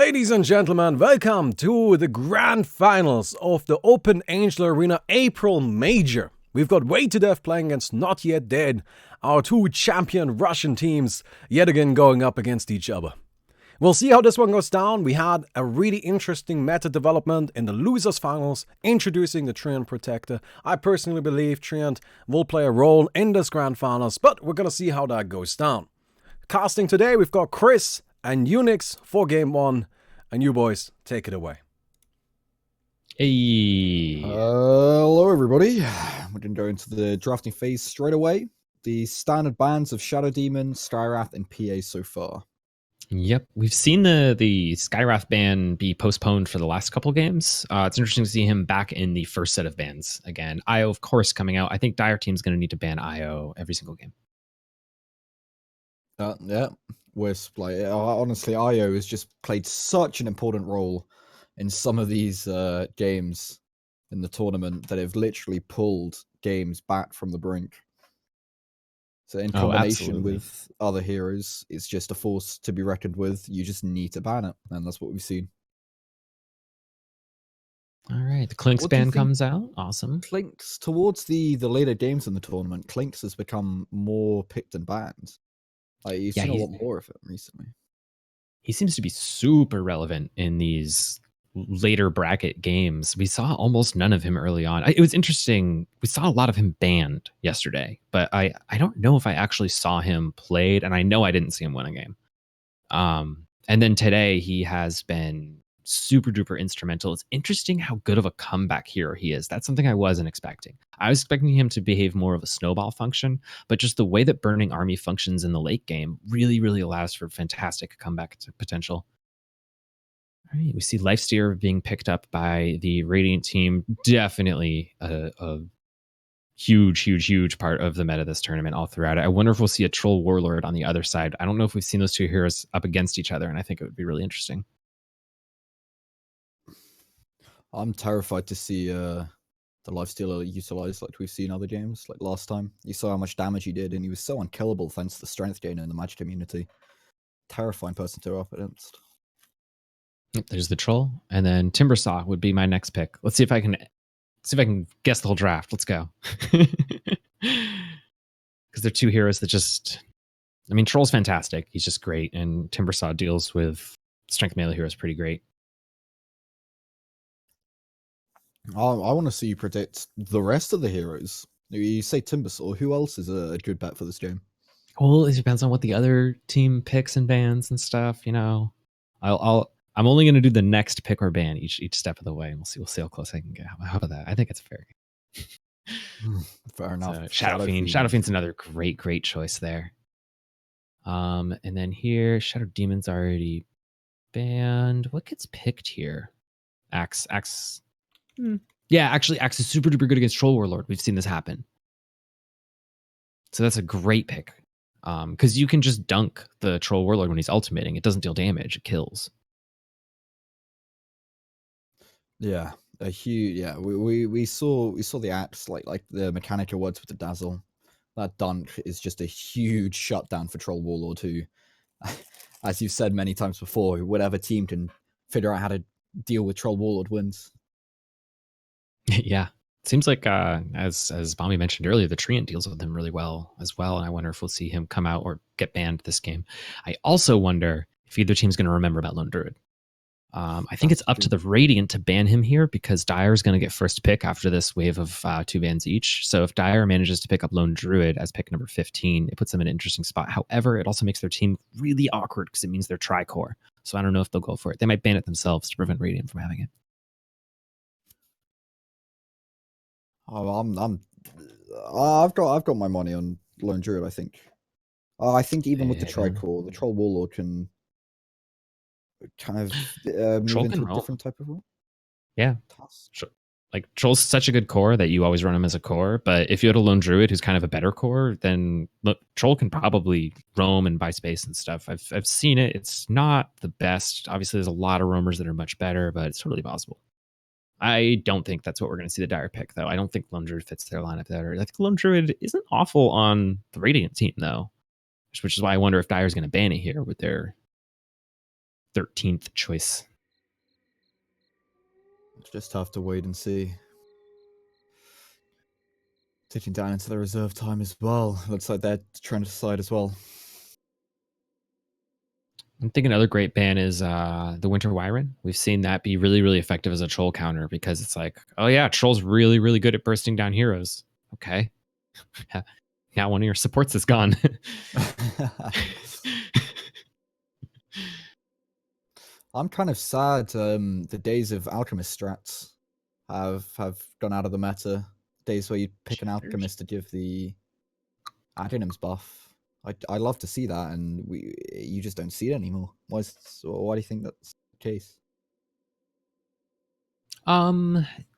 Ladies and gentlemen, welcome to the grand finals of the Open Angel Arena April Major. We've got Way to Death playing against Not Yet Dead, our two champion Russian teams, yet again going up against each other. We'll see how this one goes down. We had a really interesting meta development in the losers finals, introducing the Treant Protector. I personally believe Treant will play a role in this grand finals, but we're gonna see how that goes down. Casting today, we've got Chris and Unix for game one, and you boys take it away. Hey. Hello, everybody. We're going to go into the drafting phase straight away. The standard bans of Shadow Demon, Skywrath, and PA so far. Yep, we've seen the Skywrath ban be postponed for the last couple games. It's interesting to see him back in the first set of bans again. IO, of course, coming out. I think Dire Team's going to need to ban IO every single game. Yeah, Wisp. Honestly, IO has just played such an important role in some of these games in the tournament that have literally pulled games back from the brink. So in combination with other heroes, it's just a force to be reckoned with. You just need to ban it, and that's what we've seen. All right, the Clinks ban comes out. Awesome. Clinks, towards the later games in the tournament, Clinks has become more picked and banned. You've seen a lot more of it recently. He seems to be super relevant in these later bracket games. We saw almost none of him early on. It was interesting. We saw a lot of him banned yesterday, but I don't know if I actually saw him played, and I know I didn't see him win a game. And then today he has been super duper instrumental. It's interesting how good of a comeback hero he is. That's something I wasn't expecting. I was expecting him to behave more of a snowball function, but just the way that Burning Army functions in the late game really, really allows for fantastic comeback potential. All right, we see Lifesteer being picked up by the Radiant team. Definitely a huge part of the meta this tournament all throughout it. I wonder if we'll see a Troll Warlord on the other side. I don't know if we've seen those two heroes up against each other, and I think it would be really interesting. I'm terrified to see the Lifestealer utilized like we've seen other games. Like last time, you saw how much damage he did, and he was so unkillable thanks to the strength gain in the match community. Terrifying person to go up against. Yep, there's the Troll, and then Timbersaw would be my next pick. Let's see if I can guess the whole draft. Let's go. Because they're two heroes that just, I mean, Troll's fantastic. He's just great, and Timbersaw deals with strength melee heroes pretty great. I want to see you predict the rest of the heroes. You say Timbersaw. Who else is a good bet for this game? Well, it depends on what the other team picks and bans and stuff. You know, I'm only going to do the next pick or ban each step of the way, and we'll see how close I can get. How about that? I think it's fair. Fair enough. So, Shadow Fiend's another great choice there. And then here, Shadow Demon's already banned. What gets picked here? Axe. Yeah, actually, Axe is super duper good against Troll Warlord. We've seen this happen. So that's a great pick. Because you can just dunk the Troll Warlord when he's ultimating. It doesn't deal damage, it kills. Yeah, a huge. Yeah, we saw the Axe, like the mechanical words with the Dazzle. That dunk is just a huge shutdown for Troll Warlord, who, as you've said many times before, whatever team can figure out how to deal with Troll Warlord wins. Yeah. Seems like, as Bombi mentioned earlier, the Treant deals with him really well as well, and I wonder if we'll see him come out or get banned this game. I also wonder if either team's going to remember about Lone Druid. I think it's up to the Radiant to ban him here, because Dire's going to get first pick after this wave of 2 bans each. So if Dire manages to pick up Lone Druid as pick number 15, it puts them in an interesting spot. However, it also makes their team really awkward because it means they're tri-core. So I don't know if they'll go for it. They might ban it themselves to prevent Radiant from having it. I've got my money on Lone Druid. I think even with the tri-core, the Troll Warlord can kind of move into a different type of role. Yeah, like Troll's such a good core that you always run him as a core. But if you had a Lone Druid who's kind of a better core, then look, Troll can probably roam and buy space and stuff. I've seen it. It's not the best. Obviously, there's a lot of roamers that are much better, but it's totally possible. I don't think that's what we're going to see the Dire pick, though. I don't think Lone Druid fits their lineup there. I think Lone Druid isn't awful on the Radiant team, though, which is why I wonder if Dire's going to ban it here with their 13th choice. Just have to wait and see. Ticking down into the reserve time as well. Looks like they're trying to decide as well. I think another great ban is the Winter Wyron. We've seen that be really, really effective as a troll counter because it's like, oh yeah, troll's really, really good at bursting down heroes. Okay. Yeah, one of your supports is gone. I'm kind of sad the days of alchemist strats have gone out of the meta. Days where you pick an alchemist to give the Adenims buff. I love to see that, and you just don't see it anymore. Why do you think that's the case?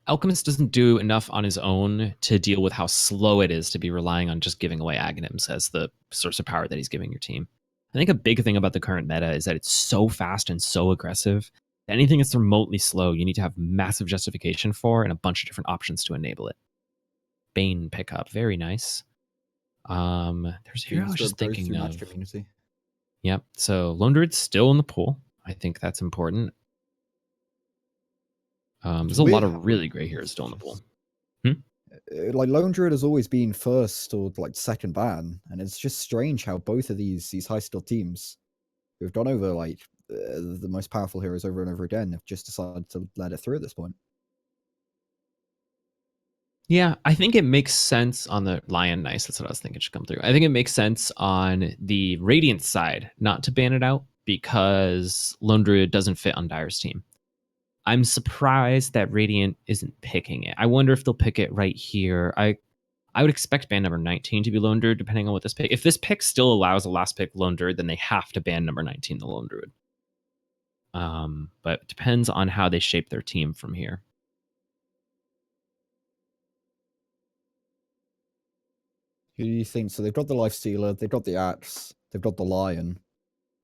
Alchemist doesn't do enough on his own to deal with how slow it is to be relying on just giving away Aghanims as the source of power that he's giving your team. I think a big thing about the current meta is that it's so fast and so aggressive. Anything that's remotely slow, you need to have massive justification for and a bunch of different options to enable it. Bane pickup, very nice. There's a hero I was just thinking of. Community. Yep. So Lone Druid's still in the pool. I think that's important. There's a lot of really great heroes still in the pool. Like Lone Druid has always been first or like second ban, and it's just strange how both of these high skill teams who've gone over like the most powerful heroes over and over again have just decided to let it through at this point. Yeah, I think it makes sense on the Lion Nice. That's what I was thinking should come through. I think it makes sense on the Radiant side not to ban it out because Lone Druid doesn't fit on Dire's team. I'm surprised that Radiant isn't picking it. I wonder if they'll pick it right here. I would expect ban number 19 to be Lone Druid, depending on what this pick. If this pick still allows a last pick Lone Druid, then they have to ban number 19, the Lone Druid. But it depends on how they shape their team from here. Who do you think? So they've got the Lifestealer, they've got the Axe, they've got the Lion.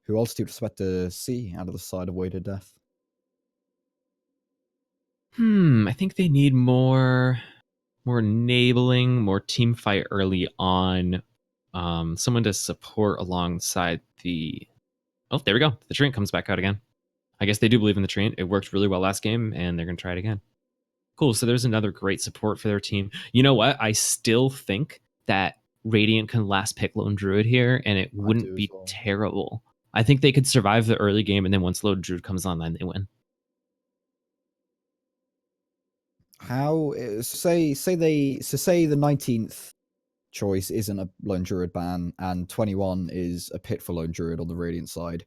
Who else do you expect to see out of the side of Weighted Death? I think they need more enabling, more team fight early on. Someone to support alongside the. Oh, there we go. The Treant comes back out again. I guess they do believe in the Treant. It worked really well last game, and they're going to try it again. Cool. So there's another great support for their team. You know what? I still think that Radiant can last pick Lone Druid here, and it wouldn't be terrible. I think they could survive the early game, and then once Lone Druid comes online, they win. How say the 19th choice isn't a Lone Druid ban and 21 is a pit for Lone Druid on the Radiant side.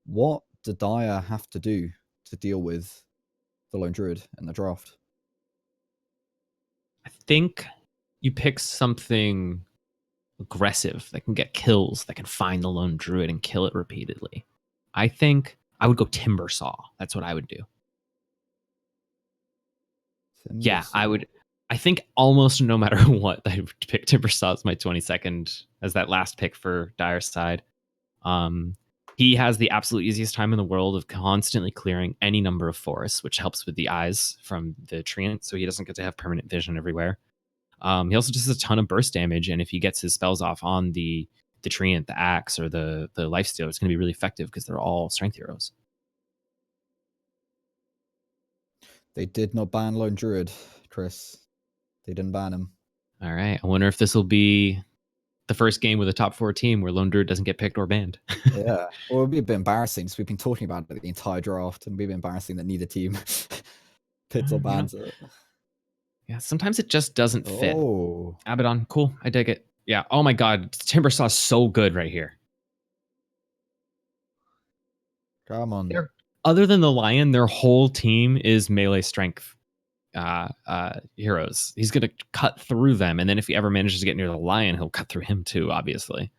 What do Dire have to do to deal with the Lone Druid in the draft? I think you pick something aggressive that can get kills, that can find the Lone Druid and kill it repeatedly. I think I would go Timber Saw. That's what I would do. Yeah, I would. I think almost no matter what, I would pick Timber Saw as my 22nd, as that last pick for Dire's side. He has the absolute easiest time in the world of constantly clearing any number of forests, which helps with the eyes from the Treant, so he doesn't get to have permanent vision everywhere. He also just has a ton of burst damage, and if he gets his spells off on the Treant, the Axe, or the Lifestealer, it's going to be really effective because they're all strength heroes. They did not ban Lone Druid, Chris. They didn't ban him. All right. I wonder if this will be the first game with a top 4 team where Lone Druid doesn't get picked or banned. Yeah. Well, it would be a bit embarrassing because we've been talking about it the entire draft, and it would be embarrassing that neither team pits or bans it. Yeah, sometimes it just doesn't fit. Oh. Abaddon, cool. I dig it. Yeah. Oh my God. Timber Saw is so good right here. Come on. Other than the Lion, their whole team is melee strength heroes. He's going to cut through them. And then if he ever manages to get near the Lion, he'll cut through him too, obviously.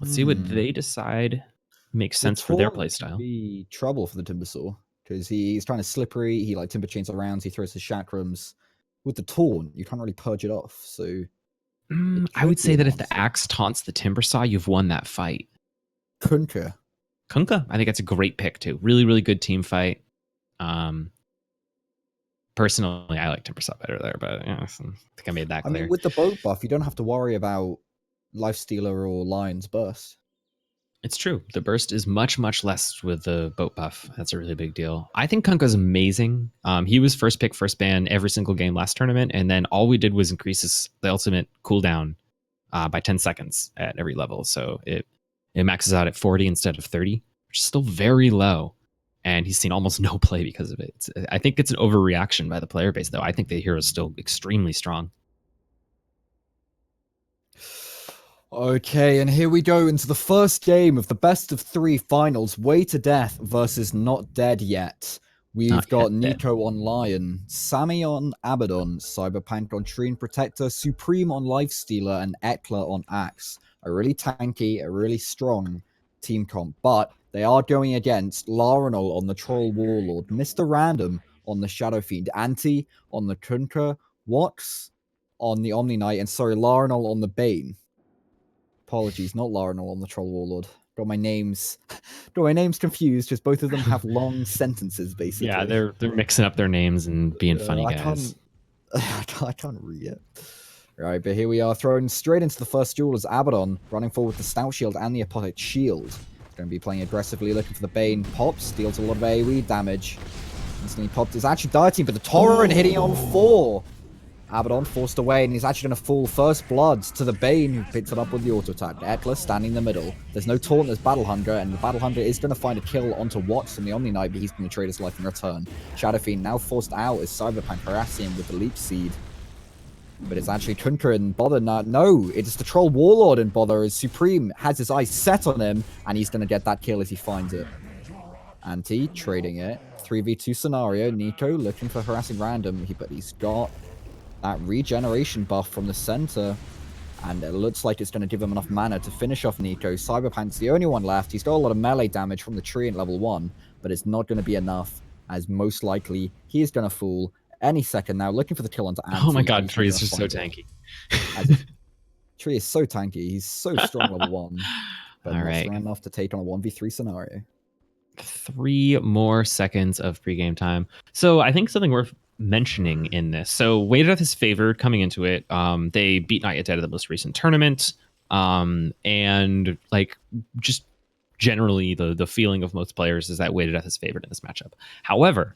Let's see what they decide makes sense for their playstyle. Be trouble for the Timbersaw because he's trying to slippery. He like timber chains around. He throws his chakrams. With the taunt, you can't really purge it off. So I would say that if the Axe taunts the Timbersaw, you've won that fight. Kunkka, I think that's a great pick too. Really, really good team fight. Personally, I like Timbersaw better there, but I think I made that clear. I mean, with the boat buff, you don't have to worry about Lifestealer or Lion's Burst. It's true. The burst is much, much less with the boat buff. That's a really big deal. I think Kunkka's amazing. He was first pick, first ban every single game last tournament, and then all we did was increase the ultimate cooldown by 10 seconds at every level. So it maxes out at 40 instead of 30, which is still very low. And he's seen almost no play because of it. I think it's an overreaction by the player base, though. I think the hero is still extremely strong. Okay, and here we go into the first game of the best of 3 finals, Way to Death versus Not Dead Yet. We've got Nico on Lion, Sammy on Abaddon, Cyberpunk on Tree and Protector, Supreme on Lifestealer, and Ekla on Axe. A really tanky, a really strong team comp, but they are going against Larinal on the Troll Warlord, Mr. Random on the Shadow Fiend, Anti on the Kunkka, Wax on the Omni Knight, and sorry, Larinal on the Bane. Apologies, not Larinal on the Troll Warlord. Got my names confused because both of them have long sentences, basically. Yeah, they're mixing up their names and being funny guys. I can't read it. Right, but here we are, thrown straight into the first duel as Abaddon, running forward with the Stout Shield and the Apothec Shield. Going to be playing aggressively, looking for the Bane. Pops, deals a lot of AoE damage. Instantly popped is actually dieting, but the Torrent hitting on 4. Abaddon forced away, and he's actually going to fall first blood to the Bane, who picks it up with the auto attack. Ekla standing in the middle. There's no taunt, there's Battle Hunger, and the Battle Hunger is going to find a kill onto Watts from the Omni Knight, but he's going to trade his life in return. Shadow Fiend now forced out as Cyberpunk harassing him with the Leech Seed. But it's actually Kunkka and Bother now. No, it's the Troll Warlord and Bother as Supreme has his eyes set on him, and he's going to get that kill as he finds it. Anti trading it. 3v2 scenario. Nico looking for harassing random, but he's got that regeneration buff from the center, and it looks like it's going to give him enough mana to finish off Nico. Cyberpunk's the only one left. He's got a lot of melee damage from the tree at level 1, but it's not going to be enough, as most likely he is going to fall any second now, looking for the kill onto Anti. Oh my god, Tree is just so tanky. Tree is so tanky. He's so strong level 1, but not strong enough to take on a 1v3 scenario. 3 more seconds of pregame time. So I think something worth mentioning in this. So Way to Death is favored coming into it. They beat Not Yet Dead at the most recent tournament. And like just generally the feeling of most players is that Way to Death is favored in this matchup. However,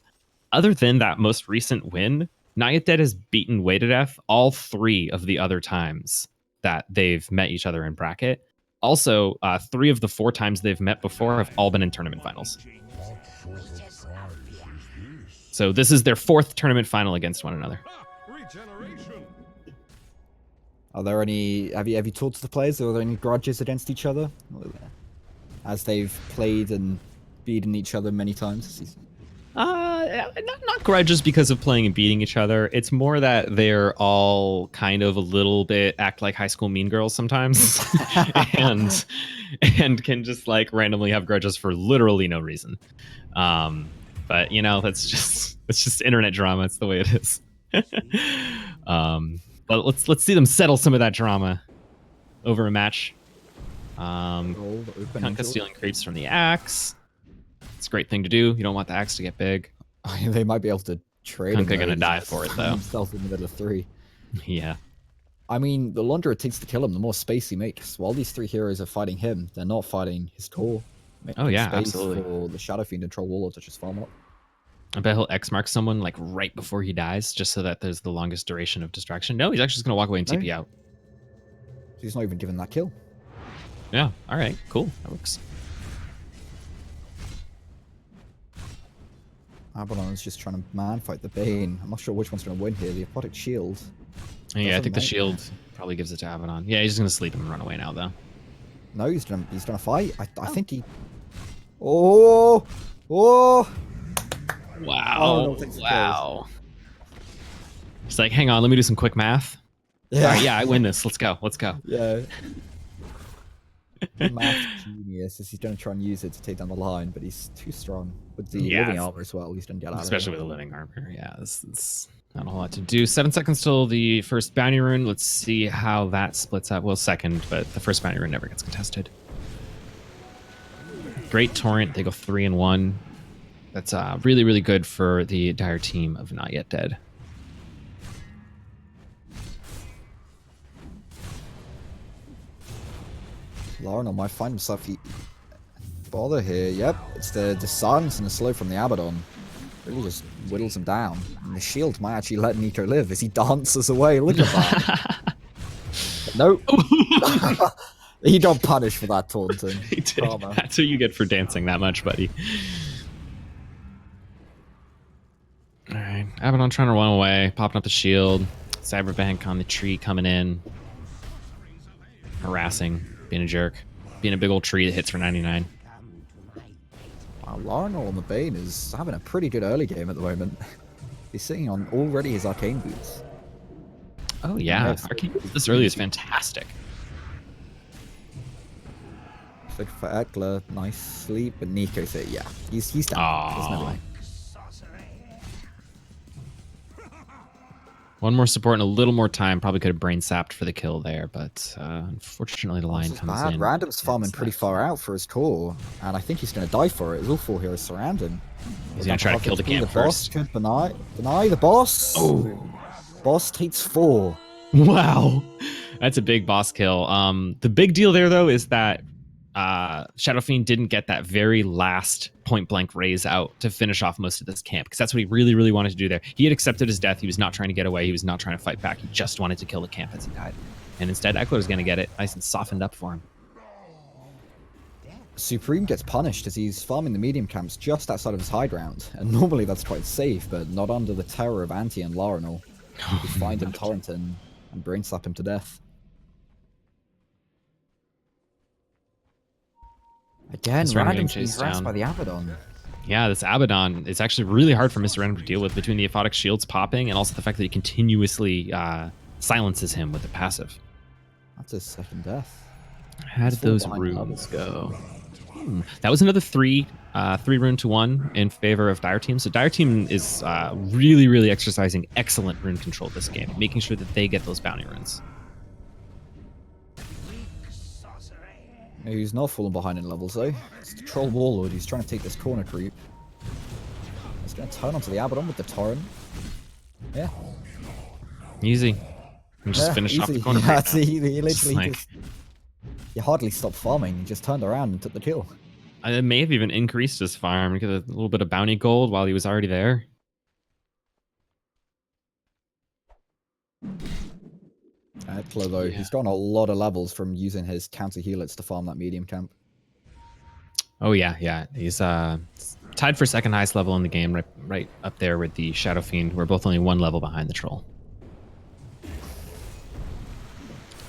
other than that most recent win, Not Yet Dead has beaten Way to Death all 3 of the other times that they've met each other in bracket. Also, 3 of the 4 times they've met before have all been in tournament finals. So this is their 4th tournament final against one another. Are there any? Have you talked to the players? Are there any grudges against each other, as they've played and beaten each other many times this season? Not grudges because of playing and beating each other. It's more that they're all kind of a little bit act like high school mean girls sometimes, and can just like randomly have grudges for literally no reason. But you know, it's just internet drama. It's the way it is. But let's see them settle some of that drama over a match. Kunkka stealing creeps from the axe. It's a great thing to do. You don't want the axe to get big. They might be able to trade. Kunkka gonna die for it though. Himself in the middle of 3. Yeah. I mean, the longer it takes to kill him, the more space he makes. While these 3 heroes are fighting him, they're not fighting his core. Oh yeah, absolutely. For the Shadow Fiend and Troll Warlord to just farm up. I bet he'll X mark someone like right before he dies, just so that there's the longest duration of distraction. No, he's actually just gonna walk away and TP out. He's not even given that kill. Yeah. All right. Cool. That works. Abaddon's just trying to man fight the Bane. I'm not sure which one's going to win here. The Apothec Shield. Yeah, I think the shield probably gives it to Abaddon. Yeah, he's just going to sleep and run away now, though. No, he's gonna fight. I think he. Oh! Wow! Wow! It's like, hang on, let me do some quick math. Yeah. All right, yeah, I win this. Let's go. Yeah. Math genius is he's going to try and use it to take down the line, but he's too strong with the living armor as well. He's going to get out especially with the living armor. Yeah, it's not a whole lot to do. 7 seconds till the first bounty rune. Let's see how that splits up. Well, second, but the first bounty rune never gets contested. Great torrent. They go 3-1. That's really, really good for the dire team of Not Yet Dead. Larinal might find himself bother here. Yep, it's the silence and the slow from the Abaddon. Really just whittles him down. And the shield might actually let Nico live as he dances away. Look at that. Nope. He got punished for that taunting. He did. That's what you get for dancing that much, buddy. Alright, Abaddon trying to run away, popping up the shield. Cyberbank on the tree coming in. Harassing, being a jerk. Being a big old tree that hits for 99. Wow, Larinol on the Bane is having a pretty good early game at the moment. He's sitting on already his arcane boots. Oh yeah, arcane boots this early is fantastic. Good for Eckler, nice sleep, but Nico said, yeah, he's down. There's no way. One more support and a little more time. Probably could have brain sapped for the kill there, but unfortunately the line comes in. Random's farming pretty far out for his core, and I think he's going to die for it. As all 4 heroes surround him. He's going to try to kill the camp first. Boss could deny the boss. Oh, boss takes 4. Wow, that's a big boss kill. The big deal there though is that Shadow Fiend didn't get that very last point blank raise out to finish off most of this camp, because that's what he really, really wanted to do there. He had accepted his death. He was not trying to get away. He was not trying to fight back. He just wanted to kill the camp as he died. And instead, Eckler was going to get it nice and softened up for him. Supreme gets punished as he's farming the medium camps just outside of his high ground. And normally that's quite safe, but not under the terror of Anti and Larinol, who find him Torrenton and brain slap him to death. Again, Random being harassed by the Abaddon. Yeah, this Abaddon is actually really hard for Mr. Random to deal with, between the Aphotic Shields popping and also the fact that he continuously silences him with a passive. That's his second death. How did those runes go? That was another 3 rune to 1 in favor of Dire Team. So Dire Team is really, really exercising excellent rune control this game, making sure that they get those bounty runes. He's not falling behind in levels though. It's the Troll Warlord. He's trying to take this corner creep. He's going to turn onto the Abaddon with the Torrent. Yeah. Easy. And just finish off the corner creep. Yeah, he literally he hardly stopped farming. He just turned around and took the kill. It may have even increased his farm to get a little bit of bounty gold while he was already there. Eckler though, he's gotten a lot of levels from using his counter healers to farm that medium camp. Oh yeah. He's tied for second highest level in the game, right up there with the Shadow Fiend. We're both only 1 level behind the Troll.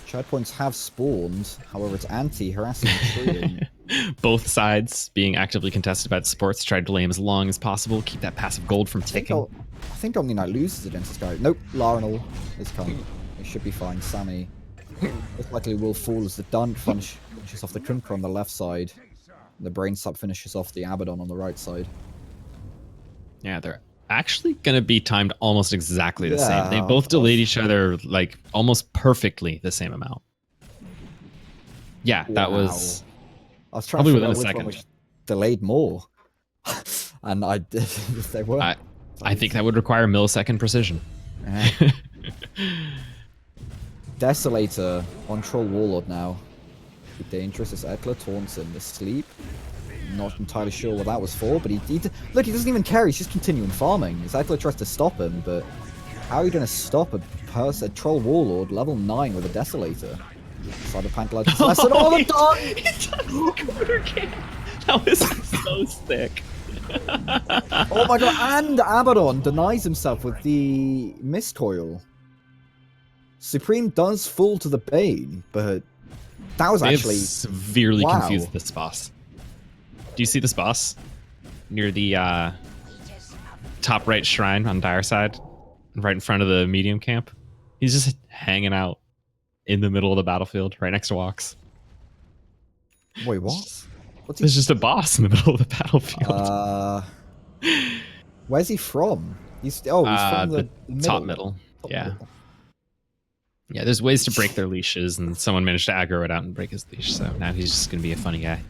Chad points have spawned, however it's Anti harassing the tree. Both sides being actively contested by the supports, try to delay him as long as possible, keep that passive gold from ticking. I think Omni Knight loses against this guy. Nope, Larinol is coming. It should be fine. Sammy most likely will fall as the Dunk finishes off the Kunkka on the left side. The Brain Sub finishes off the Abaddon on the right side. Yeah, they're actually going to be timed almost exactly the same. They both delayed each other like almost perfectly the same amount. Yeah, that was I was trying probably to within a figure out which second. one was delayed more. And I did. They were. I think that would require millisecond precision. Desolator on Troll Warlord now. Dangerous as Eckler taunts him to sleep. Not entirely sure what that was for, but look, he doesn't even care. He's just continuing farming. As Eckler tries to stop him, but how are you going to stop a Troll Warlord level 9 with a Desolator? Cyberpunk Legends lesson. Oh, the dog! He does the quarter game. That was so sick. Oh my god! And Abaddon denies himself with the Mistcoil. Supreme does fall to the Bane, but that was actually severely confused this boss. Do you see this boss near the top right shrine on Dire side, right in front of the medium camp? He's just hanging out in the middle of the battlefield, right next to Walks. Wait, what? There's just a boss in the middle of the battlefield. Where's he from? He's from the top middle. Yeah, there's ways to break their leashes, and someone managed to aggro it out and break his leash, so now he's just going to be a funny guy.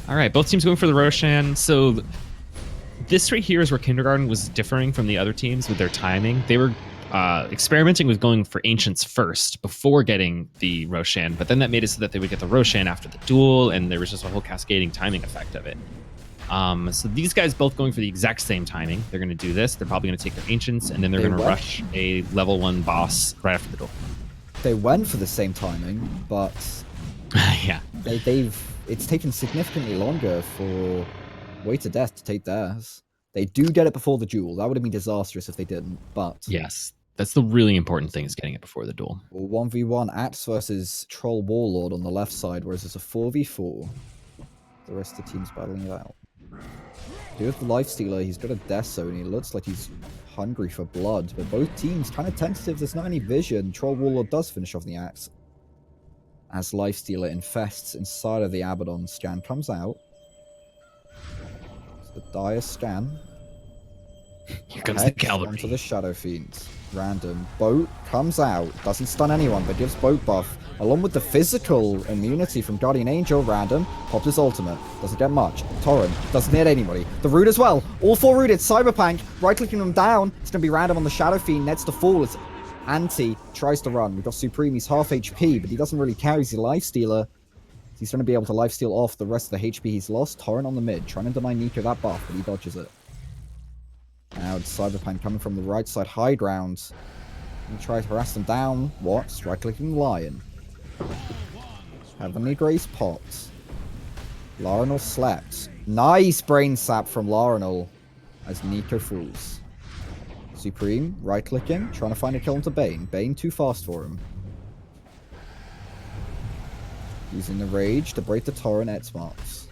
All right, both teams going for the Roshan. So this right here is where Kindergarten was differing from the other teams with their timing. They were experimenting with going for Ancients first before getting the Roshan, but then that made it so that they would get the Roshan after the duel, and there was just a whole cascading timing effect of it. So these guys both going for the exact same timing. They're going to do this. They're probably going to take their Ancients, and then they're going to rush a level 1 boss right after the duel. They went for the same timing, but yeah, it's taken significantly longer for Way to Death to take theirs. They do get it before the duel. That would have been disastrous if they didn't, but... Yes, that's the really important thing, is getting it before the duel. 1v1 Axe versus Troll Warlord on the left side, whereas it's a 4v4. The rest of the team's battling it out. Here's the Lifestealer. He's got a Death Zone. He looks like he's hungry for blood, but both teams kind of tentative. There's not any vision. Troll Warlord does finish off the Axe as Lifestealer infests inside of the Abaddon. Scan comes out. The dire scan. Here comes the cavalry. Onto the Shadow Fiends. Random. Boat comes out. Doesn't stun anyone, but gives Boat buff. Along with the physical immunity from Guardian Angel. Random. Pops his ultimate. Doesn't get much. Torrent. Doesn't hit anybody. The Root as well. All 4 rooted. Cyberpunk. Right-clicking them down. It's going to be random on the Shadow Fiend. Nets to fall. It's Anti. Tries to run. We've got Supreme. He's half HP, but he doesn't really carry. He's a Lifestealer. He's going to be able to lifesteal off the rest of the HP he's lost. Torrent on the mid, trying to deny Nico that buff, but he dodges it. Now Cyberpunk coming from the right side, high ground. He tries to harass them down. What? Strike-clicking Lion. Heavenly Grace popped. Larinal slept. Nice brain sap from Larinal as Nico falls. Supreme, right-clicking, trying to find a kill into Bane. Bane too fast for him. Using the Rage to break the Torrent X marks.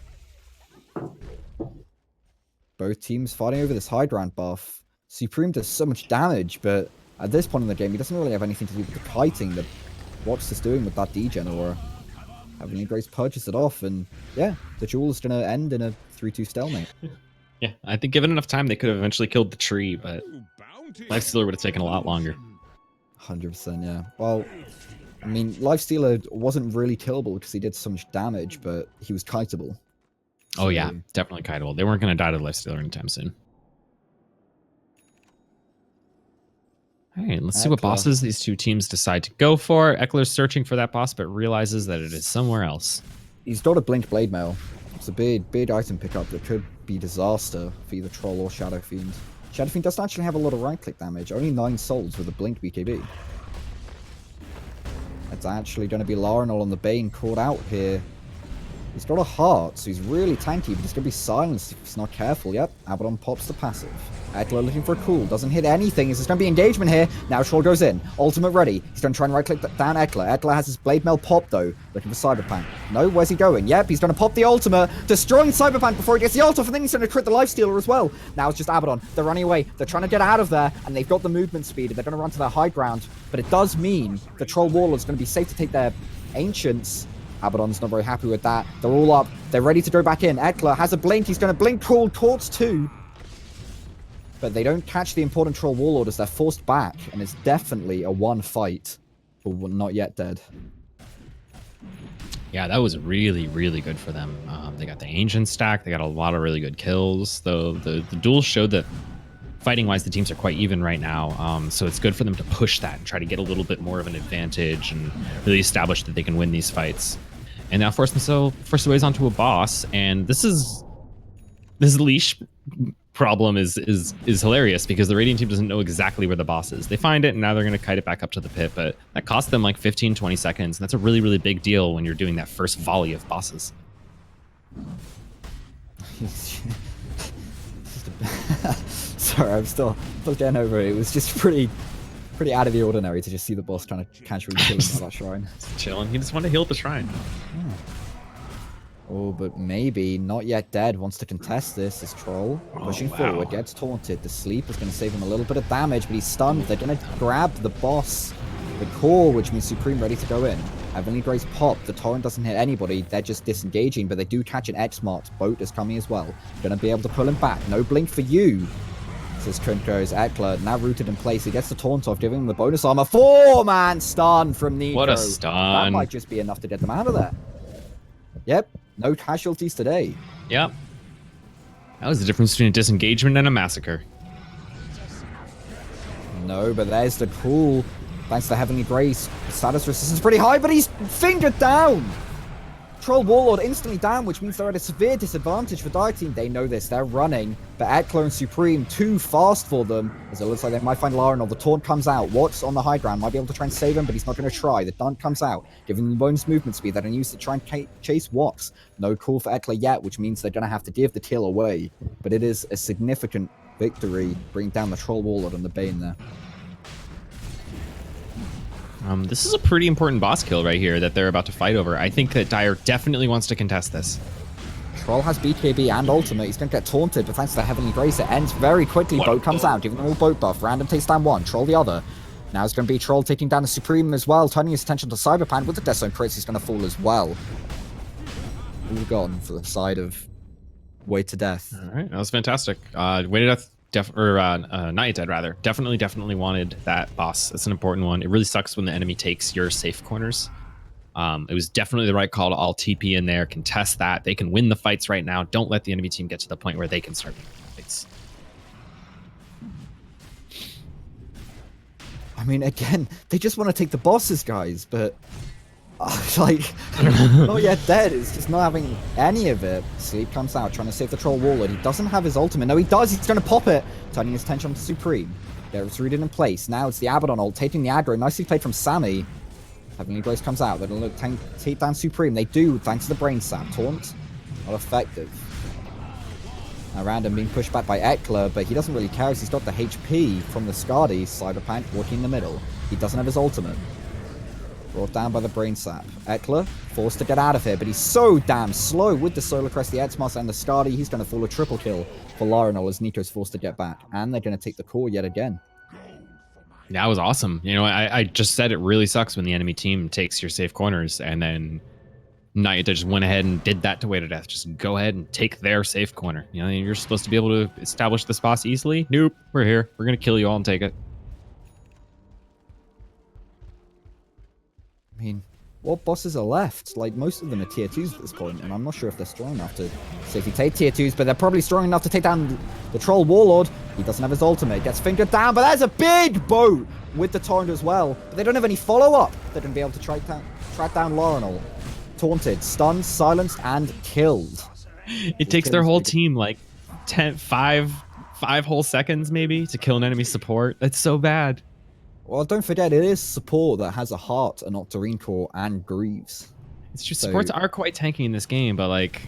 Both teams fighting over this high ground buff. Supreme does so much damage, but at this point in the game, he doesn't really have anything to do with the kiting that what's this doing with that degen aura. Heavenly Grace purges it off, and yeah, the duel is going to end in a 3-2 stalemate. Yeah, I think given enough time, they could have eventually killed the tree, but Lifestealer would have taken a lot longer. 100%, yeah. Well, I mean, Lifestealer wasn't really killable because he did so much damage, but he was kiteable. So, oh yeah, definitely kiteable. They weren't going to die to Lifestealer anytime soon. All right, let's see what bosses these two teams decide to go for. Eckler's searching for that boss, but realizes that it is somewhere else. He's got a Blinked Blade Mail. It's a big item pickup that could be disaster for either Troll or Shadow Fiend. Shadow Fiend doesn't actually have a lot of right-click damage, only 9 souls with a Blinked BKB. It's actually going to be Larinal on the Bane caught out here. He's got a heart, so he's really tanky, but he's going to be silenced if he's not careful. Yep, Abaddon pops the passive. Eckler looking for a cool, doesn't hit anything. There's going to be engagement here. Now Troll goes in. Ultimate ready. He's going to try and right-click down Eckler. Eckler has his Blade Mail pop, though. Looking for Cyberpunk. No, where's he going? Yep, he's going to pop the ultimate, destroying Cyberpunk before he gets the ult off, and then he's going to crit the Lifestealer as well. Now it's just Abaddon. They're running away. They're trying to get out of there, and they've got the movement speed, and they're going to run to their high ground. But it does mean the Troll Warlord's going to be safe to take their Ancients. Abaddon's not very happy with that. They're all up. They're ready to go back in. Eckler has a blink. He's going to blink Troll towards 2. But they don't catch the important Troll Warlord as they're forced back. And it's definitely a 1 fight for Not Yet Dead. Yeah, that was really, really good for them. They got the Ancient stack. They got a lot of really good kills. Though the duel showed that fighting-wise, the teams are quite even right now. So it's good for them to push that and try to get a little bit more of an advantage and really establish that they can win these fights. And now force their ways onto a boss. And this leash problem is hilarious because the Radiant team doesn't know exactly where the boss is. They find it and now they're going to kite it back up to the pit, but that cost them like 15, 20 seconds. And that's a really, really big deal when you're doing that first volley of bosses. Sorry, I'm still getting over it. It was just pretty out of the ordinary to just see the boss trying to casually kill him at that shrine. Just chilling. He just wanted to heal the shrine. Yeah. Oh, but maybe Not Yet Dead wants to contest this as Troll. Pushing forward, gets taunted. The sleep is going to save him a little bit of damage, but he's stunned. They're going to grab the boss, the core, which means Supreme ready to go in. Heavenly Grace pop. The Torrent doesn't hit anybody. They're just disengaging, but they do catch an X marked. Boat is coming as well. Going to be able to pull him back. No blink for you. Says Kuntko's Eckler, now rooted in place. He gets the taunt off, giving him the bonus armor. 4-man stun from Nico. What a stun. That might just be enough to get them out of there. Yep, no casualties today. Yep. That was the difference between a disengagement and a massacre. No, but there's the pool. Thanks to Heavenly Grace. Status resistance pretty high, but he's fingered down. Troll Warlord instantly down, which means they're at a severe disadvantage for Dire Team. They know this. They're running. But Eckler and Supreme too fast for them. As it looks like they might find Larinol. The taunt comes out. Watts on the high ground. Might be able to try and save him, but he's not going to try. The dunk comes out, giving them bonus movement speed that are used to try and chase Watts. No call for Eckler yet, which means they're going to have to give the kill away. But it is a significant victory, bringing down the Troll Warlord and the Bane there. This is a pretty important boss kill right here that they're about to fight over. I think that Dire definitely wants to contest this. Troll has BKB and ultimate. He's going to get taunted, but thanks to the Heavenly Grace, it ends very quickly. Boat comes out, giving them all boat buff. Random takes down one, Troll the other. Now it's going to be Troll taking down the Supreme as well, turning his attention to Cyberpan. With the Death Zone crits, he's going to fall as well. All gone for the side of Way to Death. All right, that was fantastic. Way to Death. Not Yet Dead, rather. Definitely wanted that boss. It's an important one. It really sucks when the enemy takes your safe corners. It was definitely the right call to all TP in there, contest that. They can win the fights right now. Don't let the enemy team get to the point where they can start winning fights. I mean, again, they just want to take the bosses, guys, but like, Not Yet Dead is just not having any of it. Sleep comes out, trying to save the Troll Warlord. He doesn't have his ultimate. No, he does. He's going to pop it, turning his attention to Supreme. It's rooted in place. Now it's the Abaddon ult, taking the aggro. Nicely played from Sammy. Heavenly Grace comes out. They're going to take down Supreme. They do, thanks to the Brain Sap. Taunt, not effective. Now Random being pushed back by Eckler, but he doesn't really care as he's got the HP from the Skadi. Cyberpunk walking in the middle. He doesn't have his ultimate. Brought down by the Brain Sap. Eckler forced to get out of here, but he's so damn slow with the Solar Crest, the Xmas, and the Skadi. He's going to fall a triple kill for Larinol as Nico's forced to get back. And they're going to take the core yet again. That was awesome. You know, I just said it really sucks when the enemy team takes your safe corners, and then Not Yet Dead just went ahead and did that to Way to Death. Just go ahead and take their safe corner. You know, you're supposed to be able to establish this boss easily. Nope, we're here. We're going to kill you all and take it. I mean, what bosses are left? Like, most of them are tier 2s at this point, and I'm not sure if they're strong enough to safely take tier 2s, but they're probably strong enough to take down the Troll Warlord. He doesn't have his ultimate, gets fingered down, but there's a big boat with the torrent as well. But they don't have any follow-up. They're going to be able to track down Larinol. Taunted, stunned, silenced, and killed. It takes their whole team like 5 whole seconds maybe to kill an enemy support. That's so bad. Well, don't forget, it is support that has a heart, an Octarine core, and Greaves. It's just supports are quite tanky in this game, but like,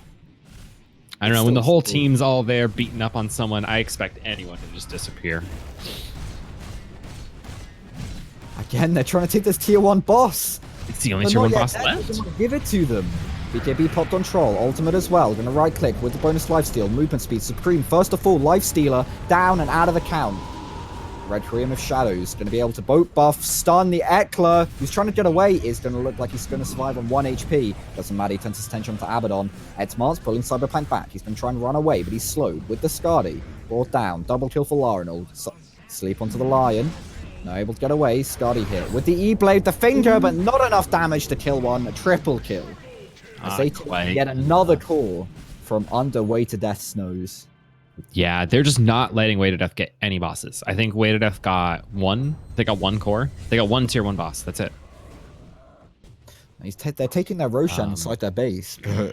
I don't know, when the whole team's all there beating up on someone, I expect anyone to just disappear. Again, they're trying to take this tier 1 boss. It's the only tier 1 boss left. Give it to them. BKB popped on Troll, ultimate as well. Gonna right click with the bonus lifesteal, movement speed, Supreme, first of all, lifestealer, down and out of the count. Red Korean of Shadows, going to be able to boat buff, stun the Eckler, who's trying to get away, is going to look like he's going to survive on 1 HP. Doesn't matter, he turns his attention to Abaddon. Edmar's pulling Cyberpunk back, he's going to try and run away, but he's slowed with the Skadi. Brought down, double kill for Larinol. Sleep onto the Lion. Now able to get away, Skadi hit with the E-Blade, the finger, but not enough damage to kill one. A triple kill. As they get another core from under Way to Death Snows. Yeah, they're just not letting Way to Death get any bosses. I think Way to Death got one. They got 1 core. They got 1 tier 1 boss. That's it. They're taking their Roshan inside their base. I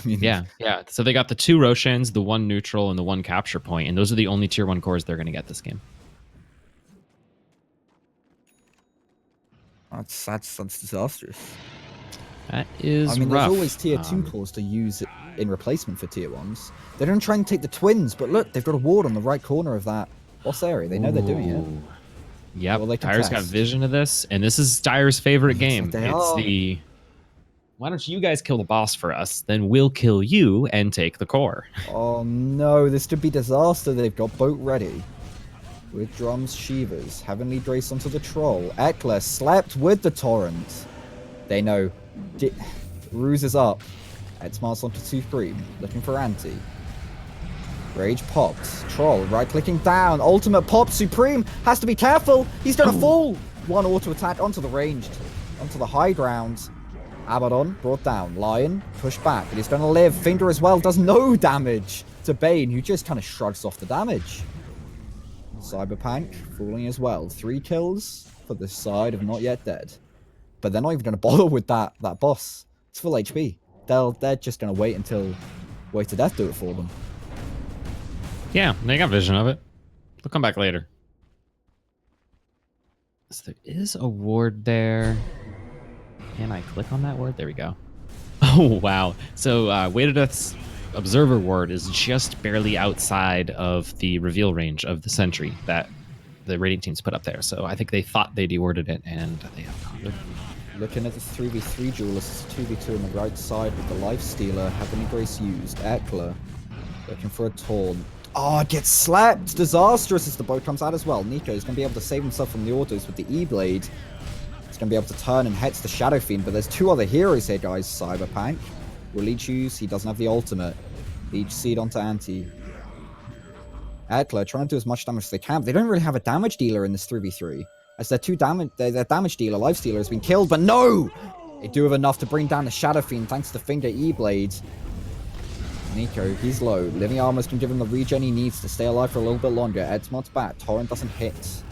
mean, yeah. So they got the 2 Roshans, the 1 neutral, and the 1 capture point, and those are the only tier 1 cores they're going to get this game. That's disastrous. That is I mean, rough. there's always tier 2 cores to use in replacement for tier 1s. They're going to try and take the twins, but look, they've got a ward on the right corner of that boss area. They know they're doing it. Yep, well, Dire's got vision of this, and this is Dire's favorite game. It's the, why don't you guys kill the boss for us, then we'll kill you and take the core. Oh no, this could be disaster. They've got boat ready. With drums, Shivas, Heavenly Grace onto the Troll. Eckler slept with the Torrent. They know. Ruse is up. Edmar's onto Supreme, looking for anti. Rage popped. Troll right-clicking down. Ultimate pop. Supreme has to be careful. He's going to fall. 1 auto attack onto the ranged, onto the high ground. Abaddon brought down. Lion pushed back, but he's going to live. Finger as well does no damage to Bane, who just kind of shrugs off the damage. Cyberpunk falling as well. 3 kills for the side of Not Yet Dead. But they're not even going to bother with that boss. It's full HP. They're just going to wait until Way to Death do it for them. Yeah, they got vision of it. They'll come back later. So there is a ward there. Can I click on that ward? There we go. Oh, wow. So Way to Death's observer ward is just barely outside of the reveal range of the sentry that the Radiant teams put up there. So I think they thought they dewarded it, and they have not. Looking at the 3v3 duel, this is 2v2 on the right side with the Lifestealer. Heavenly Grace used. Ekla looking for a taunt. Oh, it gets slapped! Disastrous as the boat comes out as well. Nico is going to be able to save himself from the autos with the E-Blade. He's going to be able to turn and hex the Shadow Fiend, but there's 2 other heroes here, guys. Cyberpunk. Will he choose? He doesn't have the ultimate. Each seed onto Anti. Ekla trying to do as much damage as they can, but they don't really have a damage dealer in this 3v3. As their damage dealer, Lifestealer, has been killed, but no! They do have enough to bring down the Shadow Fiend thanks to Finger E-Blade. Nico, he's low. Living Armors can give him the regen he needs to stay alive for a little bit longer. Edmod's back. Torrent doesn't hit.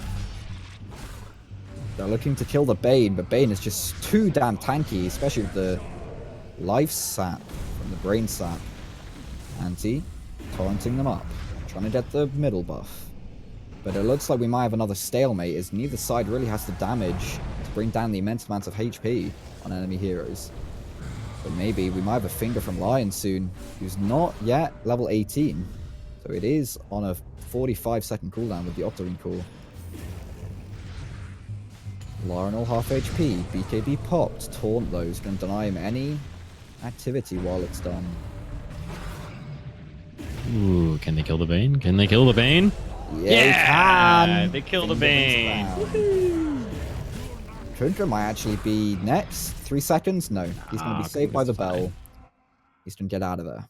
They're looking to kill the Bane, but Bane is just too damn tanky, especially with the life sap from the brain sap. Anti, torrenting them up. Trying to get the middle buff. But it looks like we might have another stalemate, as neither side really has the damage to bring down the immense amounts of HP on enemy heroes. But maybe we might have a Finger from Lion soon, who's not yet level 18. So it is on a 45-second cooldown with the Octarine core. Larenal half HP, BKB popped, taunt though is going to deny him any activity while it's done. Ooh, can they kill the Bane? Can they kill the Bane? Yeah, they kill the Bane. Kunka might actually be next. 3 seconds? No. He's going to be saved by the bell. He's going to get out of there.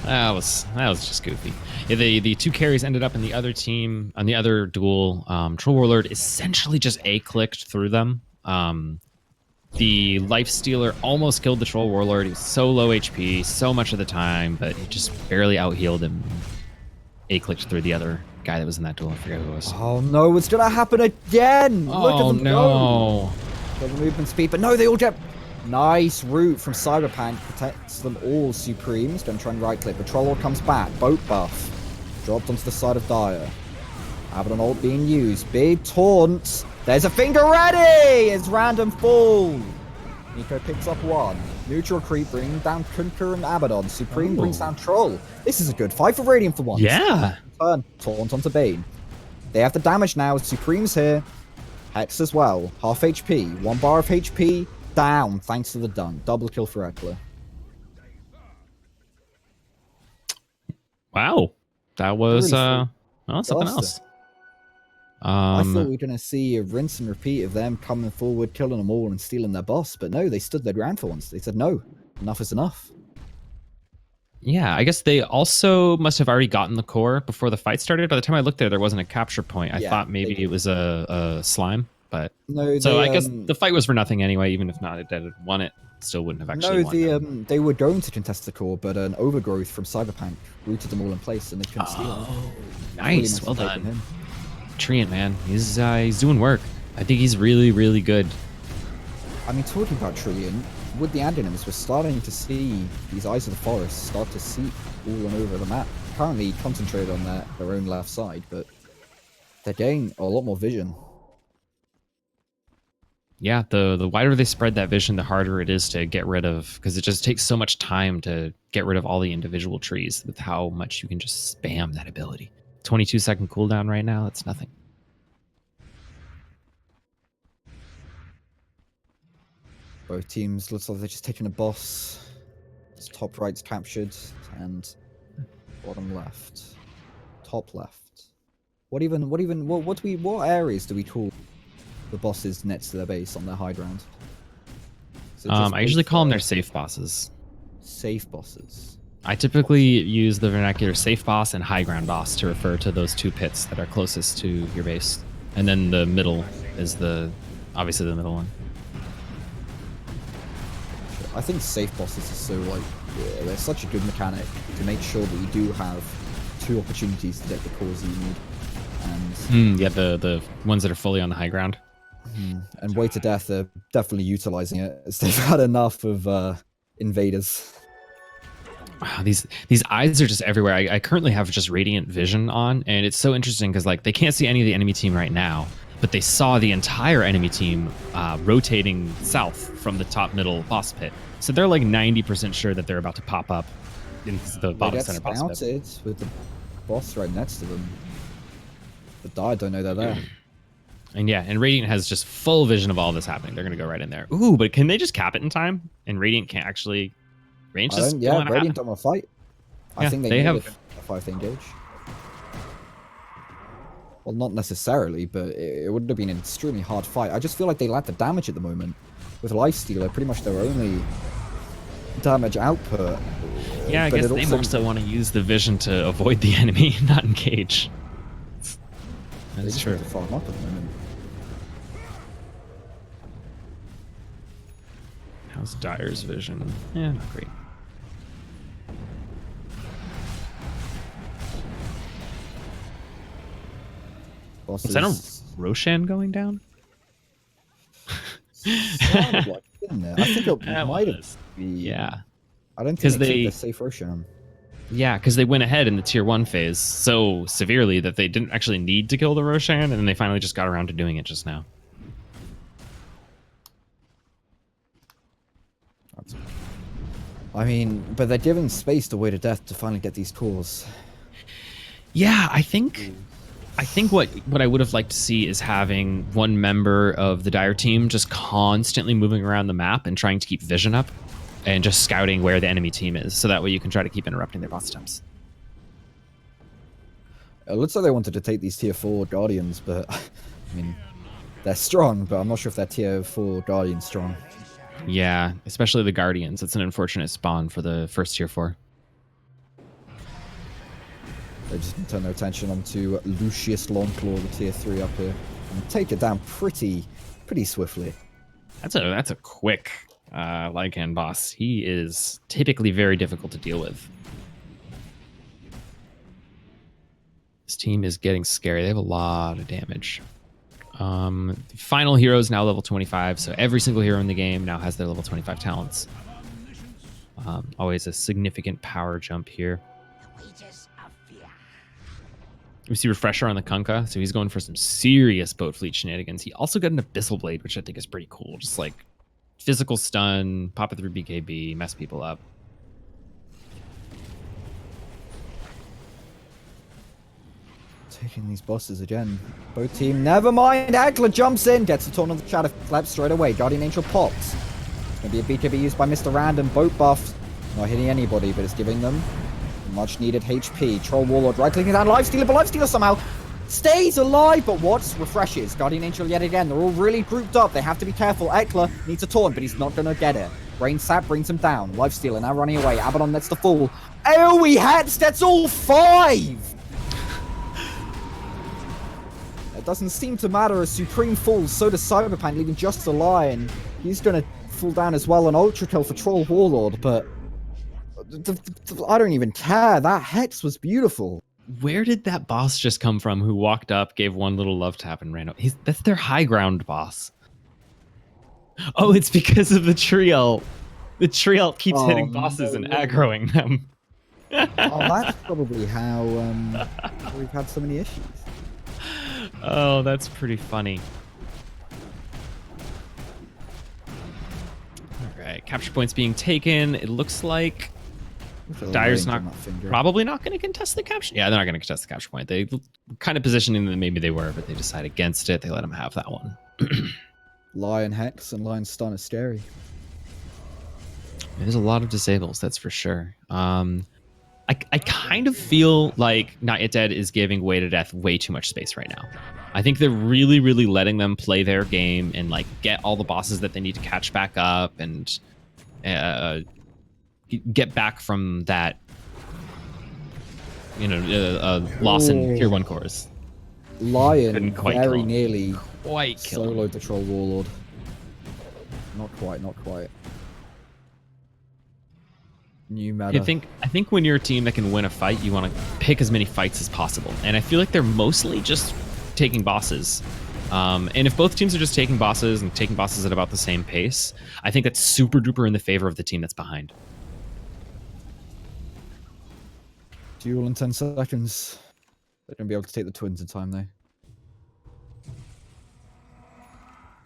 That was just goofy. Yeah, the 2 carries ended up in the other team, on the other duel. Troll Warlord essentially just A-clicked through them. The Lifestealer almost killed the Troll Warlord. He was so low HP so much of the time, but he just barely out-healed him. A-clicked through the other guy that was in that duel. I forget who it was. Oh no, it's going to happen again! Oh, look at them no. go! The movement speed, but no, they all get... Nice route from Cyberpunk, protects them all. Supreme's going to try and right-click, but Troll Lord comes back. Boat buff. Dropped onto the side of Dire. Abaddon ult being used. Big taunt. There's a Finger ready! It's random fall. Nico picks up 1. Neutral creep bringing down Kunka and Abaddon. Supreme brings down Troll. This is a good fight for Radiant for once. Yeah. Turn. Taunt onto Bane. They have the damage now. Supreme's here. Hex as well. Half HP. 1 bar of HP. Down thanks to the dunk. Double kill for Ekla. Wow. That was Really something else. I thought we were going to see a rinse and repeat of them coming forward, killing them all and stealing their boss, but no, they stood their ground for once. They said, no, enough is enough. Yeah, I guess they also must have already gotten the core before the fight started. By the time I looked there wasn't a capture point. I thought maybe it was a slime, but no. So I guess the fight was for nothing anyway. Even if not, it had won it, still wouldn't have actually won. They were going to contest the core, but an overgrowth from Cyberpunk rooted them all in place, and they couldn't steal it. Nice, well done. Treant, man, he's doing work. I think he's really, really good. I mean, talking about Treant, with the Adonims, we're starting to see these Eyes of the Forest start to seep all and over the map. Currently concentrated on their own left side, but they're getting a lot more vision. Yeah, the wider they spread that vision, the harder it is to get rid of, because it just takes so much time to get rid of all the individual trees with how much you can just spam that ability. 22-second cooldown right now, that's nothing. Both teams looks like they're just taking a boss. It's top right's captured and bottom left, top left. What areas do we call the bosses next to their base on their high ground? I usually call them their safe bosses. Safe bosses. I typically use the vernacular safe boss and high ground boss to refer to those 2 pits that are closest to your base. And then the middle is obviously the middle one. I think safe bosses are so they're such a good mechanic to make sure that you do have 2 opportunities to get the cores you need. And yeah, the ones that are fully on the high ground. And Way to Death are definitely utilizing it, as they've had enough of invaders. Wow, these eyes are just everywhere. I currently have just Radiant Vision on, and it's so interesting because like they can't see any of the enemy team right now, but they saw the entire enemy team rotating south from the top middle boss pit. So they're like 90% sure that they're about to pop up in the bottom center boss pit. They get scouted with the boss right next to them. But I don't know they're there. And yeah, and Radiant has just full vision of all this happening. They're gonna go right in there. Ooh, but can they just cap it in time? And Radiant can't actually. Radiant just Radiant don't want to fight. Yeah, I think they have a 5 engage. Well, not necessarily, but it would have been an extremely hard fight. I just feel like they lack the damage at the moment. With Lifestealer, pretty much their only damage output. Yeah, I guess they more so want to use the vision to avoid the enemy, not engage. That's true. To farm up at the moment. How's Dire's vision? Yeah, not great. Is that a Roshan going down? Sounded like, didn't it? I think it might have been. Yeah. I don't think they took the safe Roshan. Yeah, because they went ahead in the tier 1 phase so severely that they didn't actually need to kill the Roshan, and then they finally just got around to doing it just now. I mean, but they're giving space to Way to Death to finally get these cores. Yeah, I think what I would have liked to see is having one member of the Dire team just constantly moving around the map and trying to keep vision up and just scouting where the enemy team is, so that way you can try to keep interrupting their boss attempts. It looks like they wanted to take these tier 4 Guardians, but I mean, they're strong, but I'm not sure if they're tier 4 Guardians strong. Yeah, especially the Guardians. It's an unfortunate spawn for the first tier 4. They just turn their attention onto Lucius Longclaw, the tier 3 up here, and take it down pretty swiftly. That's a quick Lycan boss. He is typically very difficult to deal with. This team is getting scary. They have a lot of damage. The final hero is now level 25, so every single hero in the game now has their level 25 talents. Always a significant power jump here. We see Refresher on the Kunkka, so he's going for some serious boat fleet shenanigans. He also got an Abyssal Blade, which I think is pretty cool. Just like physical stun, pop it through BKB, mess people up. Taking these bosses again. Both team, never mind. Heckler jumps in, gets the Torn on the Shadow Flap straight away. Guardian Angel pops. It's going to be a BKB used by Mr. Random. Boat buff. Not hitting anybody, but it's giving them much needed HP. Troll Warlord right clicking down Lifestealer, but Lifestealer somehow stays alive. But what? Refreshes. Guardian Angel yet again. They're all really grouped up. They have to be careful. Eckler needs a taunt, but he's not going to get it. Brain Sap brings him down. Lifestealer now running away. Abaddon nets the fall. AoE hats. That's all 5. It doesn't seem to matter as Supreme falls. So does Cyberpunk, leaving just the Lion. He's going to fall down as well. An Ultra Kill for Troll Warlord, but I don't even care. That Hex was beautiful. Where did that boss just come from who walked up, gave one little love tap, and ran out? That's their high ground boss. Oh, it's because of the Triel. The Triel keeps hitting bosses and aggroing them. Oh, that's probably how we've had so many issues. Oh, that's pretty funny. All right, capture points being taken. It looks like Dire's probably not going to contest the capture. Yeah, they're not going to contest the capture point. They kind of positioning that maybe they were, but they decide against it. They let them have that one. Lion Hex and Lion Stun is scary. There's a lot of disables, that's for sure. I kind of feel like Not Yet Dead is giving Way to Death way too much space right now. I think they're really, really letting them play their game and like get all the bosses that they need to catch back up and get back from that, loss in tier 1 cores. Lion very nearly soloed the Troll Warlord. Not quite. New meta. I think when you're a team that can win a fight, you want to pick as many fights as possible. And I feel like they're mostly just taking bosses. And if both teams are just taking bosses and taking bosses at about the same pace, I think that's super duper in the favor of the team that's behind. Duel in 10 seconds. They're going to be able to take the twins in time, though.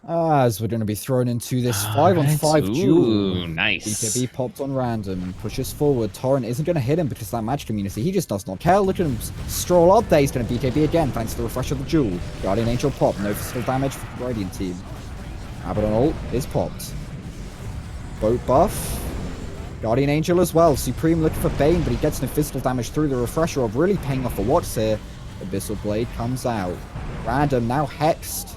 As we're going to be thrown into this 5-on-5 duel. Nice. BKB popped on random, pushes forward. Torrent isn't going to hit him because that match community. He just does not care. Look at him stroll up there. He's going to BKB again thanks to the refresh of the duel. Guardian Angel pop. No physical damage for the Radiant team. Abaddon ult is popped. Boat buff. Guardian Angel as well. Supreme looking for Bane, but he gets no physical damage through the refresher of really paying off for Watts here. Abyssal Blade comes out. Random now hexed.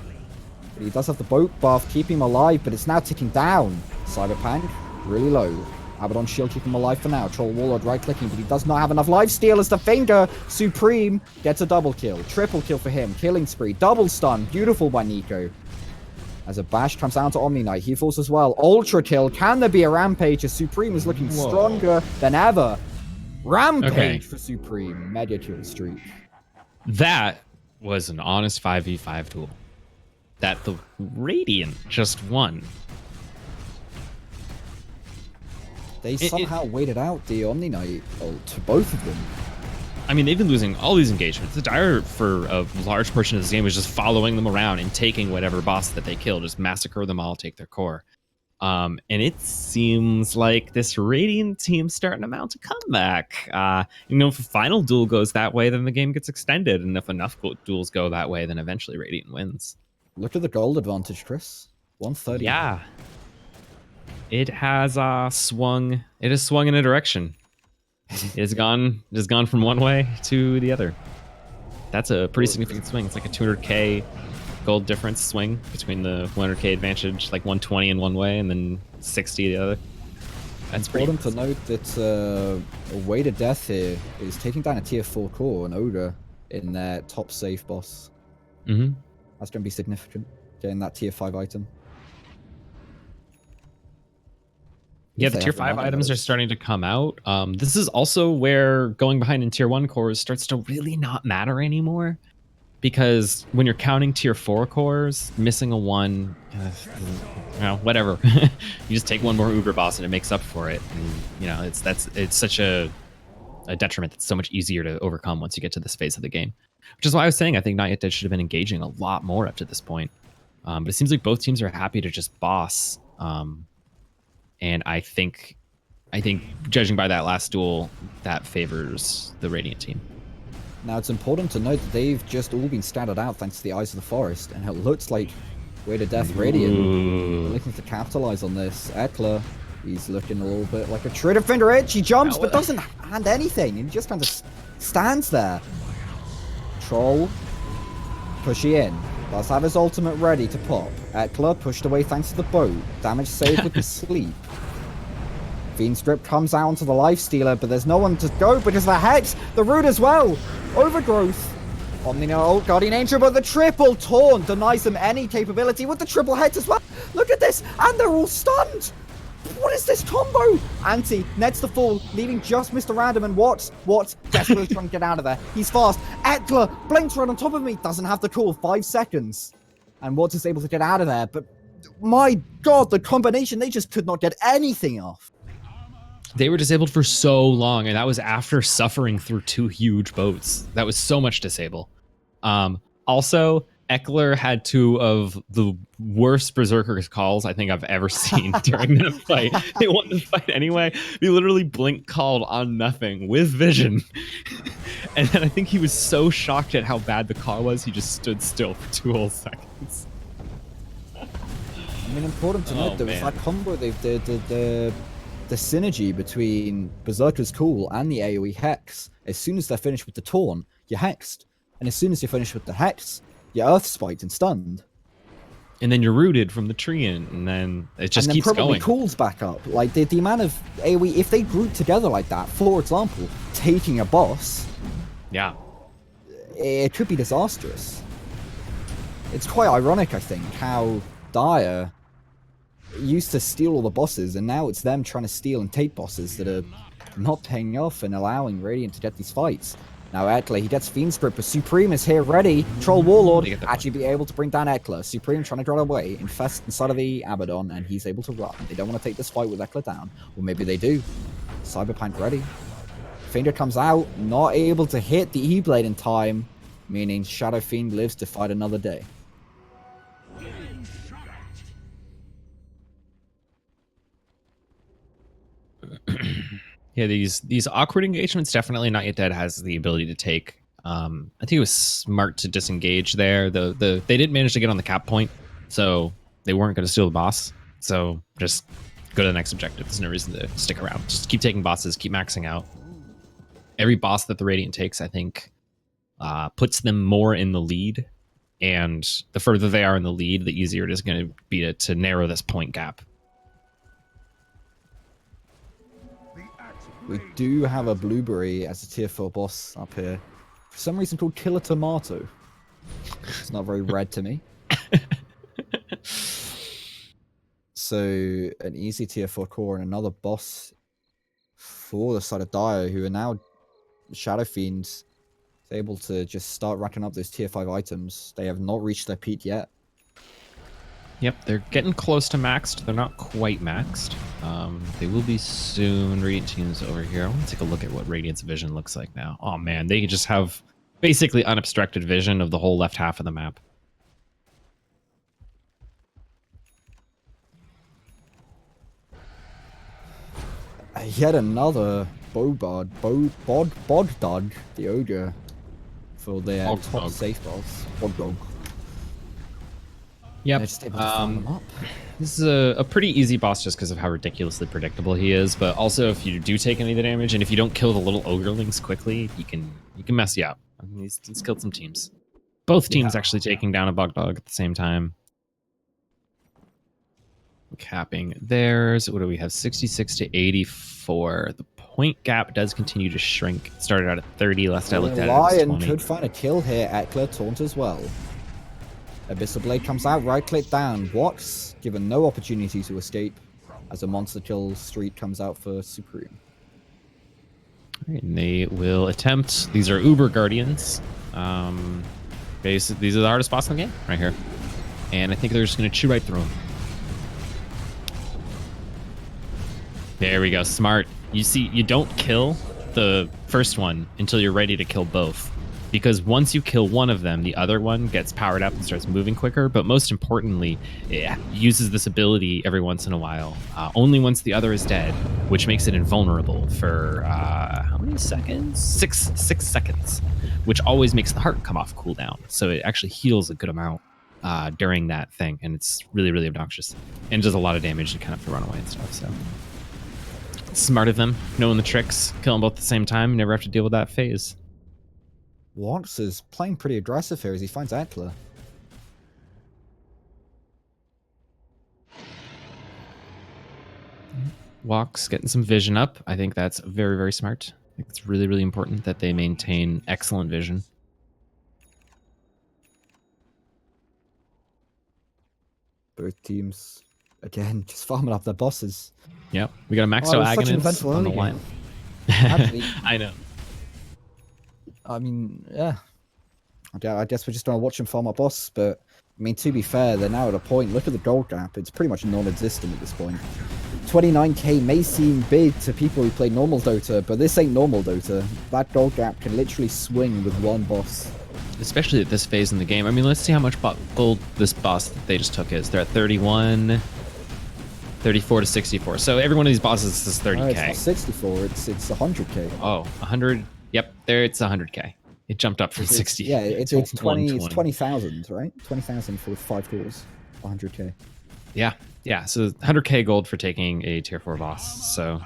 But he does have the boat buff, keeping him alive, but it's now ticking down. Cyberpunk, really low. Abaddon shield keeping him alive for now. Troll Warlord right-clicking, but he does not have enough lifesteal as the finger. Supreme gets a double kill. Triple kill for him. Killing spree. Double stun. Beautiful by Nico. As a bash comes down to Omni Knight. He falls as well. Ultra kill. Can there be a rampage as Supreme is looking stronger than ever? Rampage for Supreme. Mega kill streak. That was an honest 5v5 duel that the Radiant just won. They somehow waited out the Omni Knight ult to both of them. I mean, they've been losing all these engagements. The Dire, for a large portion of this game, was just following them around and taking whatever boss that they kill, just massacre them all, take their core. And it seems like this Radiant team's starting to mount a comeback. If a final duel goes that way, then the game gets extended. And if enough duels go that way, then eventually Radiant wins. Look at the gold advantage, Chris. 130. Yeah. It has swung. It has swung in a direction. It's gone from one way to the other. That's a pretty significant swing. It's like a 200k gold difference swing between the 100k advantage, like 120 in one way and then 60 the other. That's important to note that a way to death here is taking down a tier 4 core, an ogre, in their top safe boss. Mm-hmm. That's going to be significant, getting that tier 5 item. Yeah, the tier 5 items are starting to come out. This is also where going behind in tier 1 cores starts to really not matter anymore. Because when you're counting tier 4 cores, missing a 1, whatever. You just take one more Uber boss and it makes up for it. And, it's such a detriment that's so much easier to overcome once you get to this phase of the game. Which is why I was saying I think Not Yet Dead should have been engaging a lot more up to this point. But it seems like both teams are happy to just boss. And I think judging by that last duel, that favors the Radiant team. Now it's important to note that they've just all been scattered out thanks to the Eyes of the Forest, and it looks like Way to Death Radiant looking to capitalize on this. Eckler, he's looking a little bit like a trigger finger edge. He jumps but doesn't hand anything, and he just kind of stands there. Troll, pushy in. Does have his ultimate ready to pop. Eckler pushed away thanks to the boat. Damage saved with the sleep. Fiend's Grip comes out onto the Lifestealer, but there's no one to go because of the Hex. The Root as well. Overgrowth. Omni ult, Guardian Angel, but the triple taunt denies them any capability with the triple Hex as well. Look at this, and they're all stunned. What is this combo? Anti nets the fall, leaving just Mr. Random and Watts desperately trying to get out of there. He's fast. Eckler blinks right on top of me. Doesn't have the call. 5 seconds. And Watts is able to get out of there. But my God, the combination, they just could not get anything off. They were disabled for so long, and that was after suffering through 2 huge boats. That was so much disable. Also, Eckler had 2 of the worst Berserker's calls I think I've ever seen during that fight. They won the fight anyway. He literally blink called on nothing with vision. And then I think he was so shocked at how bad the call was, he just stood still for 2 whole seconds. I mean, important to note that with that combo, the synergy between Berserker's Cool and the AoE Hex, as soon as they're finished with the Taunt, you're hexed. And as soon as you're finished with the Hex, you're Earth Spiked and stunned. And then you're rooted from the tree, and then it just keeps going. And then probably Cool's back up. Like, the amount of AoE, if they group together like that, for example, taking a boss, yeah, it could be disastrous. It's quite ironic, I think, how Dire used to steal all the bosses, and now it's them trying to steal and take bosses that are not paying off and allowing Radiant to get these fights. Now Eckler, he gets Fiend's Grip, but Supreme is here ready. Troll Warlord actually be able to bring down Eckler. Supreme trying to draw away, infest inside of the Abaddon, and he's able to run. They don't want to take this fight with Eckler down. Or maybe they do. Cyberpunk ready. Fiender comes out, not able to hit the E-Blade in time, meaning Shadow Fiend lives to fight another day. Yeah, these awkward engagements, definitely Not Yet Dead has the ability to take. I think it was smart to disengage there. They didn't manage to get on the cap point, so they weren't going to steal the boss. So just go to the next objective. There's no reason to stick around. Just keep taking bosses, keep maxing out. Every boss that the Radiant takes, I think, puts them more in the lead. And the further they are in the lead, the easier it is going to be to narrow this point gap. We do have a Blueberry as a tier 4 boss up here. For some reason called Killer Tomato. It's not very red to me. So, an easy tier 4 core and another boss for the side of Dio, who are now Shadow Fiends, able to just start racking up those tier 5 items. They have not reached their peak yet. Yep, they're getting close to maxed. They're not quite maxed. They will be soon. Radiant team's over here. I want to take a look at what Radiant's vision looks like now. Oh man, they just have basically unobstructed vision of the whole left half of the map. Yet another Bodod, the Ogre, for their top safe boss. Bodog. Yep. Just able to farm them up. This is a pretty easy boss just because of how ridiculously predictable he is, but also if you do take any of the damage and if you don't kill the little Ogrelings quickly, he can mess you up. I mean, he's killed some teams. Both teams actually taking down a Bogdog at the same time. Capping theirs. What do we have? 66 to 84. The point gap does continue to shrink. It started out at 30. Last I looked at it, Lion was 20. could find a kill here. Eckler taunt as well. Abyssal Blade comes out, right click down. Watts given no opportunity to escape as a monster kill streak comes out for Supreme. All right, and they will attempt. These are Uber Guardians. Basically, these are the hardest boss in the game right here. And I think they're just going to chew right through them. There we go. Smart. You see, you don't kill the first one until you're ready to kill both. Because once you kill one of them, the other one gets powered up and starts moving quicker. But most importantly, it uses this ability every once in a while, only once the other is dead, which makes it invulnerable for how many seconds? Six seconds, which always makes the heart come off cooldown. So it actually heals a good amount during that thing, and it's really, really obnoxious and does a lot of damage to kind of run away and stuff. So smart of them, knowing the tricks, killing both at the same time, never have to deal with that phase. Watts is playing pretty aggressive here as he finds Eckler. Walks getting some vision up. I think that's very, very smart. I think it's really, really important that they maintain excellent vision. Both teams, again, just farming up their bosses. Yep, we got a maxed out Aghanim on the line. I know. I mean, yeah. I guess we're just going to watch him farm our boss, but, I mean, to be fair, they're now at a point, look at the gold gap, it's pretty much non-existent at this point. 29k may seem big to people who play normal Dota, but this ain't normal Dota. That gold gap can literally swing with one boss. Especially at this phase in the game. I mean, let's see how much gold this boss that they just took is. They're at 31, 34 to 64. So every one of these bosses is 30k. No, it's not 64, it's 100k. Oh, 100. Yep, there it's 100k. It jumped up from 60. Yeah, it's 20,000, right? 20,000 for 5 cores. 100k. Yeah. So 100k gold for taking a tier 4 boss. So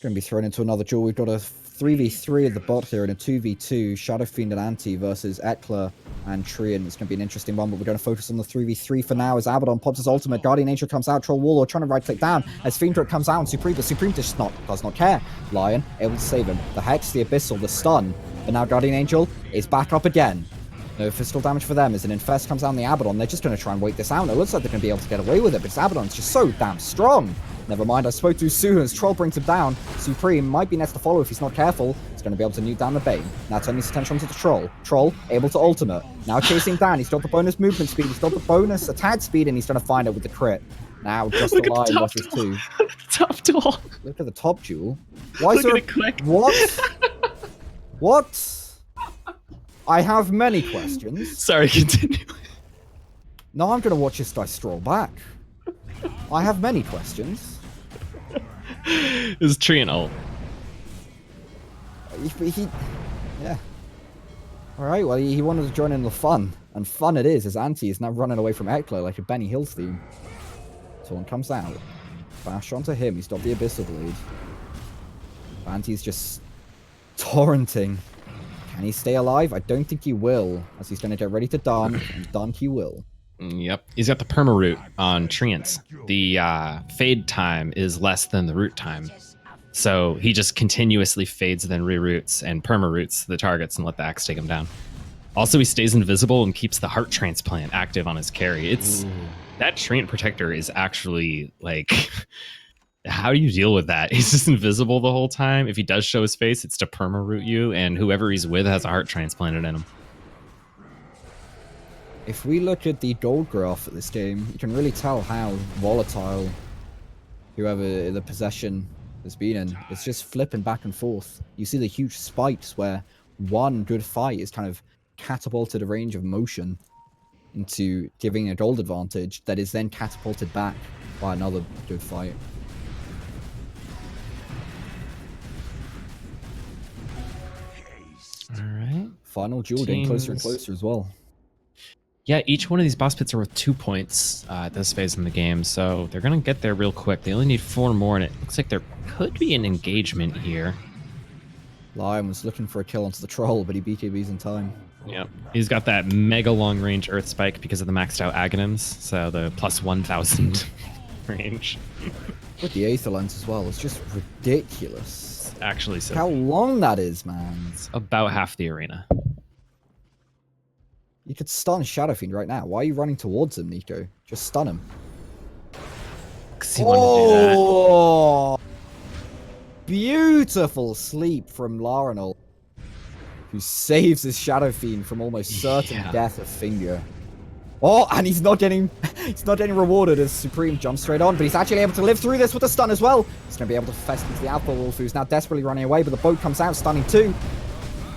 going to be thrown into another duel. We've got a 3v3 at the bot here and a 2v2. Shadow Fiend and Anti versus Eckler and Trian. It's going to be an interesting one, but we're going to focus on the 3v3 for now as Abaddon pops his ultimate. Guardian Angel comes out. Troll Warlord trying to right click down as Fiendrick comes out. And Supreme does not care. Lion able to save him. The Hex, the Abyssal, the stun. But now Guardian Angel is back up again. No physical damage for them as an Infest comes down the Abaddon. They're just going to try and wait this out. It looks like they're going to be able to get away with it, but this Abaddon's just so damn strong. Never mind, I spoke too soon as Troll brings him down. Supreme might be next to follow if he's not careful. He's going to be able to nuke down the Bane. Now turning his attention onto the Troll. Troll, able to ultimate. Now chasing down. He's got the bonus movement speed. He's got the bonus attack speed, and he's going to find it with the crit. Now, just Look a at line the top watches duel. two. Top duel. Look at the top duel. Why is Look there at it click. What? What? I have many questions. Sorry, continue. Now I'm going to watch this guy stroll back. I have many questions. Is Treant ult? Yeah. Alright, well, he wanted to join in the fun. And fun it is, as Anti is now running away from Eckler like a Benny Hill theme. Someone comes out. Bash onto him, he's got the Abyssal Blade. Anti's just torrenting. Can he stay alive? I don't think he will, as he's going to get ready to dunk, and dunk he will. Yep, he's got the perma root on Treants. The fade time is less than the root time. So he just continuously fades, then reroots and perma roots the targets and let the axe take him down. Also, he stays invisible and keeps the heart transplant active on his carry. It's that Treant protector is actually like, how do you deal with that? He's just invisible the whole time. If he does show his face, it's to perma root you, and whoever he's with has a heart transplanted in him. If we look at the gold graph at this game, you can really tell how volatile whoever the possession has been in. It's just flipping back and forth. You see the huge spikes where one good fight is kind of catapulted a range of motion into giving a gold advantage that is then catapulted back by another good fight. All right. Final duel getting closer and closer as well. Yeah, each one of these boss pits are worth 2 points at this phase in the game, so they're going to get there real quick. They only need 4 more, and it looks like there could be an engagement here. Lion was looking for a kill onto the Troll, but he BKBs in time. Yep. He's got that mega long range Earth Spike because of the maxed out Aghanims, so the plus 1,000 range. With the Aether Lens as well, it's just ridiculous. It's actually so. How long that is, man. It's about half the arena. You could stun Shadow Fiend right now. Why are you running towards him, Nico? Just stun him. Because he wanted to do that. Oh! Beautiful sleep from Larinal, who saves his Shadow Fiend from almost certain death of Finger. Oh, and he's not getting rewarded as Supreme jumps straight on, but he's actually able to live through this with a stun as well. He's going to be able to fest into the Alpha Wolf, who's now desperately running away, but the boat comes out, stunning too.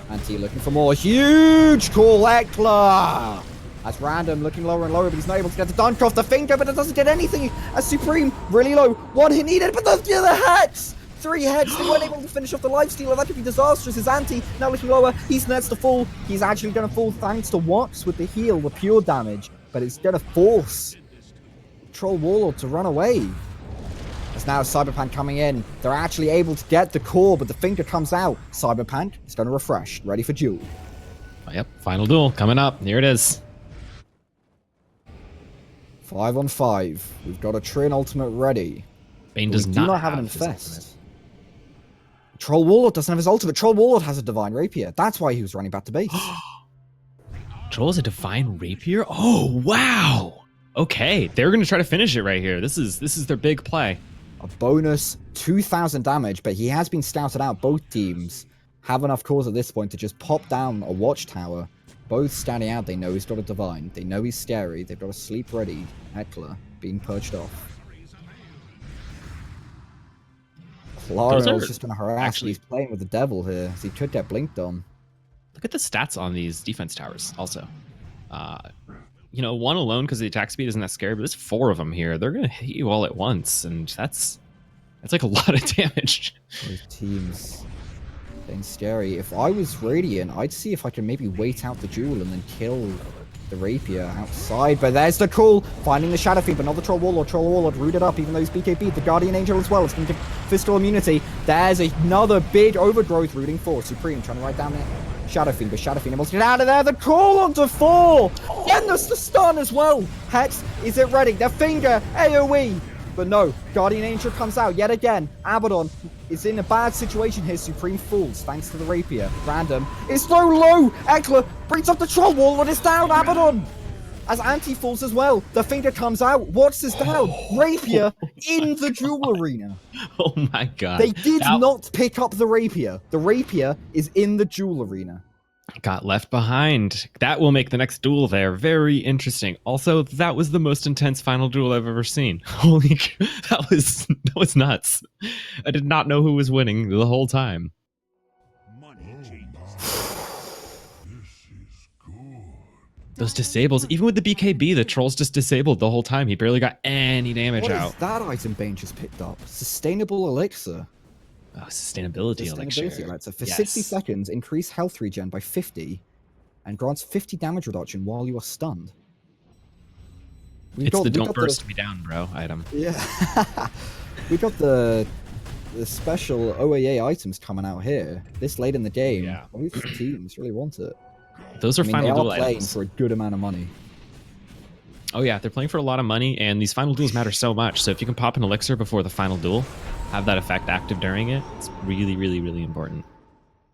Anti looking for more. Huge call, Eckler! That's random, looking lower and lower, but he's not able to get the dunk off the Finger, but it doesn't get anything. As Supreme, really low. One hit needed, but the hex! 3 heads, they weren't able to finish off the lifestealer. That could be disastrous. His Anti now looking lower. He's next to fall. He's actually going to fall thanks to Wax with the heal, the pure damage. But it's going to force Troll Warlord to run away. As now Cyberpunk coming in. They're actually able to get the core, but the Finger comes out. Cyberpunk is going to refresh. Ready for duel. Oh, yep, final duel coming up. Here it is. 5 on 5. We've got a Trin ultimate ready. Bane does we do not have an his infest. ultimate. Troll Warlord doesn't have his ultimate. Troll Warlord has a Divine Rapier. That's why he was running back to base. Troll is a Divine Rapier? Oh, wow. Okay, they're going to try to finish it right here. This is their big play. A bonus 2,000 damage, but he has been scouted out. Both teams have enough cores at this point to just pop down a watchtower. Both standing out. They know he's got a Divine. They know he's scary. They've got a sleep ready. Eckler being purged off. Larinal's just going to harass. Actually, he's playing with the devil here, so he could get blinked on. Look at the stats on these defense towers also. You know, one alone because the attack speed isn't that scary, but there's 4 of them here. They're going to hit you all at once, and that's like a lot of damage. Those teams getting scary. If I was Radiant, I'd see if I can maybe wait out the duel and then kill the Rapier outside. But there's the call, finding the Shadow Fiend, but not the Troll Warlord. Troll Warlord rooted up, even though he's BKB. The Guardian Angel as well. It's going to give physical immunity. There's another big overgrowth rooting for Supreme, trying to write down there. Shadow Fiend, but Shadow Fiend able to get out of there. The call onto 4. And there's the stun as well. Hex, is it ready? The Finger, AoE. But no, Guardian Angel comes out yet again. Abaddon is in a bad situation here. Supreme falls thanks to the Rapier. Random. It's so low. Eckler brings up the Troll Wall and it's down. Abaddon. as Anti falls as well. The finger comes out. What's this down? Rapier in the Jewel Arena. Oh my god. They did not pick up the Rapier. The Rapier is in the Jewel Arena. Got left behind. That will make the next duel there very interesting. Also, that was the most intense final duel I've ever seen. Holy, that was nuts. I did not know who was winning the whole time. Those disables, even with the BKB, the troll's just disabled the whole time. He barely got any damage out. What is that item Bane just picked up? Sustainable Elixir. Oh, sustainability elixir. For 60 seconds, increase health regen by 50 and grants 50 damage reduction while you are stunned. It's the don't burst me down, bro item. Yeah. We got the special OAA items coming out here this late in the game. Yeah. All these teams really want it. Those are final duel they are playing items. for a good amount of money. Oh yeah, they're playing for a lot of money, and these final duels matter so much. So if you can pop an elixir before the final duel, have that effect active during it, it's really, really, really important.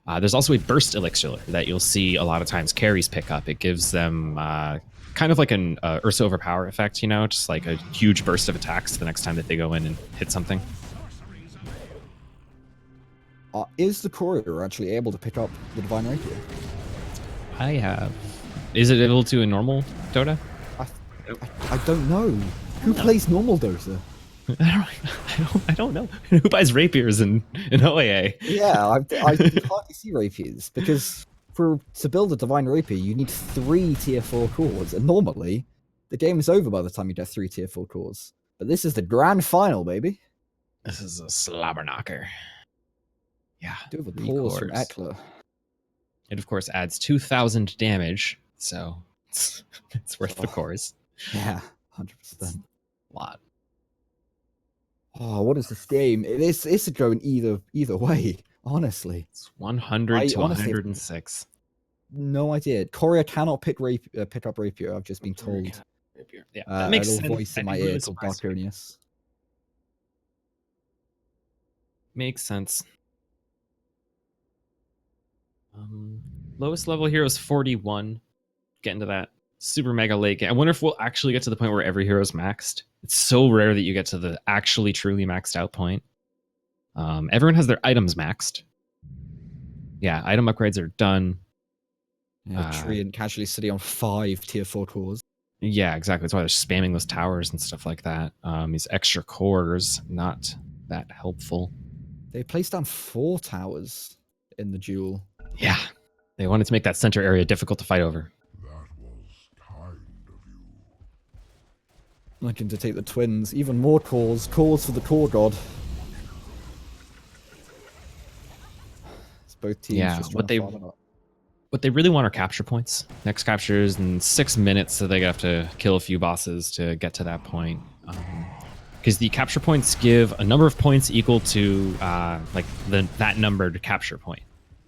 There's also a burst elixir that you'll see a lot of times carries pick up. It gives them kind of like an Ursa Overpower effect, you know, just like a huge burst of attacks the next time that they go in and hit something. Is the courier actually able to pick up the Divine Rapier? I have. Is it able to in normal Dota? I don't know. Who plays normal Dota? I don't know. Who buys rapiers in OAA? Yeah, I hardly see rapiers because to build a Divine Rapier, you need 3 tier 4 cores, and normally the game is over by the time you get 3 tier 4 cores. But this is the grand final, baby. This is a slobber knocker. Yeah. Do have a pause from Eckler. It of course adds 2,000 damage, so it's worth the cores. Yeah, 100%. A lot. Oh, what is this game? It's going either way, honestly. It's 100 to 106. No idea. Courier cannot pick up Rapier, I've just been told. Rapier. Yeah, that makes a sense. little voice in my ear called Darkonius. Makes sense. Lowest level hero is 41. Get into that super mega late game. I wonder if we'll actually get to the point where every hero is maxed. It's so rare that you get to the actually truly maxed out point. Everyone has their items maxed. Yeah, item upgrades are done. Yeah, Tree and Casually City on 5 tier 4 cores. Yeah, exactly. That's why they're spamming those towers and stuff like that. These extra cores, not that helpful. They placed down 4 towers in the duel. Yeah, they wanted to make that center area difficult to fight over. Looking to take the twins. Even more cores. Cores for the core god. It's both teams. Yeah, just what they really want are capture points. Next capture is in 6 minutes, so they have to kill a few bosses to get to that point. Because the capture points give a number of points equal to that numbered capture point.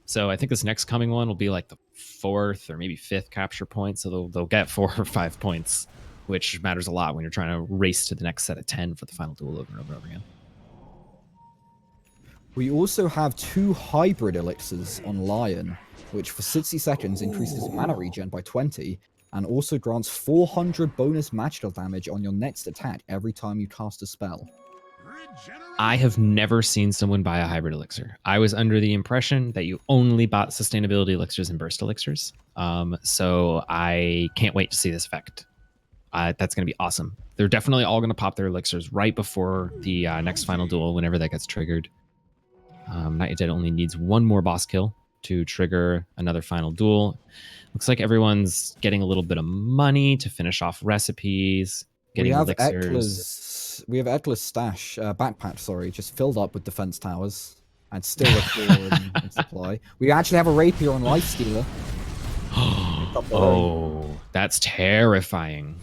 So I think this next coming one will be like the 4th or maybe 5th capture point. So they'll get 4 or 5 points, which matters a lot when you're trying to race to the next set of 10 for the final duel over and over and over again. We also have 2 hybrid elixirs on Lion, which for 60 seconds increases mana regen by 20 and also grants 400 bonus magical damage on your next attack every time you cast a spell. I have never seen someone buy a hybrid elixir. I was under the impression that you only bought sustainability elixirs and burst elixirs. So I can't wait to see this effect. That's going to be awesome. They're definitely all going to pop their elixirs right before the next final duel, whenever that gets triggered. Not Yet Dead only needs 1 more boss kill to trigger another final duel. Looks like everyone's getting a little bit of money to finish off recipes, getting elixirs. We have Eckler's stash, backpack, sorry, just filled up with defense towers and still a core in supply. We actually have a rapier on Lifestealer. Oh, that's terrifying.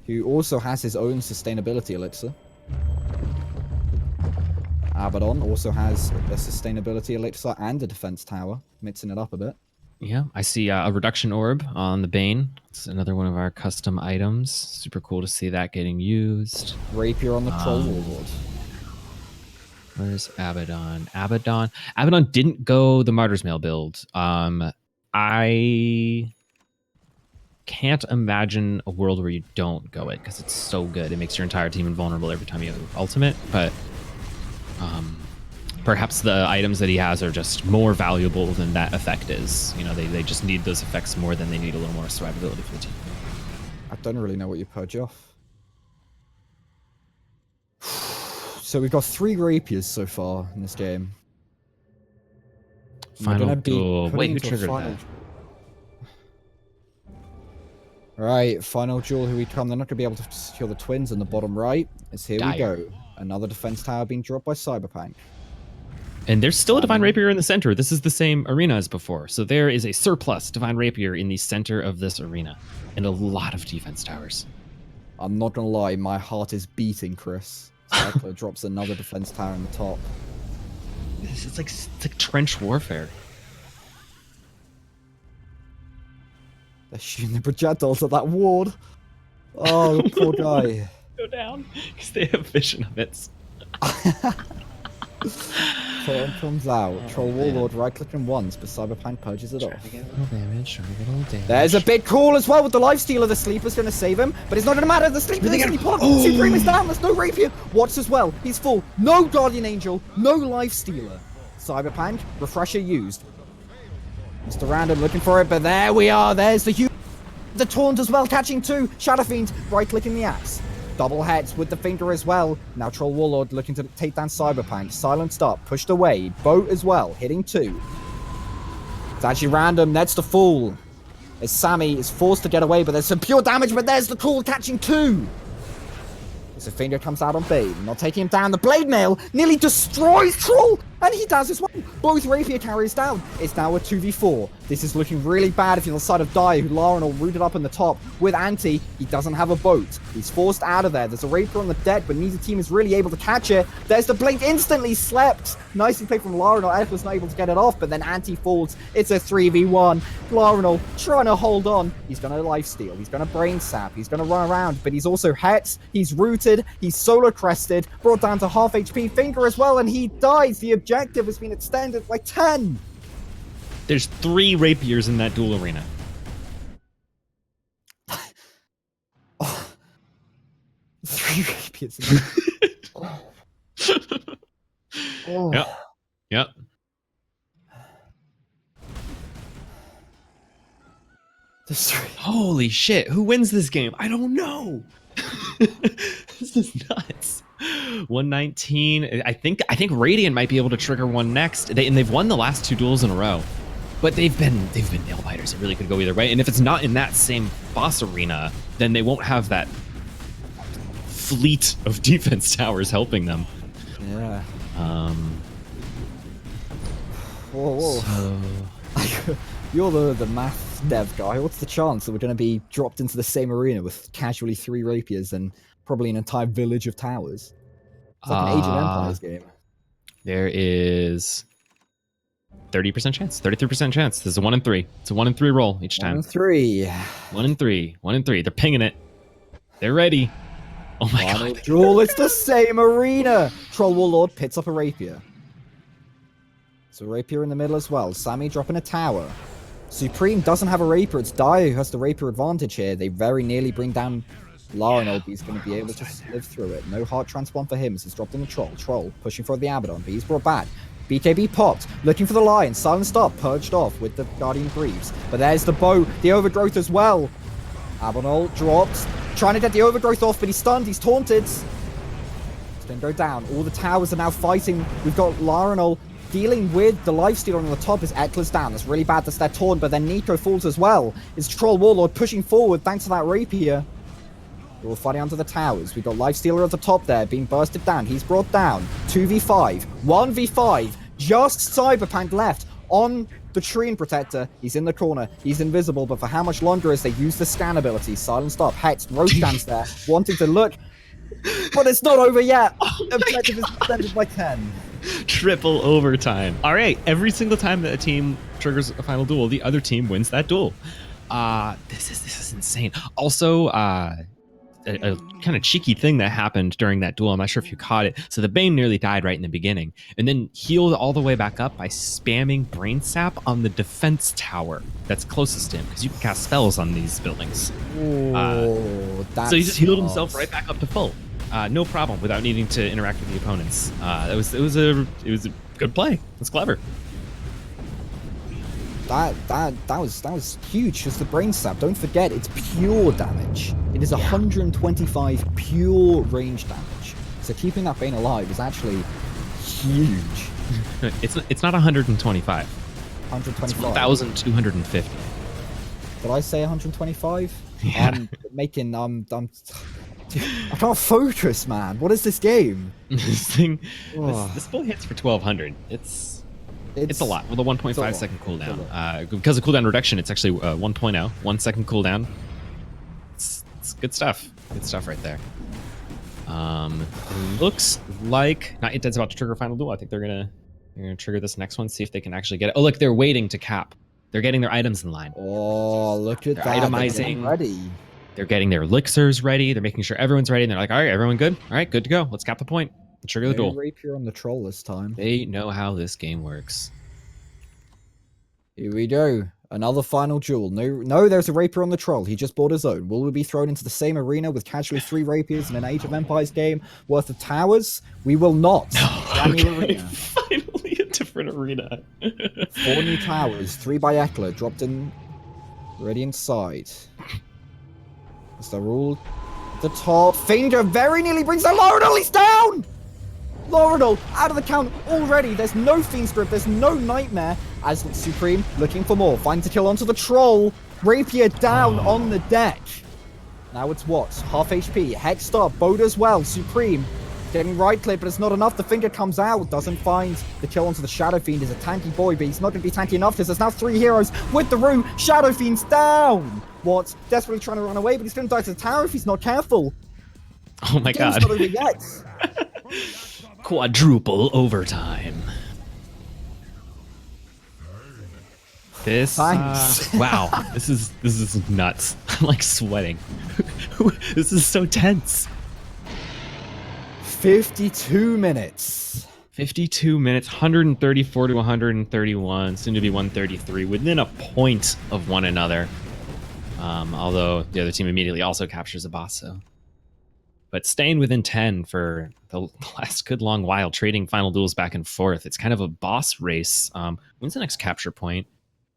Who also has his own sustainability elixir. Abaddon also has a sustainability elixir and a defense tower, mixing it up a bit. Yeah, I see a reduction orb on the Bane. It's another one of our custom items. Super cool to see that getting used. Rapier on the Troll Warlord. Where's Abaddon? Abaddon didn't go the Martyr's Mail build. I can't imagine a world where you don't go it because it's so good. It makes your entire team invulnerable every time you ultimate. But perhaps the items that he has are just more valuable than that effect is. You know, they just need those effects more than they need a little more survivability for the team. I don't really know what you purge off. So we've got 3 rapiers so far in this game. Final duel. Wait, who triggered that? Right, final duel. Here we come. They're not going to be able to secure the twins in the bottom right. Here we go. Another defense tower being dropped by Cyberpunk. And there's still a Divine Rapier in the center. This is the same arena as before. So there is a surplus Divine Rapier in the center of this arena. And a lot of defense towers. I'm not going to lie. My heart is beating, Chris. Cycler drops another defense tower in the top. It's like trench warfare. They're shooting the projectiles at that ward. Oh, poor guy. Go down because they have vision of it. Turn comes out. Troll Warlord right-clicking once, but Cyberpunk purges it off. There's a big call as well with the lifestealer. The Sleeper's going to save him, but it's not going to matter. The Sleeper's instantly put up. Supreme is down. There's no Rapier. Watch as well. He's full. No Guardian Angel. No lifestealer. Cyberpunk. Refresher used. Mr. Random looking for it, but there we are. There's the taunt as well, catching 2. Shadow Fiend right-clicking the axe. Double heads with the finger as well. Now Troll Warlord looking to take down Cyberpunk. Silenced up, pushed away. Boat as well, hitting 2. It's actually Random. That's the fool. As Sammy is forced to get away, but there's some pure damage, but there's the call catching 2. As the finger comes out on Bane, not taking him down. The Blade Mail nearly destroys Troll, and he does as well. Both Rapier carries down. It's now a 2v4. This is looking really bad if you're on the side of Dyer, who Larenal rooted up in the top. With Anti, he doesn't have a boat. He's forced out of there. There's a Rapier on the deck, but neither team is really able to catch it. There's the Blink instantly slept. Nicely played from Larenal. Eckler's not able to get it off, but then Anti falls. It's a 3v1. Larenal trying to hold on. He's going to lifesteal. He's going to brain sap. He's going to run around, but he's also het. He's rooted. He's solo crested. Brought down to half HP. Finger as well, and he dies. The objective has been extended by 10. There's 3 Rapiers in that duel arena. Oh. 3 Rapiers. Oh. Yep. Yep. Holy shit. Who wins this game? I don't know. This is nuts. 119. I think Radiant might be able to trigger one next. They've won the last 2 duels in a row. But they've been nail biters. It really could go either way. And if it's not in that same boss arena, then they won't have that fleet of defense towers helping them. Yeah. Whoa. So... You're the math dev guy. What's the chance that we're going to be dropped into the same arena with casually 3 Rapiers and probably an entire village of towers? It's like an Age of Empires game. There is 30% chance, 33% chance. There's a 1 in 3. It's a 1 in 3 roll each time. 1 in 3. 1 in 3. 1 in 3. They're pinging it. They're ready. Oh my god. Duel, it's the same arena. Troll Warlord pits up a Rapier. So Rapier in the middle as well. Sammy dropping a tower. Supreme doesn't have a Rapier. It's Dyer who has the Rapier advantage here. They very nearly bring down Larenal, but he's going to be able to live through it. No heart transplant for him as he's dropped in the Troll. Troll pushing for the Abaddon, but he's brought back. BKB popped, looking for the Lion. Silenced up, purged off with the Guardian Greaves. But there's the bow, the Overgrowth as well. Abaddon drops, trying to get the Overgrowth off, but he's stunned, he's taunted. It's going to go down. All the towers are now fighting. We've got Larenal dealing with the lifestealer on the top as Eckler's down. That's really bad, that's their taunt, but then Nico falls as well. It's Troll Warlord pushing forward thanks to that Rapier. We're all fighting onto the towers. We've got lifestealer at the top there, being bursted down. He's brought down. 2v5. 1v5. Just Cyberpunk left on the Treant Protector. He's in the corner. He's invisible, but for how much longer as they use the scan ability? Silenced up. Hex, Roach stands there, wanting to look. But it's not over yet. Objective is extended by 10. Triple overtime. All right. Every single time that a team triggers a final duel, the other team wins that duel. This is insane. Also, a kind of cheeky thing that happened during that duel. I'm not sure if you caught it. So the Bane nearly died right in the beginning, and then healed all the way back up by spamming Brain Sap on the defense tower that's closest to him, because you can cast spells on these buildings. So he just healed himself right back up to full, no problem, without needing to interact with the opponents. It was a good play. It's clever. That was huge. Just the brain sap. Don't forget, it's pure damage. It is 125 pure range damage. So keeping that Bane alive is actually huge. It's not 125. 125. It's 1,250. Did I say 125? Yeah. I can't focus, man. What is this game? This thing, this bull hits for 1,200. It's a lot with a 1.5 second cooldown. Because of cooldown reduction, it's actually 1.0, 1 second cooldown. It's good stuff. Good stuff right there. Looks like Not Yet Dead's about to trigger final duel. I think they're gonna trigger this next one, see if they can actually get it. Oh, look, they're waiting to cap. They're getting their items in line. Oh, look at They're that. itemizing. They're ready. They're getting their elixirs ready. They're making sure everyone's ready. And they're like, all right, everyone good? All right, good to go. Let's cap the point. Trigger the duel. Rapier on the troll this time. They know how this game works. Here we go. Another final duel. No, there's a rapier on the troll. He just bought his own. Will we be thrown into the same arena with casually 3 rapiers in an Age of Empires game worth of towers? We will not. Okay, finally a different arena. 4 new towers, 3 by Eckler, dropped in, ready inside. Is there all the top? Finger very nearly brings the Laurinal. He's down! Laurinal out of the count already. There's no Fiend's Grip, there's no Nightmare. As Supreme looking for more. Finds a kill onto the troll. Rapier down on the deck. Now it's what? Half HP. Hexed up. Bode as well. Supreme getting right click, but it's not enough. The finger comes out. Doesn't find the kill onto the Shadow Fiend. Is a tanky boy, but he's not going to be tanky enough because there's now 3 heroes with the Rue. Shadow Fiend's down. What? Desperately trying to run away, but he's going to die to the tower if he's not careful. Oh my god. Not over yet. Quadruple overtime. This wow, this is nuts. I'm like sweating. This is so tense. 52 minutes. 52 minutes, 134 to 131, soon to be 133, within a point of one another. Although the other team immediately also captures a boss, so. But staying within 10 for the last good long while, trading final duels back and forth. It's kind of a boss race. When's the next capture point?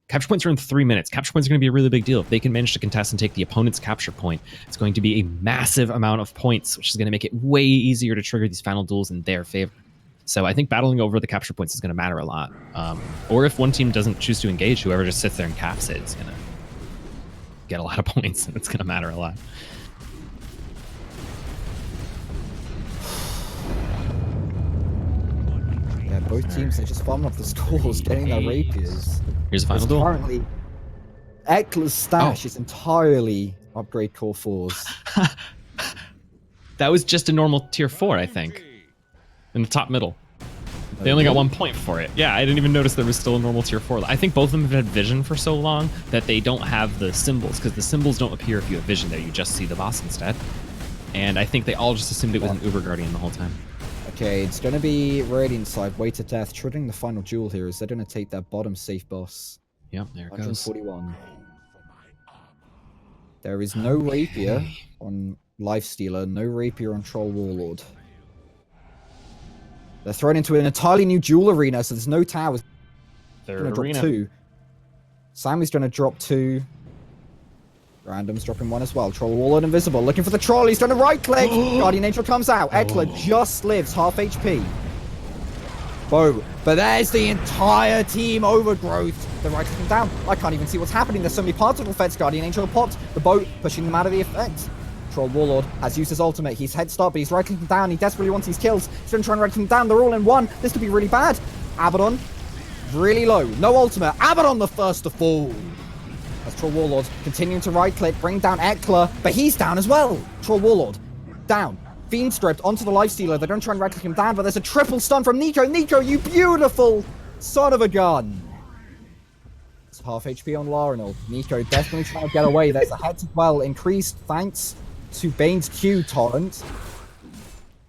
Capture points are in 3 minutes. Capture points are going to be a really big deal. If they can manage to contest and take the opponent's capture point, it's going to be a massive amount of points, which is going to make it way easier to trigger these final duels in their favor. So I think battling over the capture points is going to matter a lot. Or if one team doesn't choose to engage, whoever just sits there and caps it is going to get a lot of points, and it's going to matter a lot. Yeah, both teams are just farming up the scores, getting their rapiers. Here's a final duel. Currently, Eckler's stash is entirely upgrade core 4s. That was just a normal tier 4, I think. In the top middle. They only got 1 point for it. Yeah, I didn't even notice there was still a normal tier 4. I think both of them have had vision for so long that they don't have the symbols, because the symbols don't appear if you have vision there. You just see the boss instead. And I think they all just assumed it was an Uber Guardian the whole time. Okay, it's going to be Radiant side, Way to Death. Triggering the final duel here is they're going to take their bottom safe boss. Yep, there it 141. There is no rapier on Lifestealer, no rapier on Troll Warlord. They're thrown into an entirely new duel arena, so there's no towers. They're going to drop 2. Sammy's going to drop 2. Random's dropping 1 as well. Troll Warlord invisible, looking for the troll. He's trying to right click. Guardian Angel comes out. Eckler just lives, half HP. Whoa, but there's the entire team overgrowth. The right clicking down. I can't even see what's happening. There's so many particle effects. Guardian Angel popped. The boat pushing them out of the effect. Troll Warlord has used his ultimate. He's head start, but he's right clicking down. He desperately wants these kills. He's going to try and right click down. They're all in one. This could be really bad. Abaddon, really low. No ultimate. Abaddon the first to fall. As Troll Warlord continuing to right click, bring down Eckler, but he's down as well. Troll Warlord down. Fiend stripped onto the Lifestealer. They're going to try and right click him down, but there's a triple stun from Nico. Nico, you beautiful son of a gun. It's half HP on Laurinal. Nico definitely trying to get away. There's a head as well. Increased, thanks. to Bane's Q, Torrent.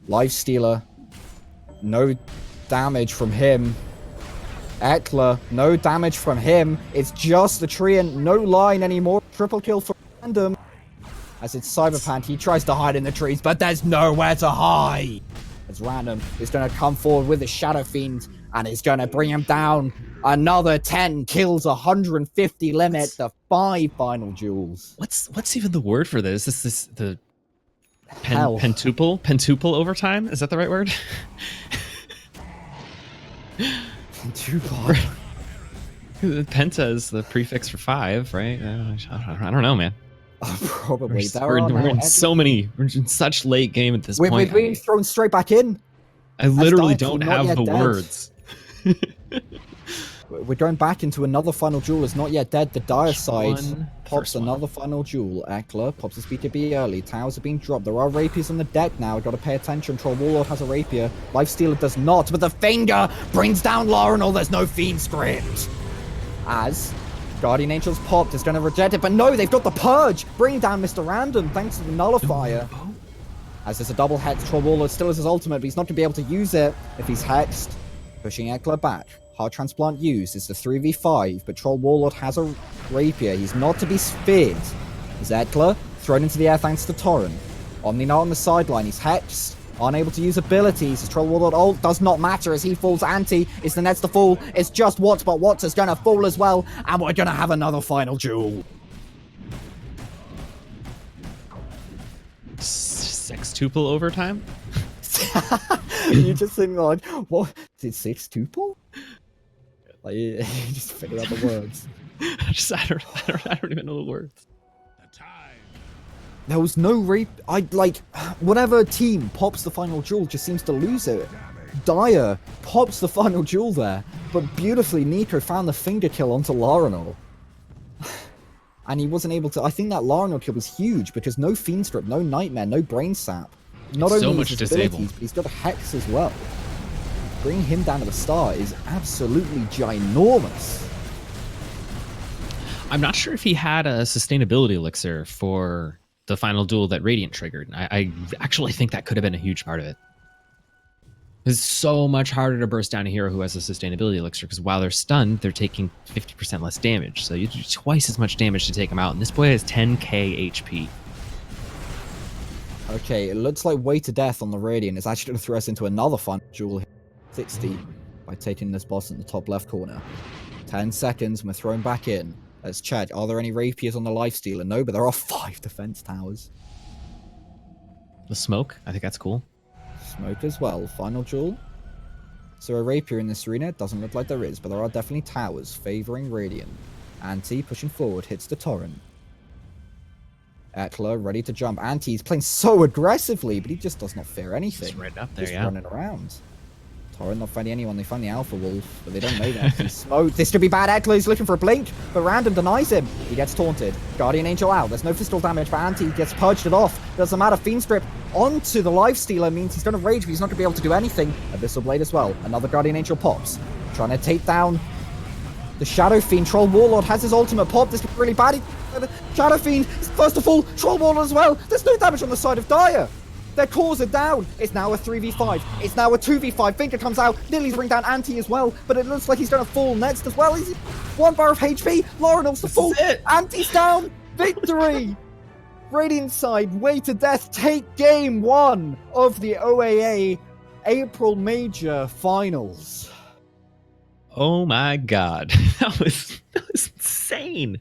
Lifestealer. No damage from him. Eckler, no damage from him. It's just the Treant, no line anymore. Triple kill for Random. As it's Cyberpunk, he tries to hide in the trees, but there's nowhere to hide. As Random is going to come forward with the Shadow Fiend, and is going to bring him down. Another 10 kills, 150 limit, the 5 final duels. What's even the word for this? Is this the Hell. pentuple overtime? Is that the right word? Pentuple. Penta is the prefix for 5, right? I don't know, man. Probably. We're in such late game at this point. We're being thrown straight back in. I literally don't have the words. We're going back into another final duel. It's not yet dead. The Dire side pops another final duel. Eckler pops his BKB early. Towers are being dropped. There are rapiers on the deck now. Got to pay attention. Troll Warlord has a rapier. Lifestealer does not. But the finger brings down Larinal. There's no Fiend Script. As Guardian Angel's popped, it's going to reject it. But no, they've got the Purge. Bring down Mr. Random thanks to the Nullifier. As there's a double hex. Troll Warlord still has his ultimate, but he's not going to be able to use it if he's hexed. Pushing Eckler back. Heart Transplant used. It's the 3v5, but Troll Warlord has a rapier. He's not to be feared. Is Eckler thrown into the air thanks to Torrent. Omni-Knight on the sideline. He's hexed. Unable to use abilities. His Troll Warlord ult does not matter as he falls anti. Is the next to fall? It's just Watts, but Watts is going to fall as well. And we're going to have another final duel. Sextuple overtime? You're just sitting like, what? Did sextuple? Like, you just figure out the words. I don't even know the words. There was no rape. Whatever team pops the final duel just seems to lose it. Dire pops the final duel there, but beautifully Nico found the finger kill onto Larinal. And he wasn't able to. I think that Larinal kill was huge because no Fiend Strip, no Nightmare, no Brain Sap. Not only so much his disabled, abilities, but he's got a Hex as well. Bringing him down to the star is absolutely ginormous. I'm not sure if he had a sustainability elixir for the final duel that Radiant triggered. I actually think that could have been a huge part of it. It's so much harder to burst down a hero who has a sustainability elixir because while they're stunned, they're taking 50% less damage. So you do twice as much damage to take him out. And this boy has 10k HP. Okay, it looks like Way to Death on the Radiant is actually going to throw us into another final duel here. 60 by taking this boss in the top left corner. 10 seconds and we're thrown back in. Let's check. Are there any rapiers on the Lifestealer? No, but there are 5 defense towers. The smoke, I think that's cool. Smoke as well. Final duel. Is there a rapier in this arena? It doesn't look like there is, but there are definitely towers favoring Radiant. Anti pushing forward, hits the Torrent. Eckler ready to jump. Anti's playing so aggressively, but he just does not fear anything. Just right up there, just running around. Torrent not finding anyone. They find the Alpha Wolf, but they don't know that. He's smoked. This could be bad. Eckler's looking for a blink, but Random denies him. He gets taunted. Guardian Angel out. There's no physical damage, but Anti gets purged it off. Doesn't matter. Fiend Strip onto the Lifestealer means he's going to rage, but he's not going to be able to do anything. Abyssal Blade as well. Another Guardian Angel pops. Trying to take down the Shadow Fiend. Troll Warlord has his ultimate pop. This could be really bad. Shadow Fiend is first of all. Troll Warlord as well. There's no damage on the side of Dire. Their cores are down. It's now a 3v5. It's now a 2v5. Finger comes out. Nearly bring down Anti as well, but it looks like he's going to fall next as well. He's 1 bar of HP. Larinal's to fall. Anti's down. Victory. Radiant side, Way to Death take game 1 of the OAA April Major Finals. Oh my god. That was insane.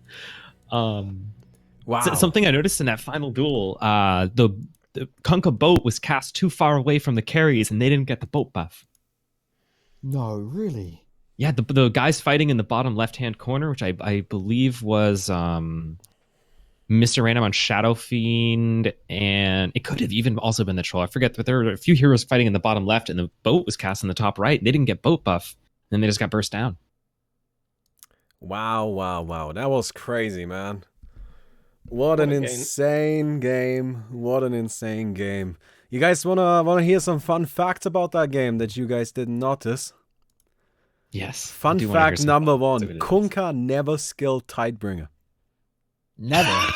Wow. Something I noticed in that final duel, the Kunkka boat was cast too far away from the carries and they didn't get the boat buff. No, really? Yeah, the guys fighting in the bottom left-hand corner, which I believe was Mr. Random on Shadow Fiend, and it could have even also been the Troll. I forget, but there were a few heroes fighting in the bottom left and the boat was cast in the top right. They didn't get boat buff, and then they just got burst down. Wow. That was crazy, man. What an insane game. What an insane game. You guys wanna hear some fun facts about that game that you guys didn't notice? Yes. Fun fact number 1. Kunkka never skilled Tidebringer. Never.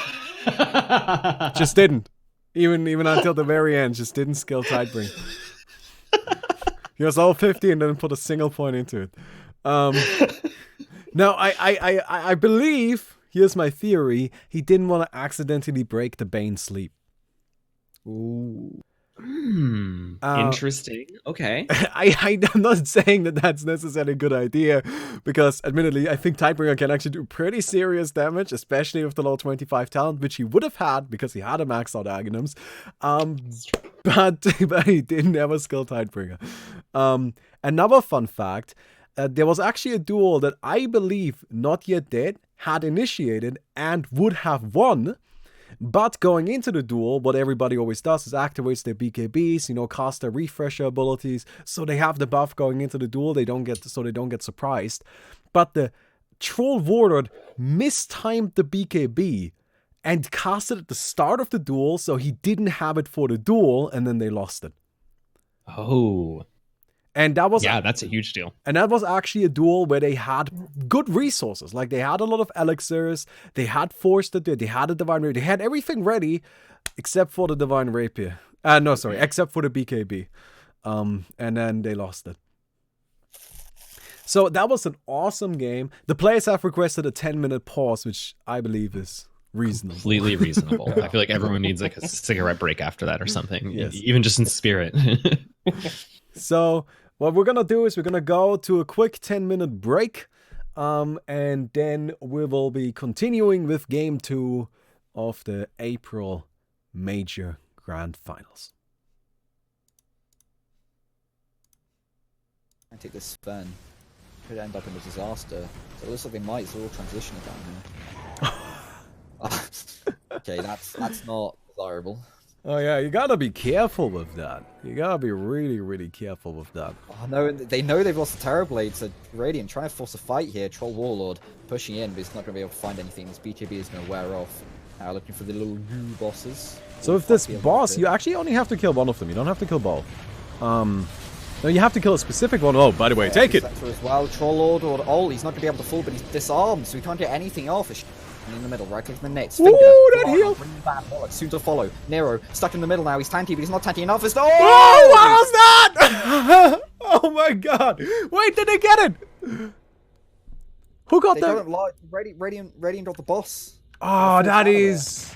Just didn't. Even until the very end, just didn't skill Tidebringer. He was all 50 and didn't put a single point into it. Now, I believe, here's my theory, he didn't want to accidentally break the Bane sleep. Ooh. Interesting. Okay. I'm not saying that that's necessarily a good idea, because admittedly, I think Tidebringer can actually do pretty serious damage, especially with the low 25 talent, which he would have had because he had a maxed out Aghanims. But he didn't ever skill Tidebringer. Another fun fact, there was actually a duel that I believe Not Yet Dead had initiated and would have won. But going into the duel, what everybody always does is activates their BKBs, cast their refresher abilities, so they have the buff going into the duel. They don't get surprised. But the Troll Warlord mistimed the BKB and cast it at the start of the duel, so he didn't have it for the duel, and then they lost it. Oh. And that was that's a huge deal. And that was actually a duel where they had good resources. Like, they had a lot of elixirs, they had Force to do it, they had a Divine Rapier, they had everything ready except for the Divine Rapier. Except for the BKB. And then they lost it. So that was an awesome game. The players have requested a 10-minute pause, which I believe is reasonable. Completely reasonable. I feel like everyone needs like a cigarette break after that or something. Yes. Even just in spirit. So what we're going to do is we're going to go to a quick 10-minute break. And then we will be continuing with Game 2 of the April Major Grand Finals. I take this Sven. Could end up in a disaster. So it looks like they might sort of transition it down here. Okay, that's not desirable. Oh yeah, you gotta be careful with that. You gotta be really, really careful with that. Oh no, they know they've lost the Terrorblade, so Radiant trying to force a fight here. Troll Warlord pushing in, but he's not going to be able to find anything. His BKB is going to wear off. Now looking for the little new bosses. So with this boss, you actually only have to kill one of them. You don't have to kill both. No, you have to kill a specific one. Oh, by the way, take it! As well. Troll Lord or Ol, he's not going to be able to fall, but he's disarmed, so he can't get anything off. And in the middle, right click on the next. Finger. Ooh, that heal! Soon to follow. Nero, stuck in the middle now. He's tanky, but he's not tanky enough. It's what was that? Oh my god! Wait, did they get it? Who got that? Radiant got the boss. Oh, that is.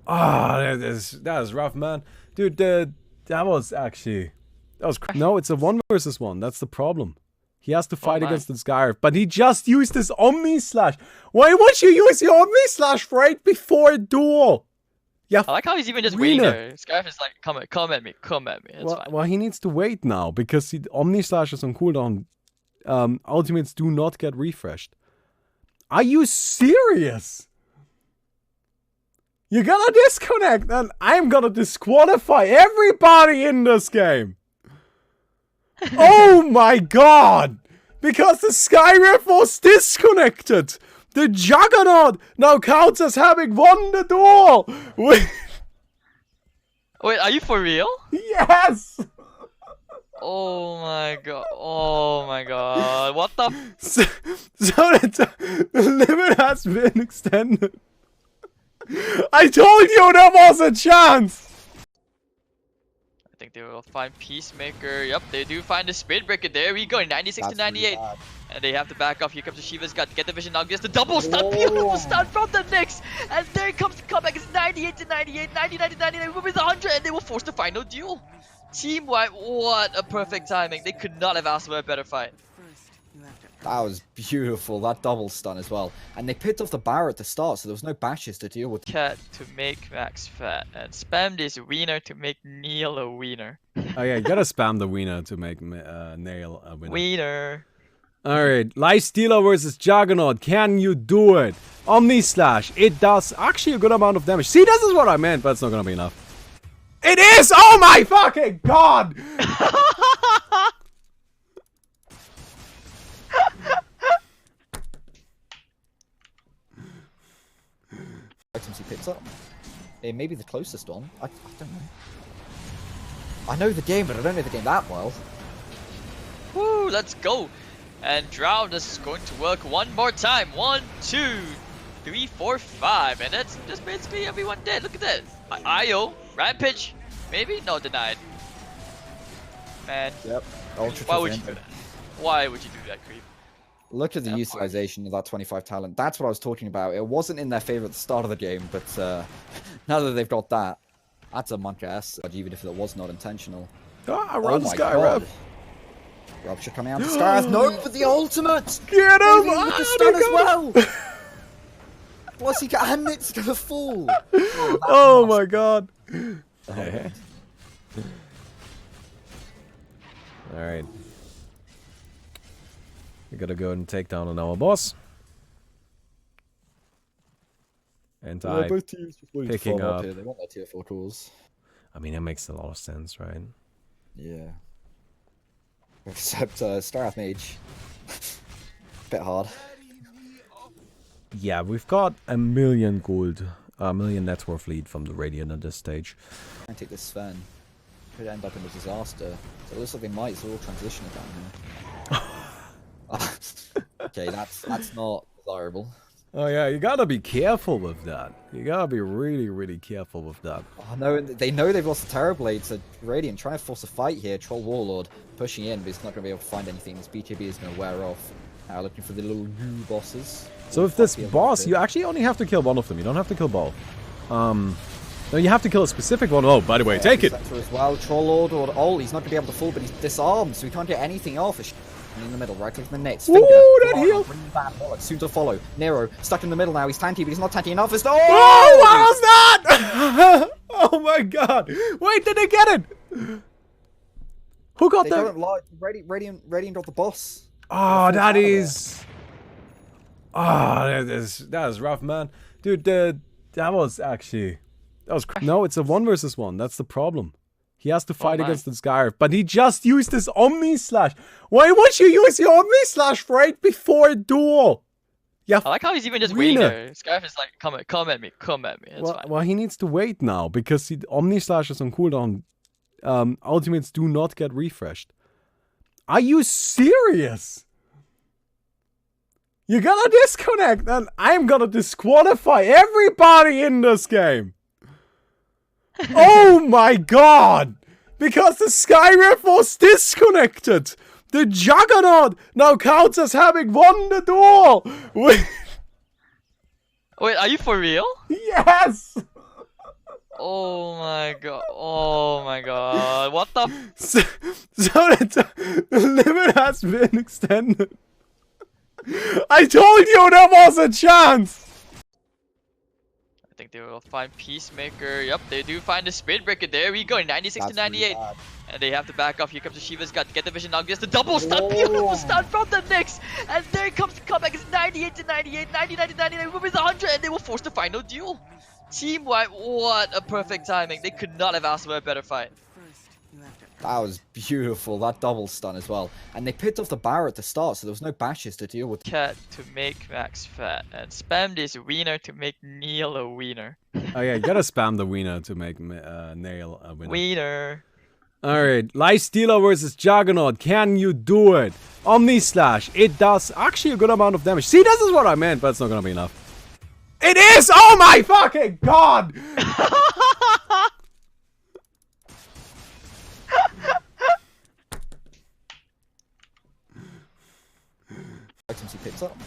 Oh, that is rough, man. Dude, that was actually. No, it's a 1v1. That's the problem. He has to fight against the Skyriff, but he just used his Omni Slash. Why would you use your Omni Slash right before a duel? Yeah, I like how he's even just waiting there. Skyriff is like, come at me. It's fine. Well, he needs to wait now because Omni Slash is on cooldown. Ultimates do not get refreshed. Are you serious? You're gonna disconnect, and I'm gonna disqualify everybody in this game. Oh my god! Because the Skyriff was disconnected! The Juggernaut now counts as having won the duel! Wait, are you for real? Yes! Oh my god, what the So the limit has been extended. I told you there was a chance! I think they will find Peacemaker. Yep, they do find the Spirit Breaker. There we go, 96 to 98. Really, and they have to back off. Here comes the Shiva's got to get the vision now. Gets the double stun. Beautiful stun from the Nyx. And there comes the comeback. It's 98 to 98, 99 to 99. With 100, and they will force the final duel. Team White, what a perfect timing. They could not have asked for a better fight. That was beautiful, that double stun as well. And they picked off the Barrow at the start, so there was no bashes to deal with. Cat to make Max fat, and spam this wiener to make Neil a wiener. Oh yeah, you gotta spam the wiener to make Nail a winner. Wiener. Alright, Lifestealer versus Juggernaut. Can you do it? Omni Slash. It does actually a good amount of damage. See, this is what I meant, but it's not gonna be enough. It is! Oh my fucking god! Items he picks up. It may be the closest one. I don't know. I know the game, but I don't know the game that well. Woo, let's go. And Drow, this is going to work one more time. 1, 2. 3, 4, 5, and that's just basically everyone dead. Look at that. IO, Rampage, maybe? No, denied. Man, Yep. Ultra why tough would you ender. do that? Why would you do that, Creep? Look at the Yeah, utilization of that 25 talent. That's what I was talking about. It wasn't in their favor at the start of the game, but now that they've got that, that's a monk ass, even if it was not intentional. Ah, run, my Sky God. Rev. Rupture coming out of Skyrath. No, but the ultimate! Get him! Maybe with Ah, the stun they as got well! Plus he got, and it's gonna fall! Oh my god. Alright. We gotta go and take down our boss. And I both teams just wanted to picking farm up. here. They want their tier 4 cores. I mean, it makes a lot of sense, right? Yeah. Except Starath Mage. Bit hard. Yeah, we've got a million gold, a million net worth lead from the Radiant at this stage. Try and take this Sven. Could end up in a disaster. So it looks like they might, so we'll transition it down here. Okay, that's not desirable. Oh yeah, you gotta be careful with that. You gotta be really, really careful with that. Oh no, they know they've lost the Terror Blade, so Radiant trying to force a fight here. Troll Warlord pushing in, but he's not going to be able to find anything. This BKB is going to wear off. Looking for the little new bosses. So with this boss, you actually only have to kill one of them. You don't have to kill both. No, you have to kill a specific one. Oh, by the way, take it! As well. Troll Lord or ult, he's not going to be able to fall, but he's disarmed, so he can't get anything off. In the middle, right click the next. Finger. Ooh, that heal! Soon to follow. Nero, stuck in the middle now. He's tanky, but he's not tanky enough. It's Oh, what was that? Oh my god! Wait, did they get it? Who got They that? don't lie. Radiant got the boss. Oh, that is. Oh, that is rough, man. Dude, that was actually. No, it's a 1 versus 1. That's the problem. He has to fight against the Skyriff, but he just used his Omni Slash. Why would you use your Omni Slash right before a duel? Yeah. I like how he's even just waiting there. Scarf is like, come at me. It's fine. Well, he needs to wait now because Omni Slash is on cooldown. Ultimates do not get refreshed. Are you serious? You're gonna disconnect, and I'm gonna disqualify everybody in this game. Oh my god! Because the Skyriff was disconnected! The Juggernaut now counts as having won the duel! Wait, are you for real? Yes! Oh my god, what the So the limit has been extended. I told you there was a chance! I think they will find Peacemaker. Yep, they do find the Spirit Breaker. There we go, 96 to 98. And they have to back off. Here comes the Shiva's got to get the vision now. Gets the double stun. Beautiful stun from the Nyx. And there comes the comeback. It's 98 to 98, 99 to 99. With 100, and they will force the final duel. Team-wide, what a perfect timing. They could not have asked for a better fight. That was beautiful, that double stun as well. And they picked off the Barret at the start, so there was no bashes to deal with. Cat to make Max fat. And spam this wiener to make Neil a wiener. Oh yeah, you gotta spam the wiener to make Nail a winner. Wiener. Alright, Lifestealer versus Juggernaut. Can you do it? Omni Slash. It does actually a good amount of damage. See, this is what I meant, but it's not gonna be enough. It is! Oh my fucking god! Items he picked up.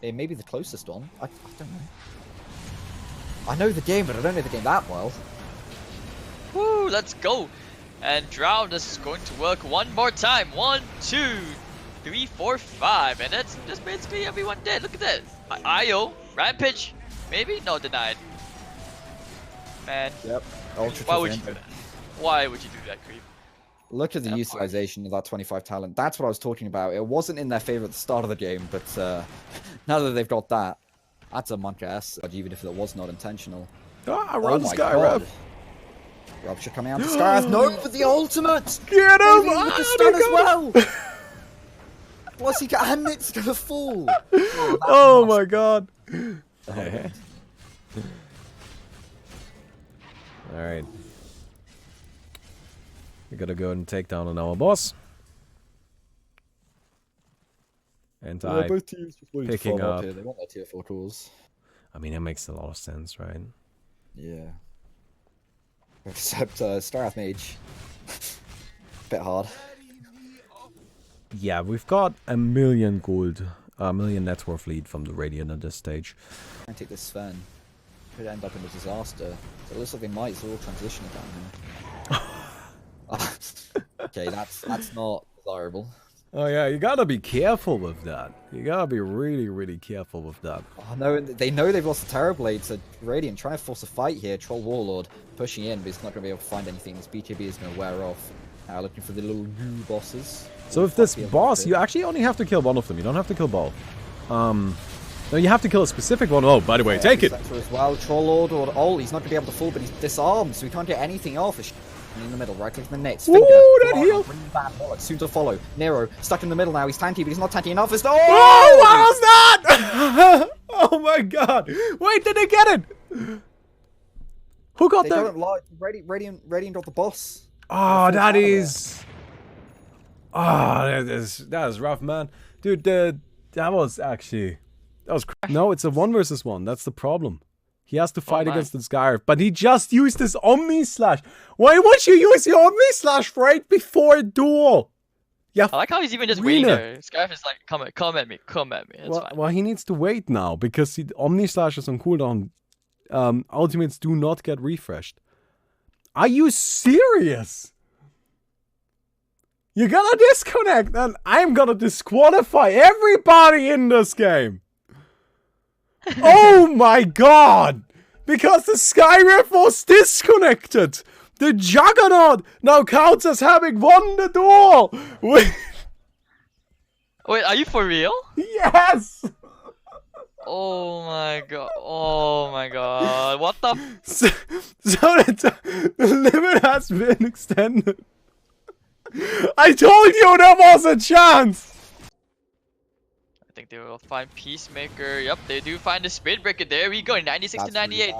It may be the closest one. I don't know. I know the game, but I don't know the game that well. Woo, let's go. And Drow, this is going to work one more time. 1, 2, 3, 4, 5. And that's just basically everyone dead. Look at that. IO, Rampage, maybe? No, denied. Man. Yep. Ultra Why would you do that? Why would you do that, Creep? Look at the utilization of that 25 talent. That's what I was talking about. It wasn't in their favor at the start of the game, but now that they've got that, that's a monk ass, even if it was not intentional. Ah, run, my Sky God. Rev. Rupture coming out of Skyrath. No, but the ultimate! Get him! Maybe with the stun as well! Plus he got, and it's gonna fall! Oh my god. Alright. We gotta go and take down our boss. And I both teams just wanted to picking farm up. here. They want their tier 4 cores. I mean, it makes a lot of sense, right? Yeah. Except Starth Mage. Bit hard. Yeah, we've got a million gold, a million net worth lead from the Radiant at this stage. I take this Sven. Could end up in a disaster. So it looks like they might all transition down here. Okay, that's not desirable. Oh yeah, you gotta be careful with that. You gotta be really, really careful with that. Oh no, they know they've lost the Terrorblade, so Radiant trying to force a fight here. Troll Warlord pushing in, but he's not going to be able to find anything. His BKB is going to wear off. Looking for the little new bosses. So if this boss, you actually only have to kill one of them. You don't have to kill both. No, you have to kill a specific one. Oh, by the way, take it! As well. Troll Lord or Ol, he's not going to be able to fall, but he's disarmed, so he can't get anything off. In the middle, right click the nets. Finger. Ooh, that heal! Soon to follow. Nero stuck in the middle now. He's tanky, but he's not tanky enough. It's Oh, what was that? Oh my god! Wait, did they get it? Who got they that? don't lie. Radiant got the boss. Oh, that is. Oh, that is rough, man. Dude, that was actually. No, it's a 1 versus 1. That's the problem. He has to fight against the Skyriff, but he just used his Omni Slash. Why would you use your Omni Slash right before a duel? Yeah. I like how he's even just waiting there. Skyriff is like, come at me. It's fine. Well, he needs to wait now because the Omni Slash is on cooldown. Ultimates do not get refreshed. Are you serious? You're gonna disconnect, and I'm gonna disqualify everybody in this game. Oh my god! Because the Skyriff was disconnected! The Juggernaut now counts as having won the duel! Wait, are you for real? Yes! Oh my god, what the So the limit has been extended. I told you there was a chance! I think they will find Peacemaker. Yep, they do find the Spirit Breaker. There we go, 96 to 98. Really,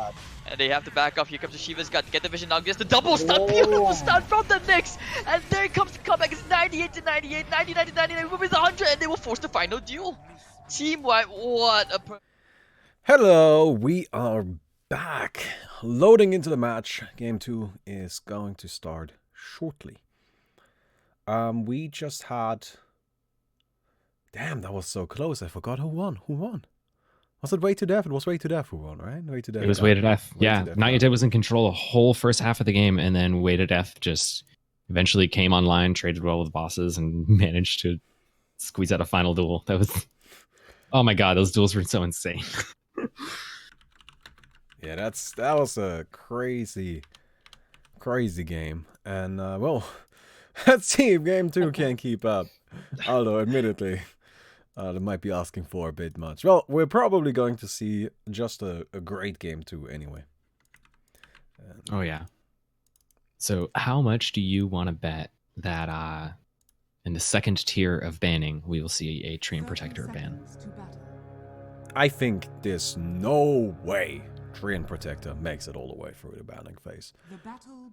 and they have to back off. Here comes the Shiva's got to get the vision. Now gets the double stun. Beautiful stun from the Nyx. And there comes the comeback. It's 98 to 98, 99 to 99. With 100, and they will force the final duel. Team-wide, what a... Hello, we are back. Loading into the match. Game 2 is going to start shortly. We just had... Damn, that was so close. I forgot who won. Who won? Was it Way to Death? It was Way to Death who won, right? Way to Death. It was Way to Death. Yeah, Not Yet Dead was in control the whole first half of the game, and then Way to Death just eventually came online, traded well with bosses, and managed to squeeze out a final duel. That was... Oh my god, those duels were so insane. Yeah, that was a crazy game. And, well, let's see if Game 2 can keep up. Although, admittedly, they might be asking for a bit much. Well, we're probably going to see just a great Game 2 anyway. Oh, yeah. So, how much do you want to bet that in the second tier of banning, we will see a Treant Protector ban? I think there's no way Treant Protector makes it all the way through the banning phase.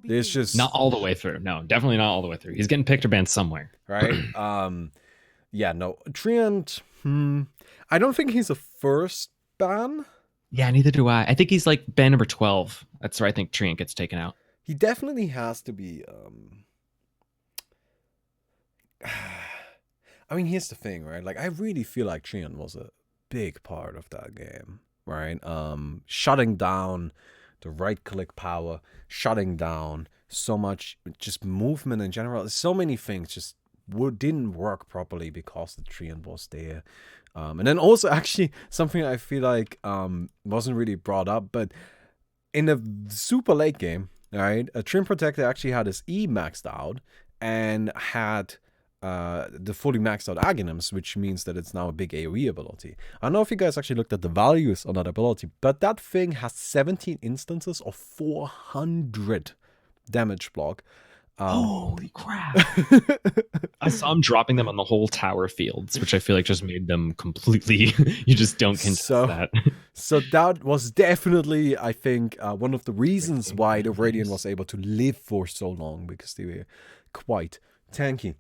There's just... Not all the way through. No, definitely not all the way through. He's getting picked or banned somewhere. Right? Yeah, no. Treant... I don't think he's a first ban. Yeah, neither do I. I think he's like ban number 12. That's where I think Treant gets taken out. He definitely has to be... I mean, here's the thing, right? Like, I really feel like Treant was a big part of that game, right? Shutting down the right-click power, shutting down so much just movement in general. So many things just didn't work properly because the Treant was there. And then also, actually, something I feel like wasn't really brought up, but in a super late game, right, a Treant Protector actually had his E maxed out and had... the fully maxed out Aghanim's, which means that it's now a big AoE ability. I don't know if you guys actually looked at the values on that ability, but that thing has 17 instances of 400 damage block. Holy crap. I saw him dropping them on the whole tower fields, which I feel like just made them completely... you just don't contest that. So that was definitely, I think, one of the reasons why the Radiant was able to live for so long, because they were quite tanky.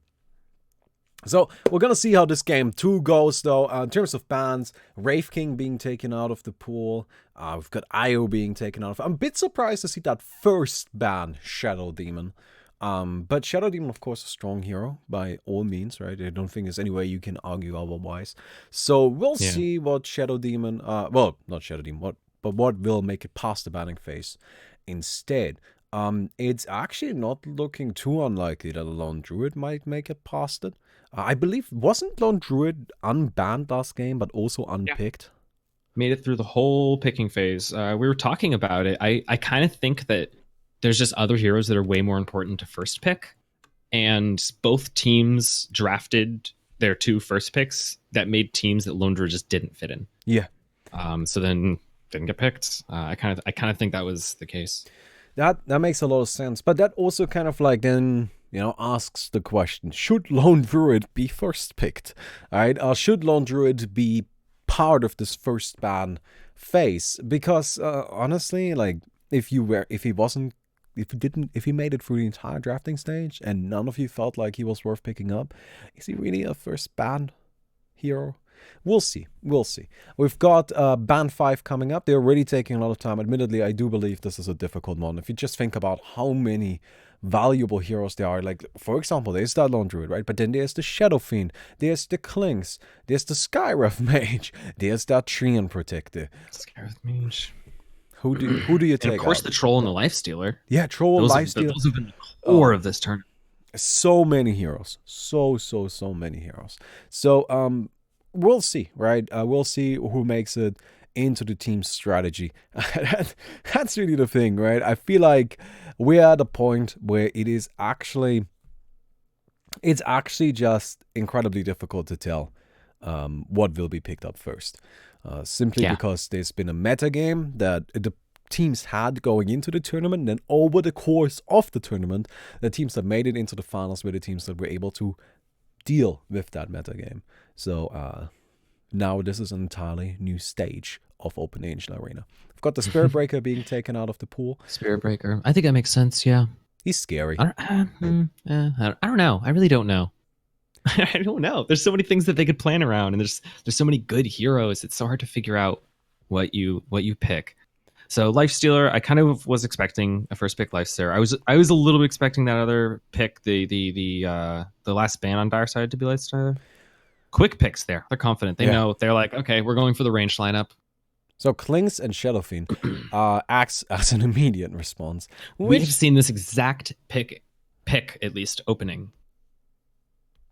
So we're gonna see how this game 2 goes, though. In terms of bans, Wraith King being taken out of the pool. We've got Io being taken out of. I'm a bit surprised to see that first ban, Shadow Demon. But Shadow Demon, of course, a strong hero by all means, right? I don't think there's any way you can argue otherwise. So we'll see what Shadow Demon, well, not Shadow Demon, but what will make it past the banning phase instead. It's actually not looking too unlikely that a Lone Druid might make it past it. I believe, wasn't Lone Druid unbanned last game, but also unpicked? Made it through the whole picking phase. We were talking about it. I kind of think that there's just other heroes that are way more important to first pick. And both teams drafted their 2 first picks that made teams that Lone Druid just didn't fit in. Yeah. So then didn't get picked. I kind of think that was the case. That makes a lot of sense. But that also kind of like then, you know, asks the question, should Lone Druid be first picked? All right? Should Lone Druid be part of this first ban phase? Because honestly, like if he made it through the entire drafting stage and none of you felt like he was worth picking up, is he really a first ban hero? We'll see. We'll see. We've got Ban 5 coming up. They're already taking a lot of time. Admittedly, I do believe this is a difficult one. If you just think about how many valuable heroes there are. Like, for example, there's that Lone Druid, right? But then there's the Shadow Fiend. There's the Klings. There's the Skywrath Mage. There's that Treant Protector. Skywrath Mage. Who do you take And of course, out? the Troll and the Lifestealer. Yeah, Troll, Lifestealer. Those have been the core of this tournament. So many heroes. So many heroes. So, we'll see, right? We'll see who makes it into the team's strategy. That's really the thing, right? I feel like we're at a point where it's actually just incredibly difficult to tell what will be picked up first. Simply because there's been a meta game that the teams had going into the tournament, and then over the course of the tournament, the teams that made it into the finals were the teams that were able to deal with that meta game. So now this is an entirely new stage of Open Angel Arena. We've got the Spirit Breaker being taken out of the pool. Spirit Breaker. I think that makes sense, yeah. He's scary. I don't know. I really don't know. I don't know. There's so many things that they could plan around, and there's so many good heroes. It's so hard to figure out what you pick. So Lifestealer, I kind of was expecting a first pick Lifestealer. I was a little bit expecting that other pick, the last ban on Dire Side to be Lifestealer. Quick picks there. They're confident. They know. They're like, okay, we're going for the range lineup. So Klings and Shadow Fiend acts as an immediate response. We've seen this exact pick at least opening.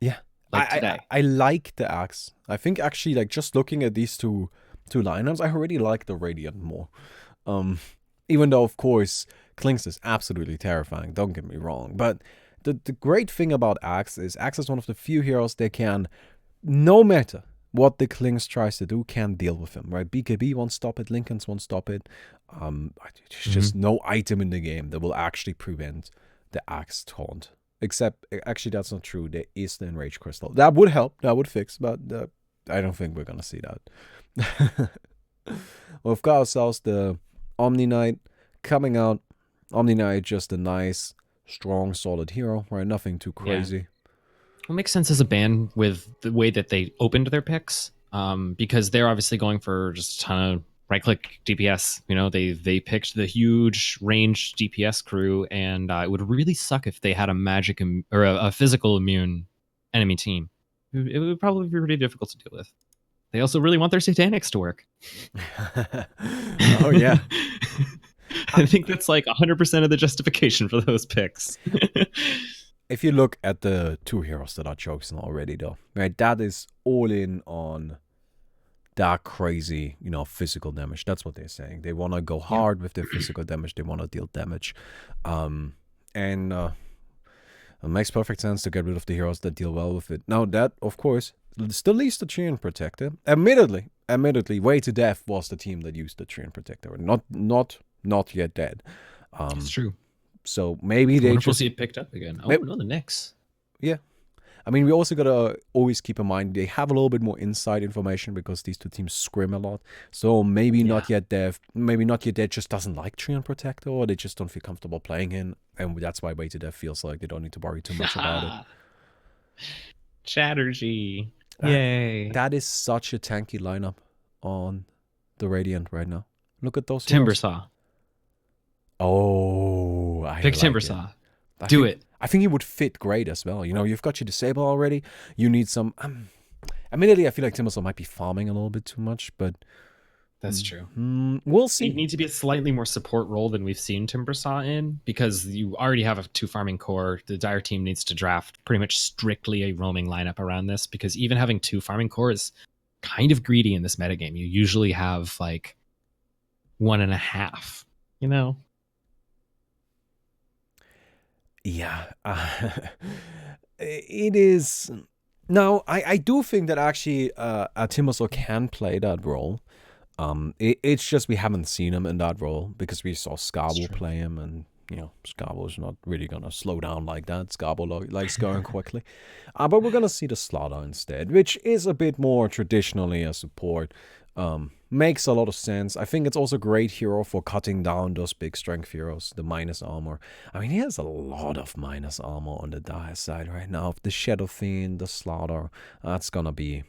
Yeah. Like today. I like the axe. I think actually, like, just looking at these two lineups, I already like the Radiant more. Even though, of course, Klings is absolutely terrifying, don't get me wrong. But the great thing about Axe is one of the few heroes that can, no matter what the Klings tries to do, can deal with him, right? BKB won't stop it, Linken's won't stop it. There's just no item in the game that will actually prevent the Axe taunt. Except, actually, that's not true. There is the Enrage Crystal. That would help, that would fix, but I don't think we're gonna see that. We've got ourselves the Omni Knight coming out. Omni Knight, just a nice, strong, solid hero, right? Nothing too crazy. Yeah. Well, it makes sense as a ban with the way that they opened their picks, because they're obviously going for just a ton of right-click DPS. You know, they picked the huge range DPS crew, and it would really suck if they had a magic or a physical immune enemy team. It would probably be pretty difficult to deal with. They also really want their Satanics to work. Oh, yeah. I think that's like 100% of the justification for those picks. If you look at the two heroes that are chosen already, though, right, that is all in on that crazy, physical damage. That's what they're saying. They want to go hard with their physical damage. They want to deal damage. And it makes perfect sense to get rid of the heroes that deal well with it. Now, that, of course, still leaves the Treant Protector. Admittedly, Way to Death was the team that used the Treant Protector. Not yet dead. It's true. So maybe they just see it picked up again. Oh, no, the Knicks. Yeah. I mean, we also got to always keep in mind they have a little bit more inside information because these two teams scrim a lot. So maybe not yet dead. Maybe not yet dead just doesn't like Treant Protector, or they just don't feel comfortable playing him. And that's why Way to Death feels like they don't need to worry too much about it. Chatterjee. Yay. That is such a tanky lineup on the Radiant right now. Look at those heroes. Timbersaw. Oh, I Pick like Timbersaw. it. Do it. I think he would fit great as well. You know, you've got your Disable already. You need some... admittedly, I feel like Timbersaw might be farming a little bit too much, but... That's true. We'll see. It needs to be a slightly more support role than we've seen Timbersaw in, because you already have a 2 farming core. The Dire team needs to draft pretty much strictly a roaming lineup around this, because even having 2 farming core is kind of greedy in this metagame. You usually have like 1.5, you know? Yeah. It is... Now, I do think that actually Timbersaw can play that role. It's just we haven't seen him in that role because we saw Scarborough play him, and you know Scarborough's not really gonna slow down like that. Scarborough likes going quickly, but we're gonna see the Slaughter instead, which is a bit more traditionally a support. Makes a lot of sense. I think it's also a great hero for cutting down those big strength heroes, the minus armor. I mean, he has a lot of minus armor on the Dire side right now. The Shadow Fiend, the Slaughter, that's gonna be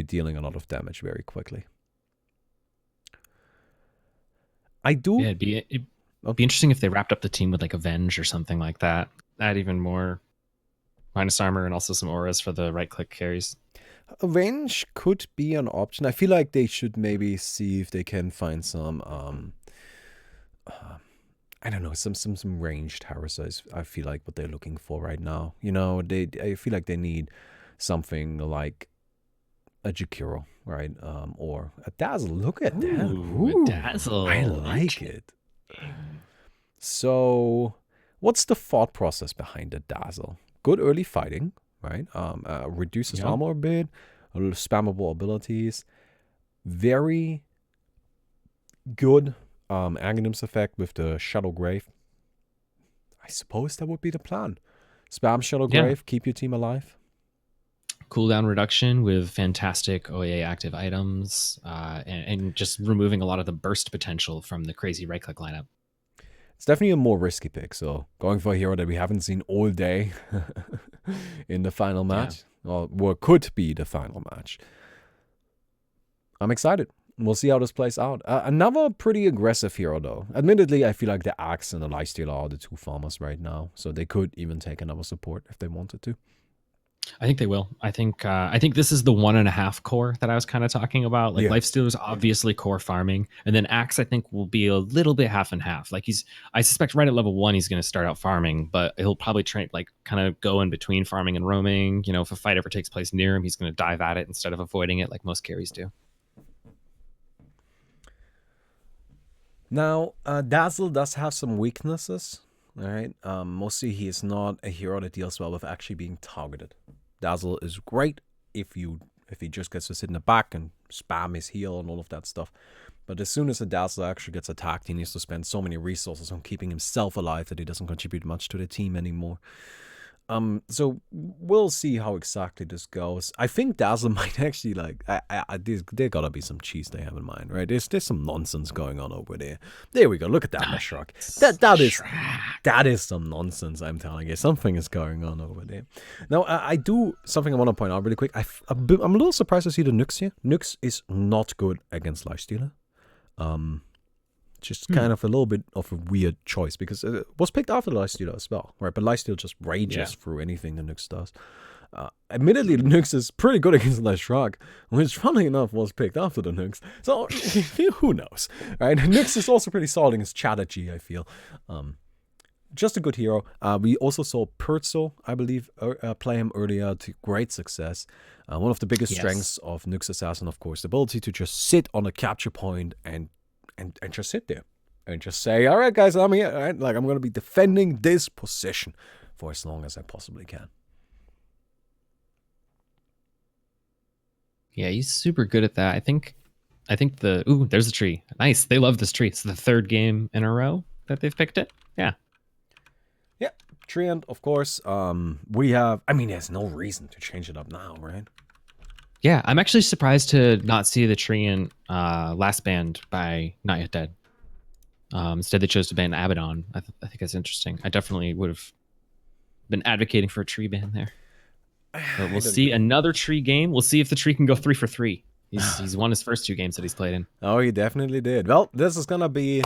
dealing a lot of damage very quickly. I do. Yeah, it'd be interesting if they wrapped up the team with like Avenge or something like that. Add even more minus armor and also some auras for the right click carries. Avenge could be an option. I feel like they should maybe see if they can find some I don't know, some ranged towers. I feel like what they're looking for right now. You know, I feel like they need something like a Jakiro, right? Or a Dazzle. Look at that. Ooh, a Dazzle. I like it. So, what's the thought process behind the Dazzle? Good early fighting, right? Reduces armor a bit, a little spammable abilities. Very good Aghanim's effect with the Shadow Grave. I suppose that would be the plan. Spam Shadow Grave, keep your team alive. Cooldown reduction with fantastic OAA active items, and just removing a lot of the burst potential from the crazy right click lineup. It's definitely a more risky pick, so going for a hero that we haven't seen all day in the final match, or what could be the final match. I'm excited. We'll see how this plays out. Another pretty aggressive hero, though. Admittedly, I feel like the Axe and the Lifestealer are the 2 farmers right now, so they could even take another support if they wanted to. I think they will. I think this is the 1.5 core that I was kind of talking about. Like Lifestealer is obviously core farming, and then Axe I think will be a little bit half and half. Like I suspect right at level 1 he's going to start out farming, but he'll probably train like kind of go in between farming and roaming. You know, if a fight ever takes place near him, he's going to dive at it instead of avoiding it like most carries do. Now, Dazzle does have some weaknesses, all right? Mostly he is not a hero that deals well with actually being targeted. Dazzle is great if he just gets to sit in the back and spam his heal and all of that stuff. But as soon as a Dazzle actually gets attacked, he needs to spend so many resources on keeping himself alive that he doesn't contribute much to the team anymore. So we'll see how exactly this goes. I think Dazzle might actually like. There gotta be some cheese they have in mind, right? There's some nonsense going on over there. There we go. Look at that Meshrock. That is some nonsense. I'm telling you, something is going on over there. Now I do something I want to point out really quick. I'm a little surprised to see the Nyx here. Nyx is not good against Lifestealer. Just kind of a little bit of a weird choice because it was picked after the Lifestealer as well, right? But Lifestealer just rages through anything the Nyx does. Admittedly, the Nyx is pretty good against Lifestealer, which funnily enough was picked after the Nyx. So, who knows, right? Nyx is also pretty solid against Chatterjee, I feel. Just a good hero. We also saw Pertzel, I believe, play him earlier to great success. One of the biggest strengths of Nyx Assassin, of course, the ability to just sit on a capture point and just sit there and just say, all right, guys, I'm here. All right? Like, I'm going to be defending this position for as long as I possibly can. Yeah, he's super good at that. I think there's a tree. Nice. They love this tree. It's the 3rd game in a row that they've picked it. Yeah. Yeah. Treant, of course. There's no reason to change it up now, right? Yeah, I'm actually surprised to not see the Treant last banned by Not Yet Dead. Instead, they chose to ban Abaddon. I think that's interesting. I definitely would have been advocating for a tree ban there. But we'll see another tree game. We'll see if the tree can go 3 for 3. He's won his first 2 games that he's played in. Oh, he definitely did. Well, this is gonna be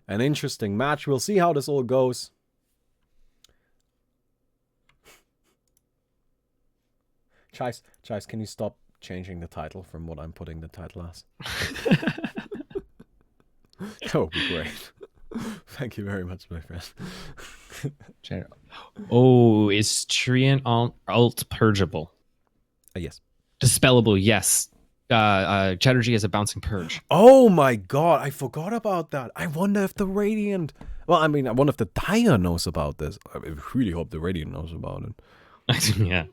an interesting match. We'll see how this all goes. Chais, can you stop changing the title from what I'm putting the title as? That would be great. Thank you very much, my friend. Oh, is Treant alt purgeable? Yes. Dispellable, yes. Chatterjee has a bouncing purge. Oh my god, I forgot about that. I wonder if the Radiant... Well, I mean, I wonder if the Dire knows about this. I really hope the Radiant knows about it. Yeah.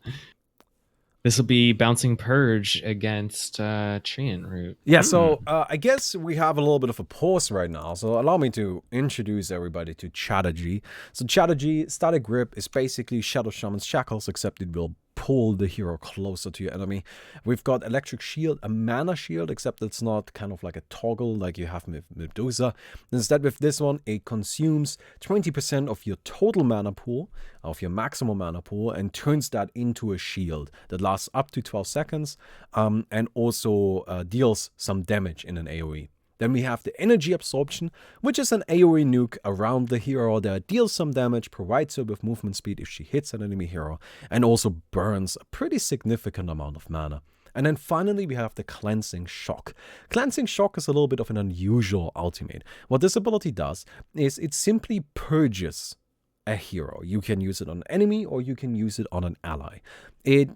This will be bouncing purge against Treant Root. Yeah, so I guess we have a little bit of a pause right now. So allow me to introduce everybody to Chatterjee. So Chatterjee, Static Grip is basically Shadow Shaman's Shackles, except it will pull the hero closer to your enemy. We've got Electric Shield, a mana shield, except it's not kind of like a toggle like you have with Medusa. Instead, with this one, it consumes 20% of your total mana pool, of your maximum mana pool, and turns that into a shield that lasts up to 12 seconds and also deals some damage in an AoE. Then we have the Energy Absorption, which is an AoE nuke around the hero that deals some damage, provides her with movement speed if she hits an enemy hero, and also burns a pretty significant amount of mana. And then finally we have the Cleansing Shock. Cleansing Shock is a little bit of an unusual ultimate. What this ability does is it simply purges a hero. You can use it on an enemy or you can use it on an ally. It's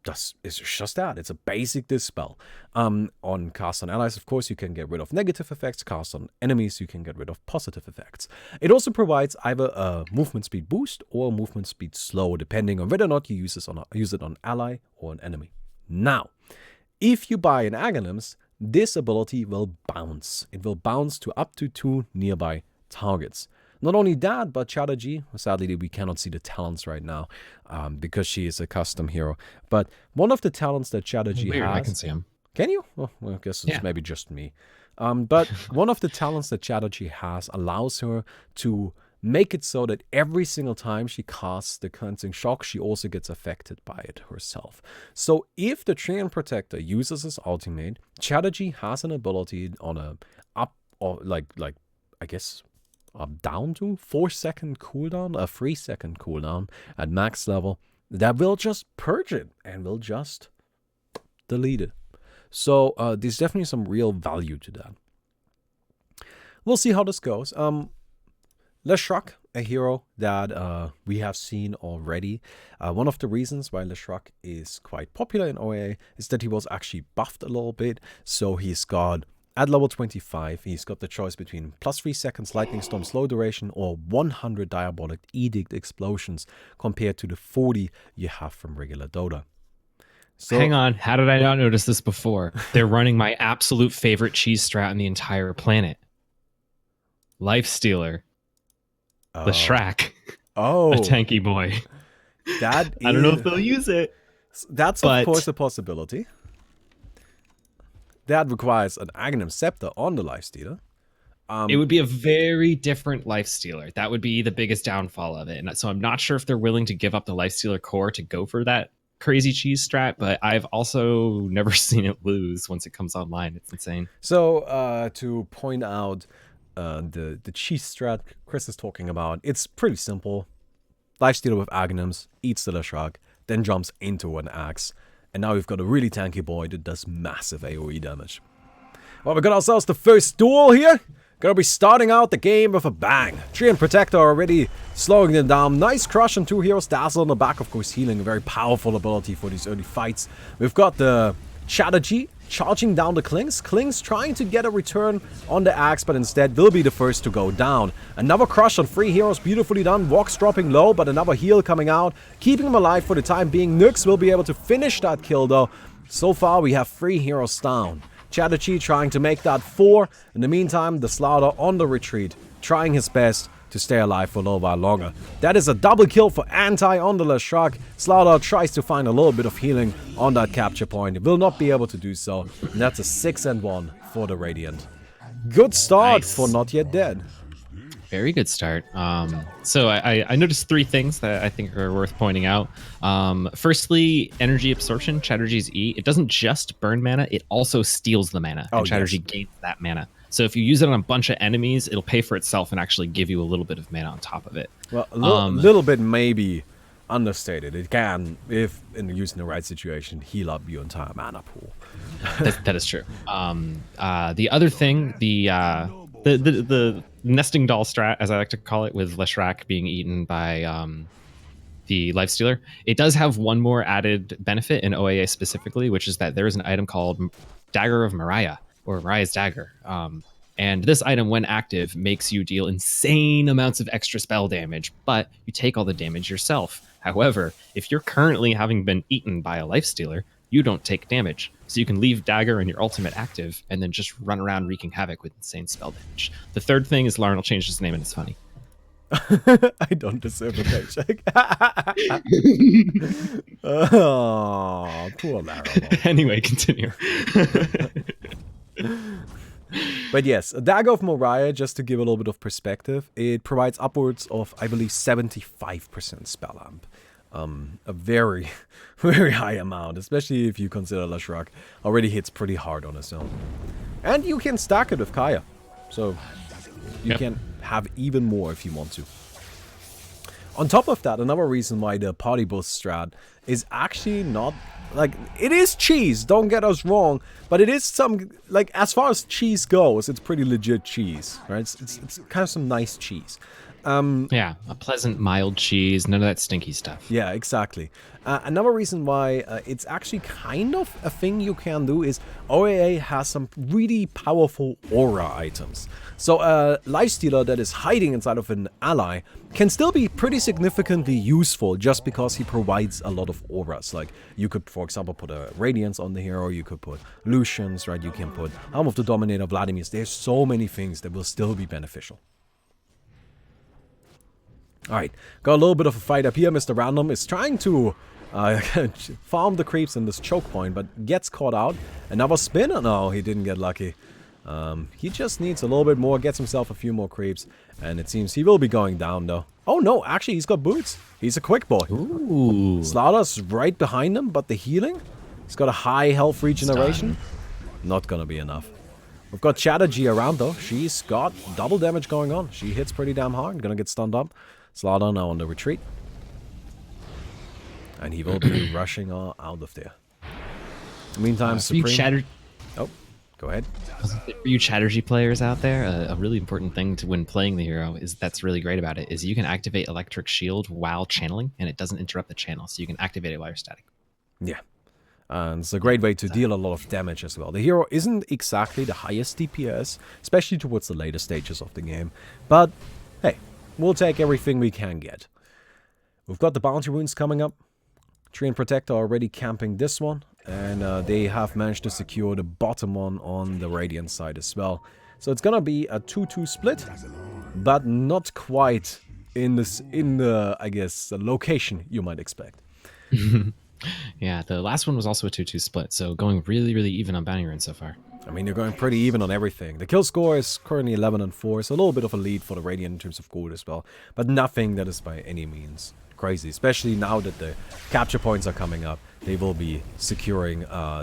just that. It's a basic dispel. On cast on allies, of course, you can get rid of negative effects. Cast on enemies, you can get rid of positive effects. It also provides either a movement speed boost or a movement speed slow, depending on whether or not you use it on ally or an enemy. Now, if you buy an Aghanim's, this ability will bounce. It will bounce to up to 2 nearby targets. Not only that, but Chatterjee, sadly we cannot see the talents right now because she is a custom hero. But one of the talents that Chatterjee has... I can see him. Can you? Well, I guess it's maybe just me. But one of the talents that Chatterjee has allows her to make it so that every single time she casts the Cleansing Shock, she also gets affected by it herself. So if the Treant Protector uses his ultimate, Chatterjee has an ability on a up or like I guess... down to 4-second cooldown, a 3-second cooldown at max level, that will just purge it and will just delete it. So there's definitely some real value to that. We'll see how this goes. Leshrac, a hero that we have seen already. One of the reasons why Leshrac is quite popular in OAA is that he was actually buffed a little bit. So he's got... At level 25, he's got the choice between plus 3 seconds Lightning Storm slow duration or 100 Diabolic Edict explosions compared to the 40 you have from regular Dota. So, hang on, how did I not notice this before? They're running my absolute favorite cheese strat on the entire planet. Lifestealer. Leshrac. Oh. A tanky boy. I don't know if they'll use it. That's of course a possibility. That requires an Aghanim Scepter on the Lifestealer. It would be a very different Lifestealer. That would be the biggest downfall of it. And so I'm not sure if they're willing to give up the Lifestealer core to go for that crazy cheese strat, but I've also never seen it lose once it comes online. It's insane. So to point out the cheese strat Chris is talking about, it's pretty simple. Lifestealer with Aghanims, eats the Leshrac, then jumps into an axe. And now we've got a really tanky boy that does massive AoE damage. Well, we got ourselves the first duel here. Gonna be starting out the game with a bang. Treant Protector already slowing them down. Nice crush on 2 heroes. Dazzle on the back, of course, healing. A very powerful ability for these early fights. We've got the Chatterjee charging down the Klings. Klings trying to get a return on the axe, but instead will be the first to go down. Another crush on 3 heroes, beautifully done. Vox dropping low, but another heal coming out, keeping him alive for the time being. Nyx will be able to finish that kill though. So far we have 3 heroes down. Chatterjee trying to make that 4. In the meantime, the Slaughter on the retreat, trying his best to stay alive for a little while longer. That is a double kill for Anti on the Leshrac. Slaughter tries to find a little bit of healing on that capture point. It will not be able to do so. And that's a 6-1 for the Radiant. Good start for Not Yet Dead. Very good start. So I noticed 3 things that I think are worth pointing out. Firstly, energy absorption, Chatterjee's E. It doesn't just burn mana, it also steals the mana, and Chatterjee gains that mana. So if you use it on a bunch of enemies, it'll pay for itself and actually give you a little bit of mana on top of it. Well, a little bit maybe understated. It can, if used in the right situation, heal up your entire mana pool. That is true. The other thing, the nesting doll strat, as I like to call it, with Leshrac being eaten by the Lifestealer, it does have one more added benefit in OAA specifically, which is that there is an item called Dagger of Mariah, or Mariah's Dagger. And this item, when active, makes you deal insane amounts of extra spell damage, but you take all the damage yourself. However, if you're currently having been eaten by a Lifestealer, you don't take damage. So you can leave Dagger and your ultimate active and then just run around wreaking havoc with insane spell damage. The third thing is Larnell changed his name and it's funny. I don't deserve a paycheck. Oh, poor Larnell. Anyway, continue. But yes, a Dagger of Moriah, just to give a little bit of perspective, it provides upwards of, I believe, 75% spell amp. A very, very high amount, especially if you consider Leshrac already hits pretty hard on his own. And you can stack it with Kaya, so you can have even more if you want to. On top of that, another reason why the Party Boost strat is actually not, like, it is cheese, don't get us wrong, but it is some, like, as far as cheese goes, it's pretty legit cheese, right? It's kind of some nice cheese. Yeah, a pleasant, mild cheese, none of that stinky stuff. Yeah, exactly. Another reason why it's actually kind of a thing you can do is OAA has some really powerful aura items. So a Lifestealer that is hiding inside of an ally can still be pretty significantly useful just because he provides a lot of auras. Like, you could, for example, put a Radiance on the hero, you could put Lucians, right? You can put Helm of the Dominator, Vladimir's. There's so many things that will still be beneficial. Alright, got a little bit of a fight up here. Mr. Random is trying to farm the creeps in this choke point, but gets caught out. Another spin? No, he didn't get lucky. He just needs a little bit more, gets himself a few more creeps, and it seems he will be going down, though. Oh, no, actually, he's got boots. He's a quick boy. Ooh. Slaughter's right behind him, but the healing? He's got a high health regeneration. Not gonna be enough. We've got Chatterjee around, though. She's got double damage going on. She hits pretty damn hard. Gonna get stunned up. Slaughter now on the retreat. And he will be rushing out of there. In the meantime, Supreme... Oh, go ahead. For you Chatterjee players out there, a really important thing to when playing the hero is that's really great about it is you can activate Electric Shield while channeling, and it doesn't interrupt the channel, so you can activate it while you're static. Yeah. And it's a great way to deal a lot of damage as well. The hero isn't exactly the highest DPS, especially towards the later stages of the game. But, hey, we'll take everything we can get. We've got the bounty runes coming up. Tree and Protector are already camping this one. And they have managed to secure the bottom one on the Radiant side as well. So it's gonna be a 2-2 split. But not quite in the, I guess, the location you might expect. Yeah, the last one was also a 2-2 split, so going really, really even on bounty runes so far. I mean, you're going pretty even on everything. The kill score is currently 11-4, so a little bit of a lead for the Radiant in terms of gold as well. But nothing that is by any means crazy, especially now that the capture points are coming up. They will be securing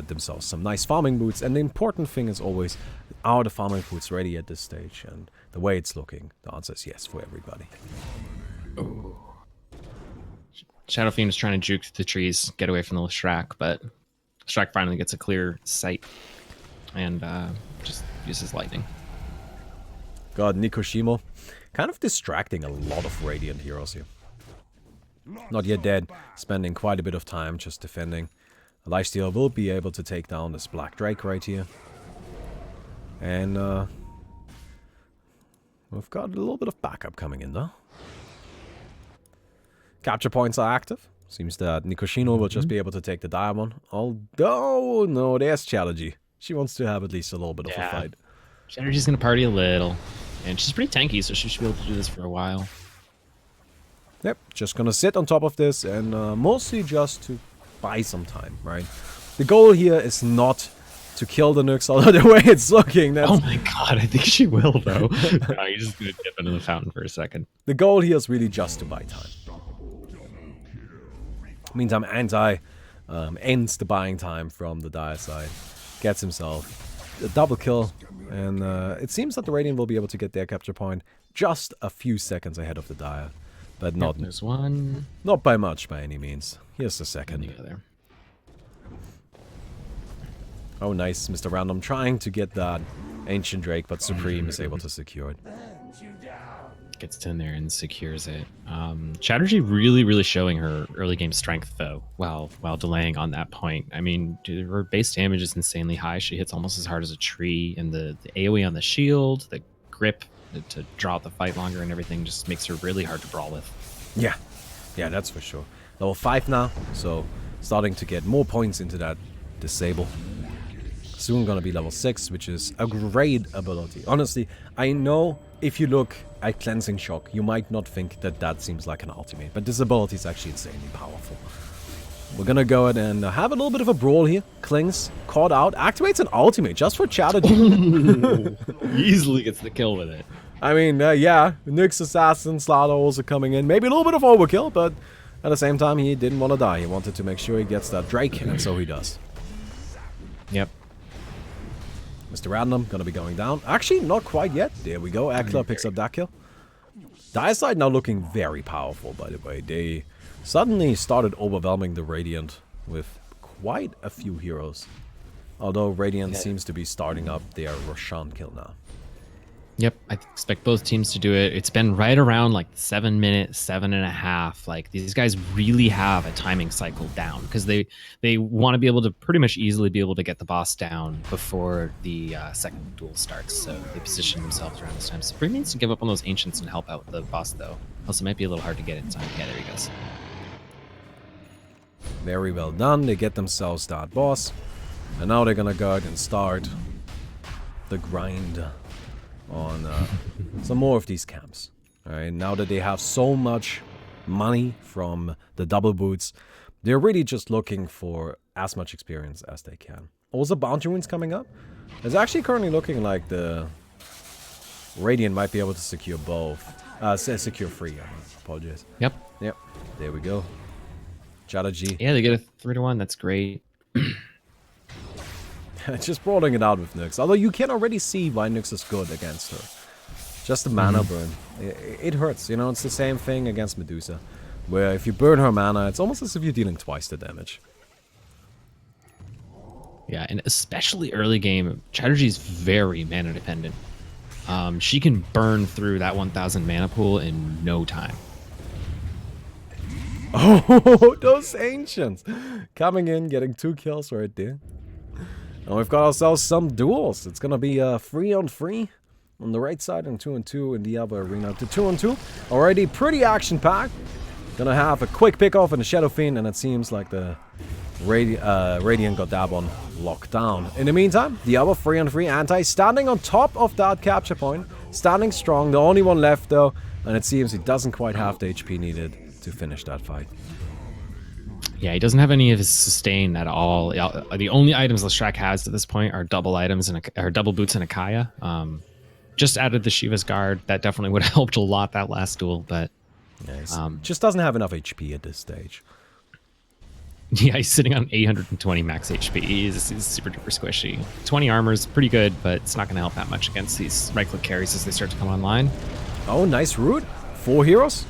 themselves some nice farming boots. And the important thing is always, are the farming boots ready at this stage? And the way it's looking, the answer is yes for everybody. Oh. Shadow Fiend is trying to juke the trees, get away from the Leshrac, but Leshrac finally gets a clear sight and just uses lightning. God, Nikoshimo. Kind of distracting a lot of Radiant heroes here. Not yet dead, spending quite a bit of time just defending. A Lifestealer will be able to take down this Black Drake right here. And we've got a little bit of backup coming in though. Capture points are active. Seems that Nikoshino will just be able to take the diamond. Although, no, there's Chatterjee. She wants to have at least a little bit of a fight. Chatterjee's going to party a little. And she's pretty tanky, so she should be able to do this for a while. Yep, just going to sit on top of this and mostly just to buy some time, right? The goal here is not to kill the Nyx, although the way it's looking, that's... Oh my god, I think she will, though. No, you're just going to dip into the fountain for a second. The goal here is really just to buy time. Meantime, Anti ends the buying time from the Dire side. Gets himself a double kill. And it seems that the Radiant will be able to get their capture point just a few seconds ahead of the Dire. But not, there's one. Not by much, by any means. Here's the second. There. Oh, nice, Mr. Random trying to get that Ancient Drake, but Supreme is able to secure it. Gets in there and secures it. Chatterjee really showing her early game strength, though, while delaying on that point. I mean, her base damage is insanely high. She hits almost as hard as a tree, and the AoE on the shield, the grip to draw out the fight longer and everything just makes her really hard to brawl with. Yeah, that's for sure. Level 5 now, so starting to get more points into that disable. Soon gonna be level 6, which is a great ability. Honestly, I know if you look at Cleansing Shock, you might not think that that seems like an ultimate, but this ability is actually insanely powerful. We're gonna go ahead and have a little bit of a brawl here. Clings, caught out, activates an ultimate just for Chatterjee. Easily gets the kill with it. I mean, yeah, Nyx Assassin, Slaughter also coming in. Maybe a little bit of overkill, but at the same time, he didn't want to die. He wanted to make sure he gets that Drake, and so he does. Yep. Mr. Random gonna be going down. Actually, not quite yet. There we go. Eckler picks up that kill. Dire side now looking very powerful, by the way. They suddenly started overwhelming the Radiant with quite a few heroes. Although Radiant seems to be starting up their Roshan kill now. Yep, I expect both teams to do it. It's been right around like 7 minutes, 7.5. Like these guys really have a timing cycle down because they want to be able to pretty much easily be able to get the boss down before the second duel starts. So they position themselves around this time. Supreme needs to give up on those ancients and help out the boss though. Also, it might be a little hard to get inside. Yeah, there he goes. Very well done. They get themselves that boss, and now they're gonna go out and start the grind on some more of these camps. Alright, now that they have so much money from the double boots, they're really just looking for as much experience as they can. Also, bounty runes coming up. It's actually currently looking like the Radiant might be able to secure both. Secure 3, apologize. Yep. There we go. Chatterjee. Yeah, they get a 3-1. That's great. Just brawling it out with Nyx. Although you can already see why Nyx is good against her. Just the mana burn. It hurts, you know, it's the same thing against Medusa. Where if you burn her mana, it's almost as if you're dealing twice the damage. Yeah, and especially early game, Chatterjee's very mana dependent. She can burn through that 1,000 mana pool in no time. Oh, those ancients! Coming in, getting 2 kills right there. And we've got ourselves some duels. It's gonna be 3-on-3 on the right side and 2-on-2 in the other arena. The 2-on-2 already pretty action-packed. Gonna have a quick pick-off in the Shadow Fiend, and it seems like the Radiant got that one locked down. In the meantime, the other 3-on-3 Anti standing on top of that capture point. Standing strong, the only one left though, and it seems he doesn't quite have the HP needed to finish that fight. Yeah, he doesn't have any of his sustain at all. The only items Leshrac has at this point are double items and double boots and a Kaya. Just added the Shiva's Guard. That definitely would have helped a lot that last duel, but yeah, just doesn't have enough HP at this stage. Yeah, he's sitting on 820 max HP. He's super duper squishy. 20 armor is pretty good, but it's not going to help that much against these right-click carries as they start to come online. Oh, nice root. 4 heroes.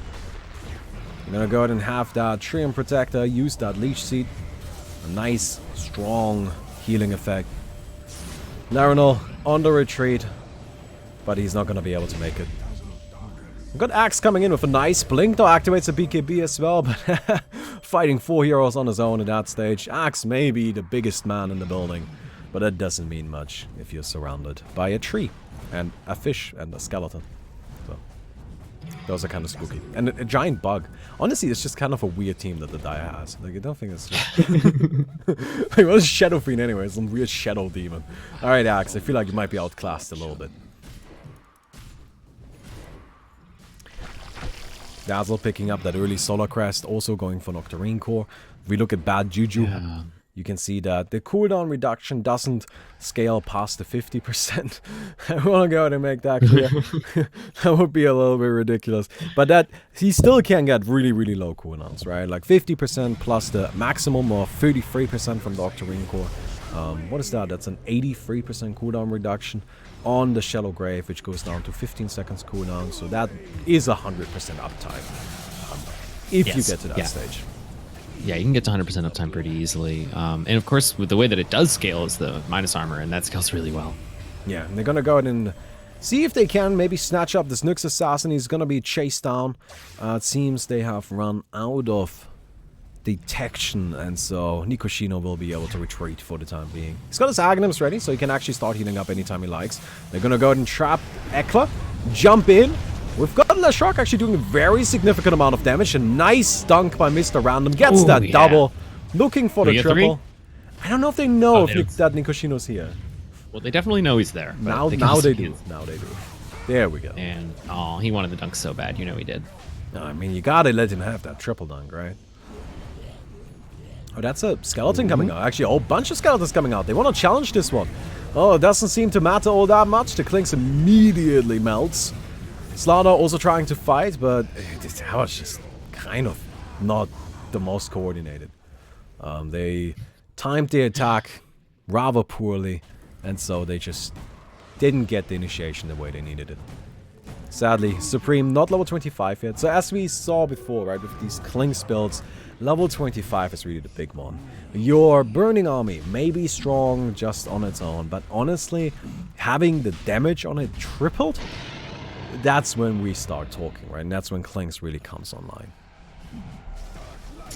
I'm gonna go ahead and have that Triumph Protector, use that Leech Seed. A nice, strong healing effect. Larinal on the retreat, but he's not gonna be able to make it. We've got Axe coming in with a nice blink, though activates a BKB as well, but fighting 4 heroes on his own at that stage. Axe may be the biggest man in the building, but that doesn't mean much if you're surrounded by a tree and a fish and a skeleton. Those are kind of spooky. And a giant bug. Honestly, it's just kind of a weird team that the Dire has. Like, I don't think it's just... Like, what is Shadow Fiend anyway? Some weird shadow demon. Alright, Axe, I feel like you might be outclassed a little bit. Dazzle picking up that early Solar Crest, also going for Nocturne Core. If we look at Bad Juju, you can see that the cooldown reduction doesn't scale past the 50%. I want to go ahead and make that clear. That would be a little bit ridiculous. But that he still can get really, really low cooldowns, right? Like 50% plus the maximum of 33% from the Octarine core. What is that? That's an 83% cooldown reduction on the Shallow Grave, which goes down to 15 seconds cooldown. So that is 100% uptime if you get to that stage. Yeah, you can get to 100% uptime pretty easily. And of course, with the way that it does scale is the minus armor, and that scales really well. Yeah, and they're going to go ahead and see if they can maybe snatch up this Nyx Assassin. He's going to be chased down. It seems they have run out of detection, and so Nikoshino will be able to retreat for the time being. He's got his Aghanims ready, so he can actually start healing up anytime he likes. They're going to go ahead and trap Ekla, jump in. We've got Leshok actually doing a very significant amount of damage. A nice dunk by Mr. Random. Gets that double. Looking for the triple. I don't know if they know that Nikoshino's here. Well, they definitely know he's there. Now they do. Now they do. There we go. And, oh, he wanted the dunk so bad. You know he did. No, I mean, you gotta let him have that triple dunk, right? Oh, that's a skeleton coming out. Actually, a whole bunch of skeletons coming out. They want to challenge this one. Oh, it doesn't seem to matter all that much. The Clinks immediately melts. Slaughter also trying to fight, but that was just kind of not the most coordinated. They timed the attack rather poorly, and so they just didn't get the initiation the way they needed it. Sadly, Supreme not level 25 yet. So as we saw before, right, with these Clinks builds, level 25 is really the big one. Your Burning Army may be strong just on its own, but honestly, having the damage on it tripled, that's when we start talking, right? And that's when Clinks really comes online.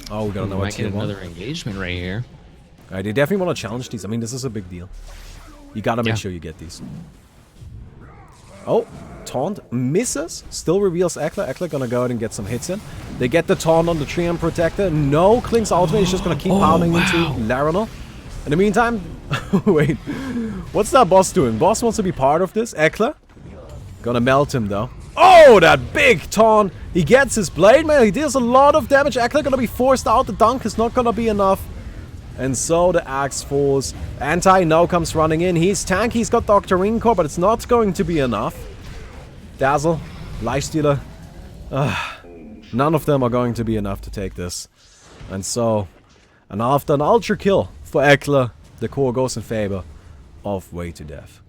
Oh, we got another tier 1. Another engagement right here. Alright, they definitely want to challenge these. I mean, this is a big deal. You gotta make sure you get these. Oh, taunt misses. Still reveals Ekla. Ekla gonna go ahead and get some hits in. They get the taunt on the Treant Protector. No, Clink's ultimate is just gonna keep pounding into Laranor. In the meantime, wait. What's that boss doing? Boss wants to be part of this. Ekla. Gonna melt him though. Oh, that big taunt. He gets his blade mail. He deals a lot of damage. Ekla gonna be forced out. The dunk is not gonna be enough. And so the axe falls. Anti now comes running in. He's tanky. He's got Octarine core, but it's not going to be enough. Dazzle, Lifestealer. None of them are going to be enough to take this. And so, and after an ultra kill for Ekla, the core goes in favor of Way to Death.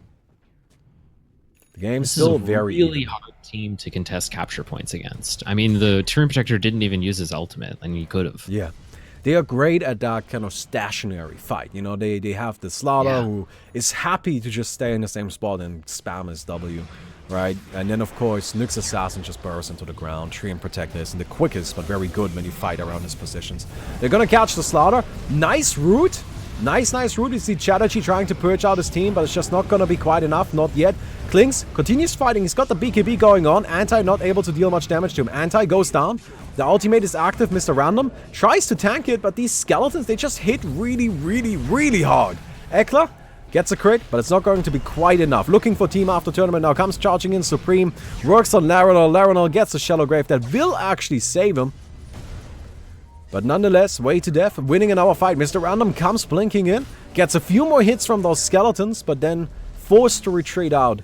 The game's still very really hard team to contest capture points against. I mean, the Treant Protector didn't even use his ultimate, and he could have. Yeah. They are great at that kind of stationary fight. You know, they have the Slaughter who is happy to just stay in the same spot and spam his W, right? And then, of course, Nyx Assassin just burrows into the ground. Treant Protector is the quickest, but very good when you fight around his positions. They're gonna catch the Slaughter. Nice route. Nice route. You see Chatterjee trying to purge out his team, but it's just not gonna be quite enough. Not yet. Clinks continues fighting. He's got the BKB going on. Anti not able to deal much damage to him. Anti goes down. The ultimate is active. Mr. Random tries to tank it, but these skeletons, they just hit really hard. Ekla gets a crit, but it's not going to be quite enough. Looking for team after tournament now. Comes charging in Supreme. Works on Laranor. Laranor gets a Shallow Grave that will actually save him. But nonetheless, Way to Death, winning another fight. Mr. Random comes blinking in. Gets a few more hits from those skeletons, but then forced to retreat out.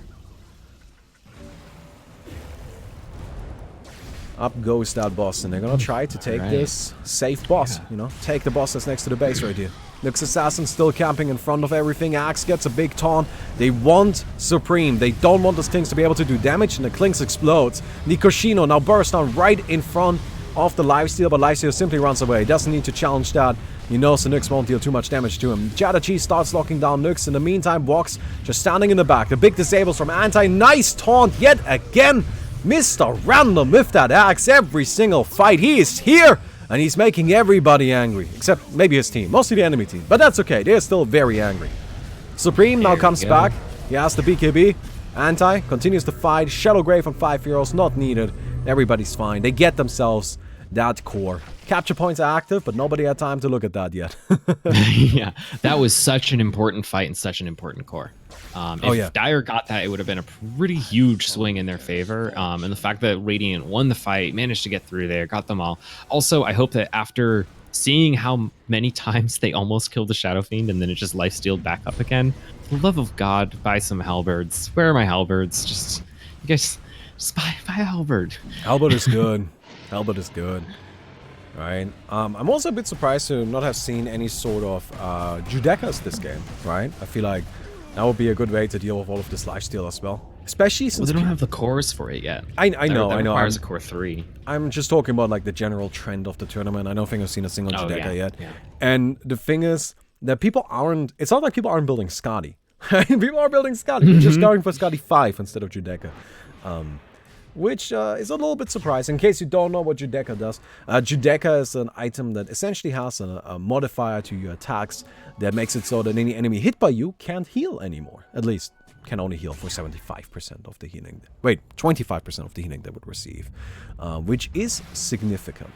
Up goes that boss, and they're gonna try to take this safe boss, you know, take the boss that's next to the base right here. Nyx Assassin still camping in front of everything. Axe gets a big taunt. They want Supreme. They don't want those Clinks to be able to do damage, and the Clinks explodes. Nikoshino now bursts down right in front of the Lifesteal, but Lifesteal simply runs away. Doesn't need to challenge that. He knows the Nyx won't deal too much damage to him. Chatterjee starts locking down Nyx. In the meantime, Vox just standing in the back. The big disables from Anti. Nice taunt yet again. Mr. Random with that axe every single fight. He is here, and he's making everybody angry. Except maybe his team. Mostly the enemy team. But that's okay. They're still very angry. Supreme now comes back. He has the BKB. Anti continues to fight. Shallow Grave on 5 heroes. Not needed. Everybody's fine. They get themselves that core. Capture points are active, but nobody had time to look at that yet. Yeah, that was such an important fight and such an important core. If Dire got that, it would have been a pretty huge swing in their favor. And the fact that Radiant won the fight, managed to get through there, got them all. Also, I hope that after seeing how many times they almost killed the Shadow Fiend and then it just lifestealed back up again. For the love of God, buy some halberds. Where are my halberds? You guys, just buy a halberd. Halberd is good. Halberd is good. Right. I'm also a bit surprised to not have seen any sort of Judekas this game. Right. I feel like that would be a good way to deal with all of this lifesteal as well. Especially since they don't have the cores for it yet. I know. That requires a core 3. I'm just talking about like the general trend of the tournament. I don't think I've seen a single Judeka yet. Yeah. And the thing is that people aren't. It's not like people aren't building Scotty. People are building Scotty. They're just going for Scotty 5 instead of Judeka. Which is a little bit surprising. In case you don't know what Judeka does, Judeka is an item that essentially has a modifier to your attacks that makes it so that any enemy hit by you can't heal anymore. At least can only heal for 75% of the healing. Wait, 25% of the healing they would receive, which is significant.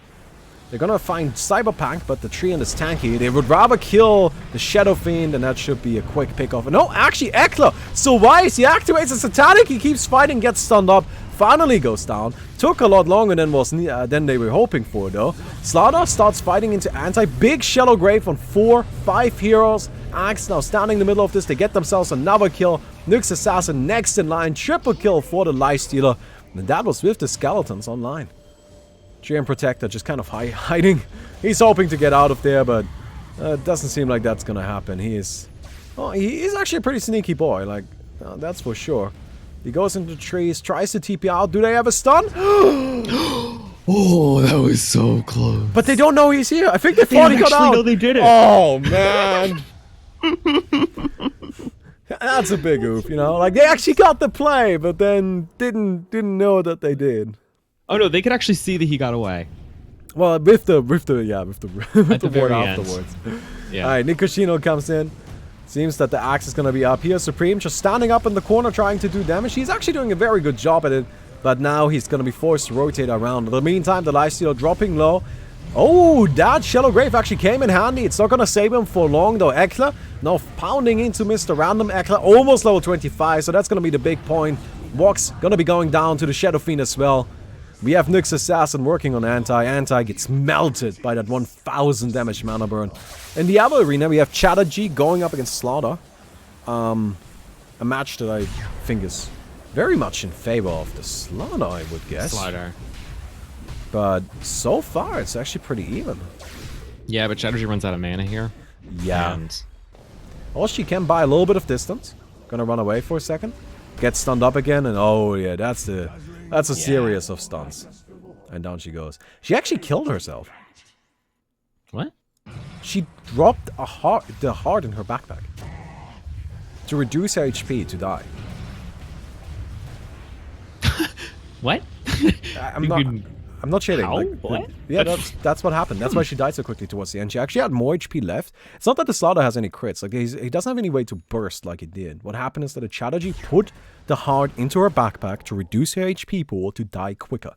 They're gonna find Cyberpunk, but the tree is tanky. They would rather kill the Shadow Fiend, and that should be a quick pick-off. No, actually, Eckler survives. He activates the Satanic. He keeps fighting, gets stunned up, finally goes down. Took a lot longer than they were hoping for, though. Slaughter starts fighting into Anti. Big Shallow Grave on 4-5 heroes. Axe now standing in the middle of this. They get themselves another kill. Nyx Assassin next in line. Triple kill for the Lifestealer. And that was with the Skeletons online. GM Protector just kind of hiding. He's hoping to get out of there, but it doesn't seem like that's gonna happen. He is actually a pretty sneaky boy, like, that's for sure. He goes into the trees, tries to TP out. Do they have a stun? Oh, that was so close. But they don't know he's here. I think they thought he got out. No, they did it. Oh, man. That's a big oof, you know? Like, they actually got the play, but then didn't know that they did. Oh no, they could actually see that he got away. Well, with the ward afterwards. Yeah. Alright, Nikoshino comes in. Seems that the axe is gonna be up here. Supreme just standing up in the corner trying to do damage. He's actually doing a very good job at it, but now he's gonna be forced to rotate around. In the meantime, the lifesteal dropping low. Oh, that Shallow Grave actually came in handy. It's not gonna save him for long though. Eckler now pounding into Mr. Random. Eckler almost level 25, so that's gonna be the big point. Walk's gonna be going down to the Shadow Fiend as well. We have Nyx Assassin working on Anti. Anti gets melted by that 1000 damage mana burn. In the other arena, we have Chatterjee going up against Slaughter. A match that I think is very much in favor of the Slaughter, I would guess. Slaughter. But so far, it's actually pretty even. Yeah, but Chatterjee runs out of mana here. Yeah. And Well, she can buy a little bit of distance. Gonna run away for a second. Get stunned up again, and oh yeah, that's a series of stuns. And down she goes. She actually killed herself. what? She dropped the heart in her backpack to reduce her HP to die. What? I'm not shading. How? Like, What? Yeah, that's what happened. That's why she died so quickly towards the end. She actually had more HP left. It's not that the Slaughter has any crits. Like he doesn't have any way to burst like it did. What happened is that a Chatterjee put the heart into her backpack to reduce her HP pool to die quicker.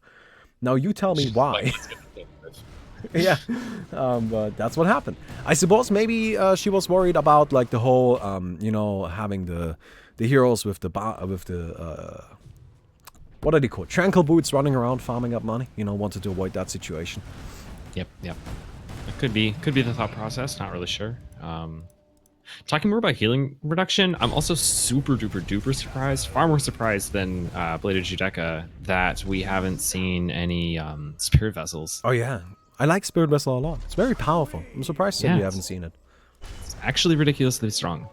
Now you tell me why. Yeah, but that's what happened. I suppose maybe she was worried about like the whole, you know, having the heroes with the what are they called? Tranquil boots running around farming up money. You know, wanted to avoid that situation. Yep. It could be the thought process. Not really sure. Talking more about healing reduction, I'm also super duper surprised, far more surprised than Bladed Judeka, that we haven't seen any spirit vessels. Oh yeah, I like Spirit Vessel a lot. It's very powerful. I'm surprised that we haven't seen it. It's actually ridiculously strong.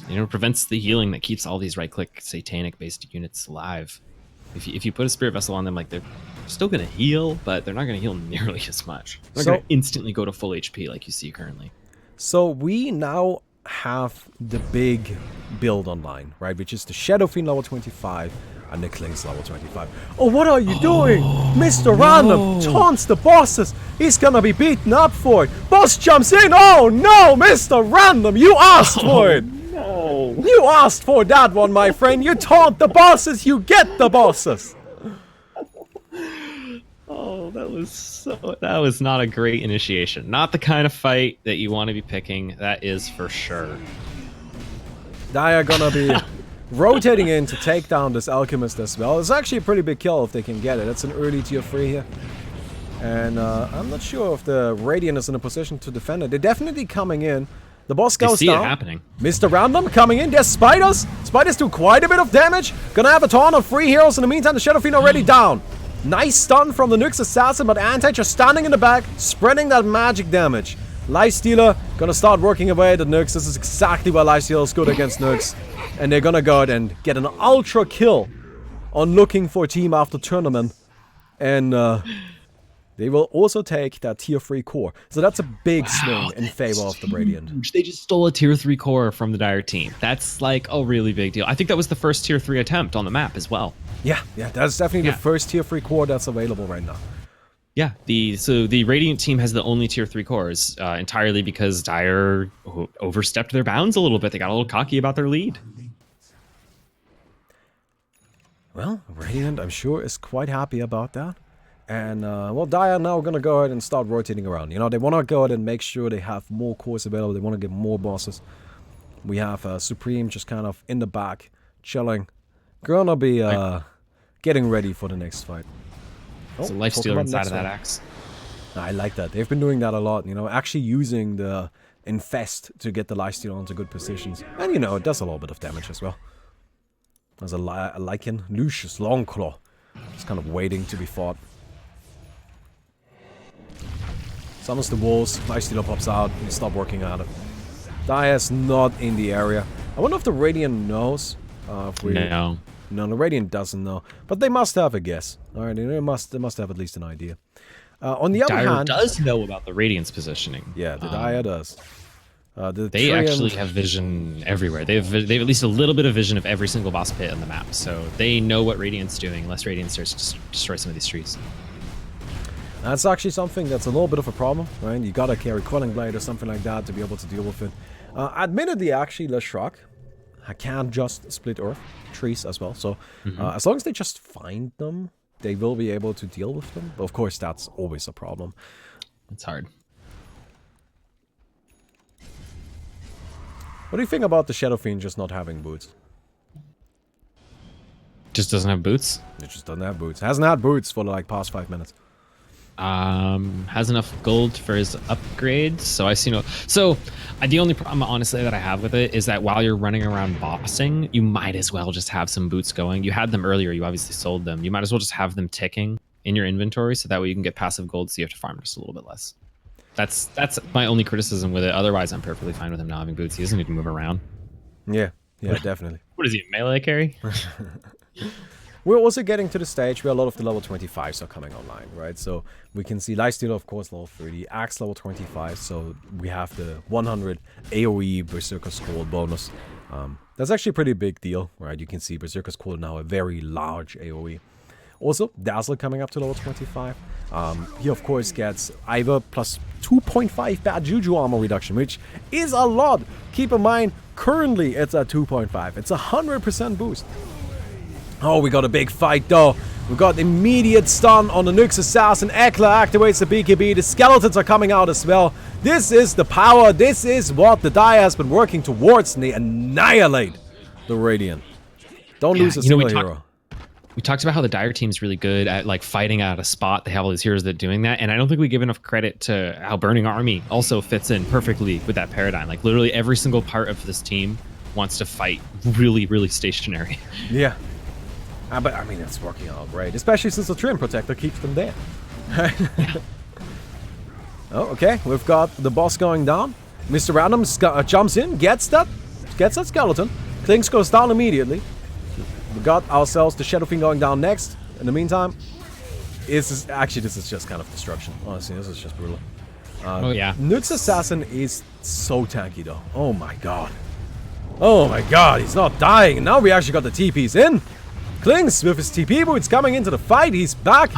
You know, it prevents the healing that keeps all these right-click satanic-based units alive. If you put a spirit vessel on them, like they're still gonna heal, but they're not gonna heal nearly as much. They're gonna instantly go to full HP like you see currently. So we now have the big build online, right? Which is the Shadow Fiend level 25 and the Kling's level 25. Oh, what are you doing? Mr. Random taunts the bosses. He's gonna be beaten up for it. Boss jumps in. Oh no, Mr. Random, you asked for it. No. You asked for that one, my friend. You taunt the bosses, you get the bosses. Oh, that was not a great initiation. Not the kind of fight that you want to be picking, that is for sure. They are gonna be rotating in to take down this Alchemist as well. It's actually a pretty big kill if they can get it. It's an early tier 3 here. And I'm not sure if the Radiant is in a position to defend it. They're definitely coming in. The boss goes see down. it happening. Mr. Random coming in. There's spiders. Spiders do quite a bit of damage. Gonna have a taunt on 3 heroes. In the meantime, the Shadow Fiend already down. Nice stun from the Nyx Assassin, but Anti just standing in the back, spreading that magic damage. Lifestealer gonna start working away at the Nyx. This is exactly why Lifestealer is good against Nyx. And they're gonna go out and get an ultra kill on looking for a team after tournament. And they will also take that tier 3 core. So that's a big swing in favor of the Radiant. They just stole a tier 3 core from the Dire team. That's like a really big deal. I think that was the first tier 3 attempt on the map as well. Yeah, that's definitely the first tier 3 core that's available right now. Yeah, so the Radiant team has the only tier 3 cores entirely because Dire overstepped their bounds a little bit. They got a little cocky about their lead. Well, Radiant, I'm sure, is quite happy about that. And, well, Dire now going to go ahead and start rotating around. You know, they want to go ahead and make sure they have more cores available. They want to get more bosses. We have Supreme just kind of in the back, chilling. Gonna be getting ready for the next fight. It's a Lifestealer inside of that axe. I like that. They've been doing that a lot, you know, actually using the Infest to get the Lifestealer into good positions. And, you know, it does a little bit of damage as well. There's a Lycan, Lucius Longclaw. It's kind of waiting to be fought. Summons the walls, Lifestealer pops out, and they stop working at it. Dire's not in the area. I wonder if the Radiant knows. No. No, the Radiant doesn't know. But they must have a guess. Alright, they must have at least an idea. On the other hand... Dire does know about the Radiant's positioning. Yeah, the Dire does. They actually have vision everywhere. They have at least a little bit of vision of every single boss pit on the map. So they know what Radiant's doing unless Radiant starts to destroy some of these trees. That's actually something that's a little bit of a problem, right? You gotta carry Quelling Blade or something like that to be able to deal with it. Admittedly, actually, Leshrac, I can't just split earth trees as well. So as long as they just find them, they will be able to deal with them. But of course, that's always a problem. It's hard. What do you think about the Shadow Fiend just not having boots? Just doesn't have boots? It just doesn't have boots. Hasn't had boots for like past 5 minutes. Has enough gold for his upgrades, so I see no. So the only problem, honestly, that I have with it is that while you're running around bossing, you might as well just have some boots going. You had them earlier. You obviously sold them. You might as well just have them ticking in your inventory, so that way you can get passive gold. So you have to farm just a little bit less. That's my only criticism with it. Otherwise, I'm perfectly fine with him not having boots. He doesn't need to move around. Yeah, definitely. What is he, a melee carry? We're also getting to the stage where a lot of the level 25s are coming online, right? So we can see Lifestealer, of course, level 30, Axe level 25, so we have the 100 AoE Berserker's Call bonus. That's actually a pretty big deal, right? You can see Berserker's Call now a very large AoE. Also, Dazzle coming up to level 25. He, of course, gets either plus 2.5 bad Juju armor reduction, which is a lot. Keep in mind, currently it's at 2.5. It's a 100% boost. Oh, we got a big fight, though. We got immediate stun on the Nyx Assassin. Ekla activates the BKB. The skeletons are coming out as well. This is the power. This is what the Dire has been working towards, and they annihilate the Radiant. Don't lose a single hero. We talked about how the Dire team is really good at like fighting out a spot. They have all these heroes that are doing that, and I don't think we give enough credit to how Burning Army also fits in perfectly with that paradigm. Like literally every single part of this team wants to fight really, really stationary. Yeah. But I mean, it's working out great, especially since the Trim Protector keeps them there. Oh, okay. We've got the boss going down. Mr. Random jumps in, gets that skeleton. Things goes down immediately. We got ourselves the Shadow Fiend going down next. In the meantime, this is just kind of destruction. Honestly, this is just brutal. Oh yeah. Nyx Assassin is so tanky though. Oh my god. Oh my god, he's not dying. Now we actually got the TPs in. Klings with his TP boots coming into the fight. He's back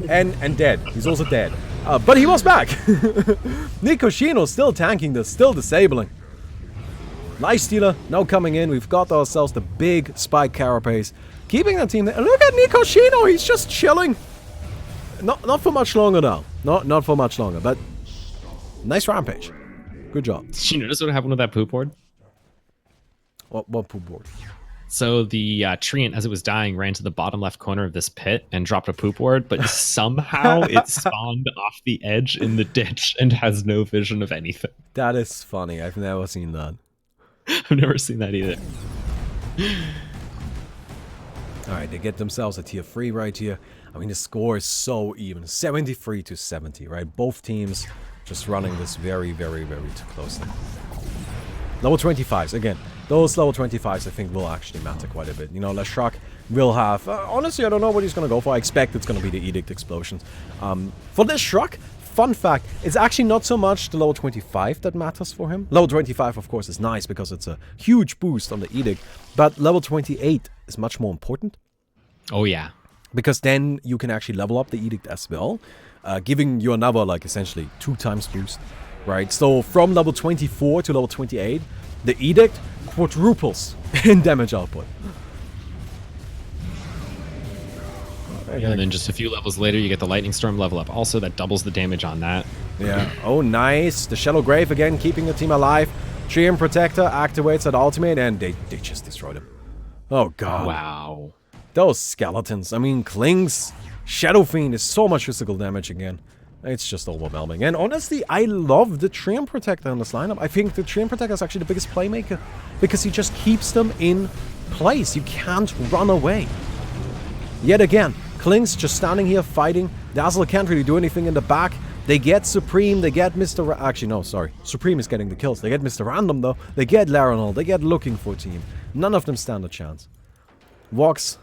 and dead. He's also dead. But he was back. Nikoshino still tanking this, still disabling. Lifestealer now coming in. We've got ourselves the big Spike Carapace. Keeping that team there. And look at Nikoshino. He's just chilling. Not for much longer now. Not for much longer. But nice rampage. Good job. Did you notice what happened with that poop board? What poop board? So the treant, as it was dying, ran to the bottom left corner of this pit and dropped a poop ward, but somehow it spawned off the edge in the ditch and has no vision of anything. That is funny. I've never seen that. I've never seen that either. Alright, they get themselves a tier 3 right here. I mean, the score is so even. 73 to 70, right? Both teams just running this very, very, very too closely. Level 25s, again. Those level 25s, I think, will actually matter quite a bit. You know, Leshrac will have... honestly, I don't know what he's going to go for. I expect it's going to be the Edict Explosions. For Leshrac, fun fact, it's actually not so much the level 25 that matters for him. Level 25, of course, is nice because it's a huge boost on the Edict. But level 28 is much more important. Oh, yeah. Because then you can actually level up the Edict as well, giving you another, like, essentially 2 times boost, right? So from level 24 to level 28, the Edict quadruples in damage output. And then just a few levels later, you get the Lightning Storm level up. Also, that doubles the damage on that. Yeah. Oh, nice. The Shallow Grave again, keeping the team alive. Treant Protector activates that ultimate, and they just destroyed him. Oh, God. Wow. Those skeletons. I mean, Kling's Shadow Fiend is so much physical damage again. It's just overwhelming. And honestly, I love the Treant Protector in this lineup. I think the Treant Protector is actually the biggest playmaker because he just keeps them in place. You can't run away. Yet again, Kling's just standing here fighting. Dazzle can't really do anything in the back. They get Supreme, they get Mr. Actually, no, sorry. Supreme is getting the kills. They get Mr. Random, though. They get Laranol. They get Looking for Team. None of them stand a chance. Vox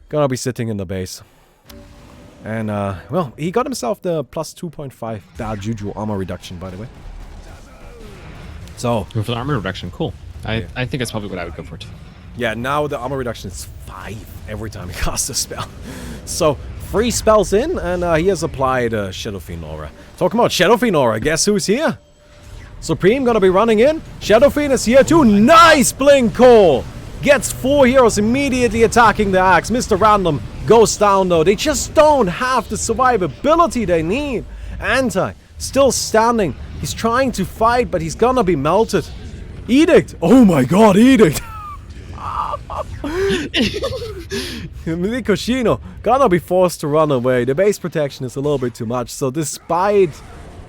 gonna be sitting in the base. And, well, he got himself the plus 2.5 bad Juju armor reduction, by the way. So... For the armor reduction, cool. I think that's probably what I would go for, too. Yeah, now the armor reduction is 5 every time he casts a spell. So, 3 spells in, and he has applied Shadow Fiend Aura. Talking about Shadow Fiend Aura, guess who's here? Supreme gonna be running in. Shadow Fiend is here too. Nice Blink Call! Gets 4 heroes immediately attacking the axe. Mr. Random goes down though. They just don't have the survivability they need. Anti, still standing. He's trying to fight, but he's gonna be melted. Edict! Oh my god, Edict! Mikoshino gonna be forced to run away. The base protection is a little bit too much. So despite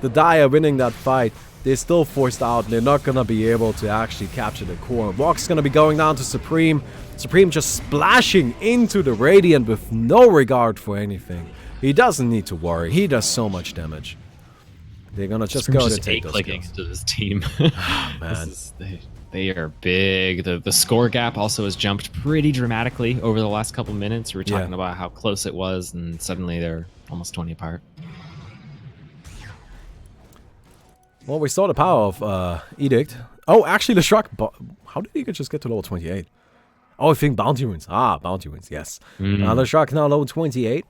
the Dire winning that fight, they're still forced out. And they're not gonna be able to actually capture the core. Vox gonna be going down to Supreme. Supreme just splashing into the Radiant with no regard for anything. He doesn't need to worry. He does so much damage. They're gonna just Supreme's go just to take those clicking kills. into this team. Oh, man. They are big. The score gap also has jumped pretty dramatically over the last couple minutes. We were talking about how close it was, and suddenly they're almost 20 apart. Well, we saw the power of Edict. Oh, actually, Leshrac. How did he just get to level 28? Oh, I think Bounty Runes. Ah, Bounty Runes, yes. Leshrac now level 28.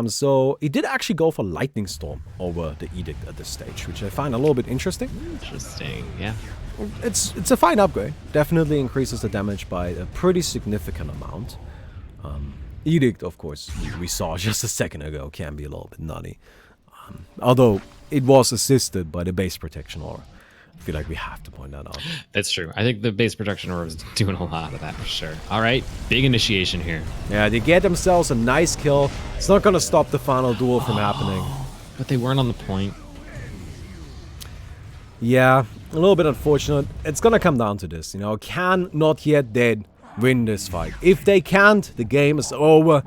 So he did actually go for Lightning Storm over the Edict at this stage, which I find a little bit interesting. Interesting, yeah. It's a fine upgrade. Definitely increases the damage by a pretty significant amount. Edict, of course, we saw just a second ago, can be a little bit nutty. Although it was assisted by the base protection aura. I feel like we have to point that out. That's true. I think the base protection aura is doing a lot of that for sure. All right, big initiation here. Yeah, they get themselves a nice kill. It's not going to stop the final duel from happening. But they weren't on the point. Yeah, a little bit unfortunate. It's going to come down to this, you know. Can Not Yet Dead win this fight? If they can't, the game is over.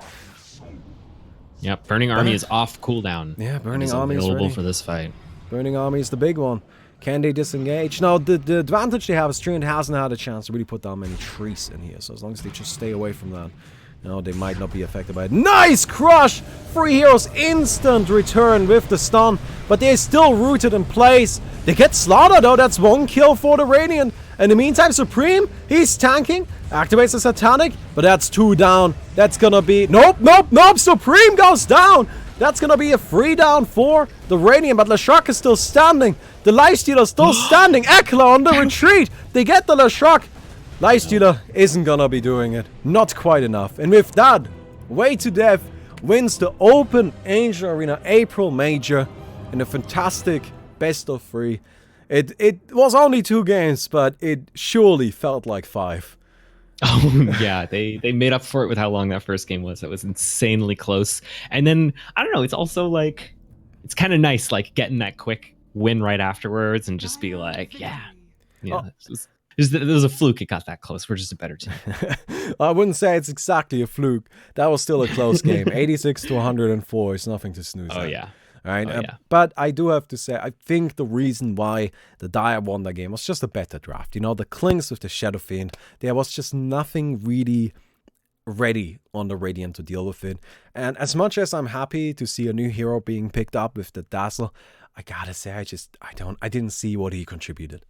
Yep, Burning Army is off cooldown. Yeah, Burning Army is available ready. for this fight. Burning Army is the big one. Can they disengage? Now, the advantage they have is Treant hasn't had a chance to really put down many trees in here. So as long as they just stay away from that, you know, they might not be affected by it. Nice crush! 3 heroes instant return with the stun, but they're still rooted in place. They get slaughtered though. That's 1 kill for the Radiant. In the meantime, Supreme, he's tanking, activates the Satanic, but that's 2 down. That's gonna be... Nope! Supreme goes down! That's gonna be a 3 down for the Radiant, but Leshrac is still standing. The Lifestealer is still standing. Ekla on the retreat. They get the Leshrac. Lifestealer isn't gonna be doing it. Not quite enough. And with that, Way to Death wins the Open Angel Arena April Major in a fantastic best of 3. It was only 2 games, but it surely felt like 5. Oh yeah, they made up for it with how long that first game was. It was insanely close. And then I don't know, it's also like it's kind of nice like getting that quick win right afterwards and just be like, yeah, it was a fluke. It got that close. We're just a better team. I wouldn't say it's exactly a fluke. That was still a close game. 86 to 104 is nothing to snooze Oh at. yeah. Right? Oh, yeah. But I do have to say, I think the reason why the Dire won that game was just a better draft. You know, the Klings with the Shadow Fiend, there was just nothing really ready on the Radiant to deal with it. And as much as I'm happy to see a new hero being picked up with the Dazzle, I gotta say, I didn't see what he contributed.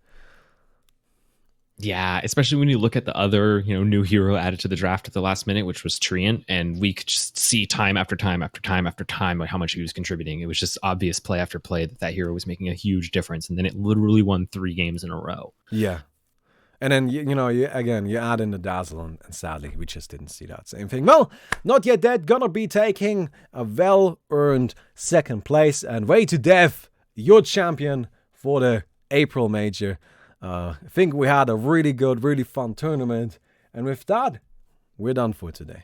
Yeah, especially when you look at the other, new hero added to the draft at the last minute, which was Treant, and we could just see time after time after time after time how much he was contributing. It was just obvious play after play that hero was making a huge difference, and then it literally won 3 games in a row. Yeah. And then, you add in the Dazzle, and sadly, we just didn't see that same thing. Well, Not Yet Dead gonna be taking a well-earned second place, and Way to Death, your champion for the April Major. I think we had a really good, really fun tournament. And with that, we're done for today.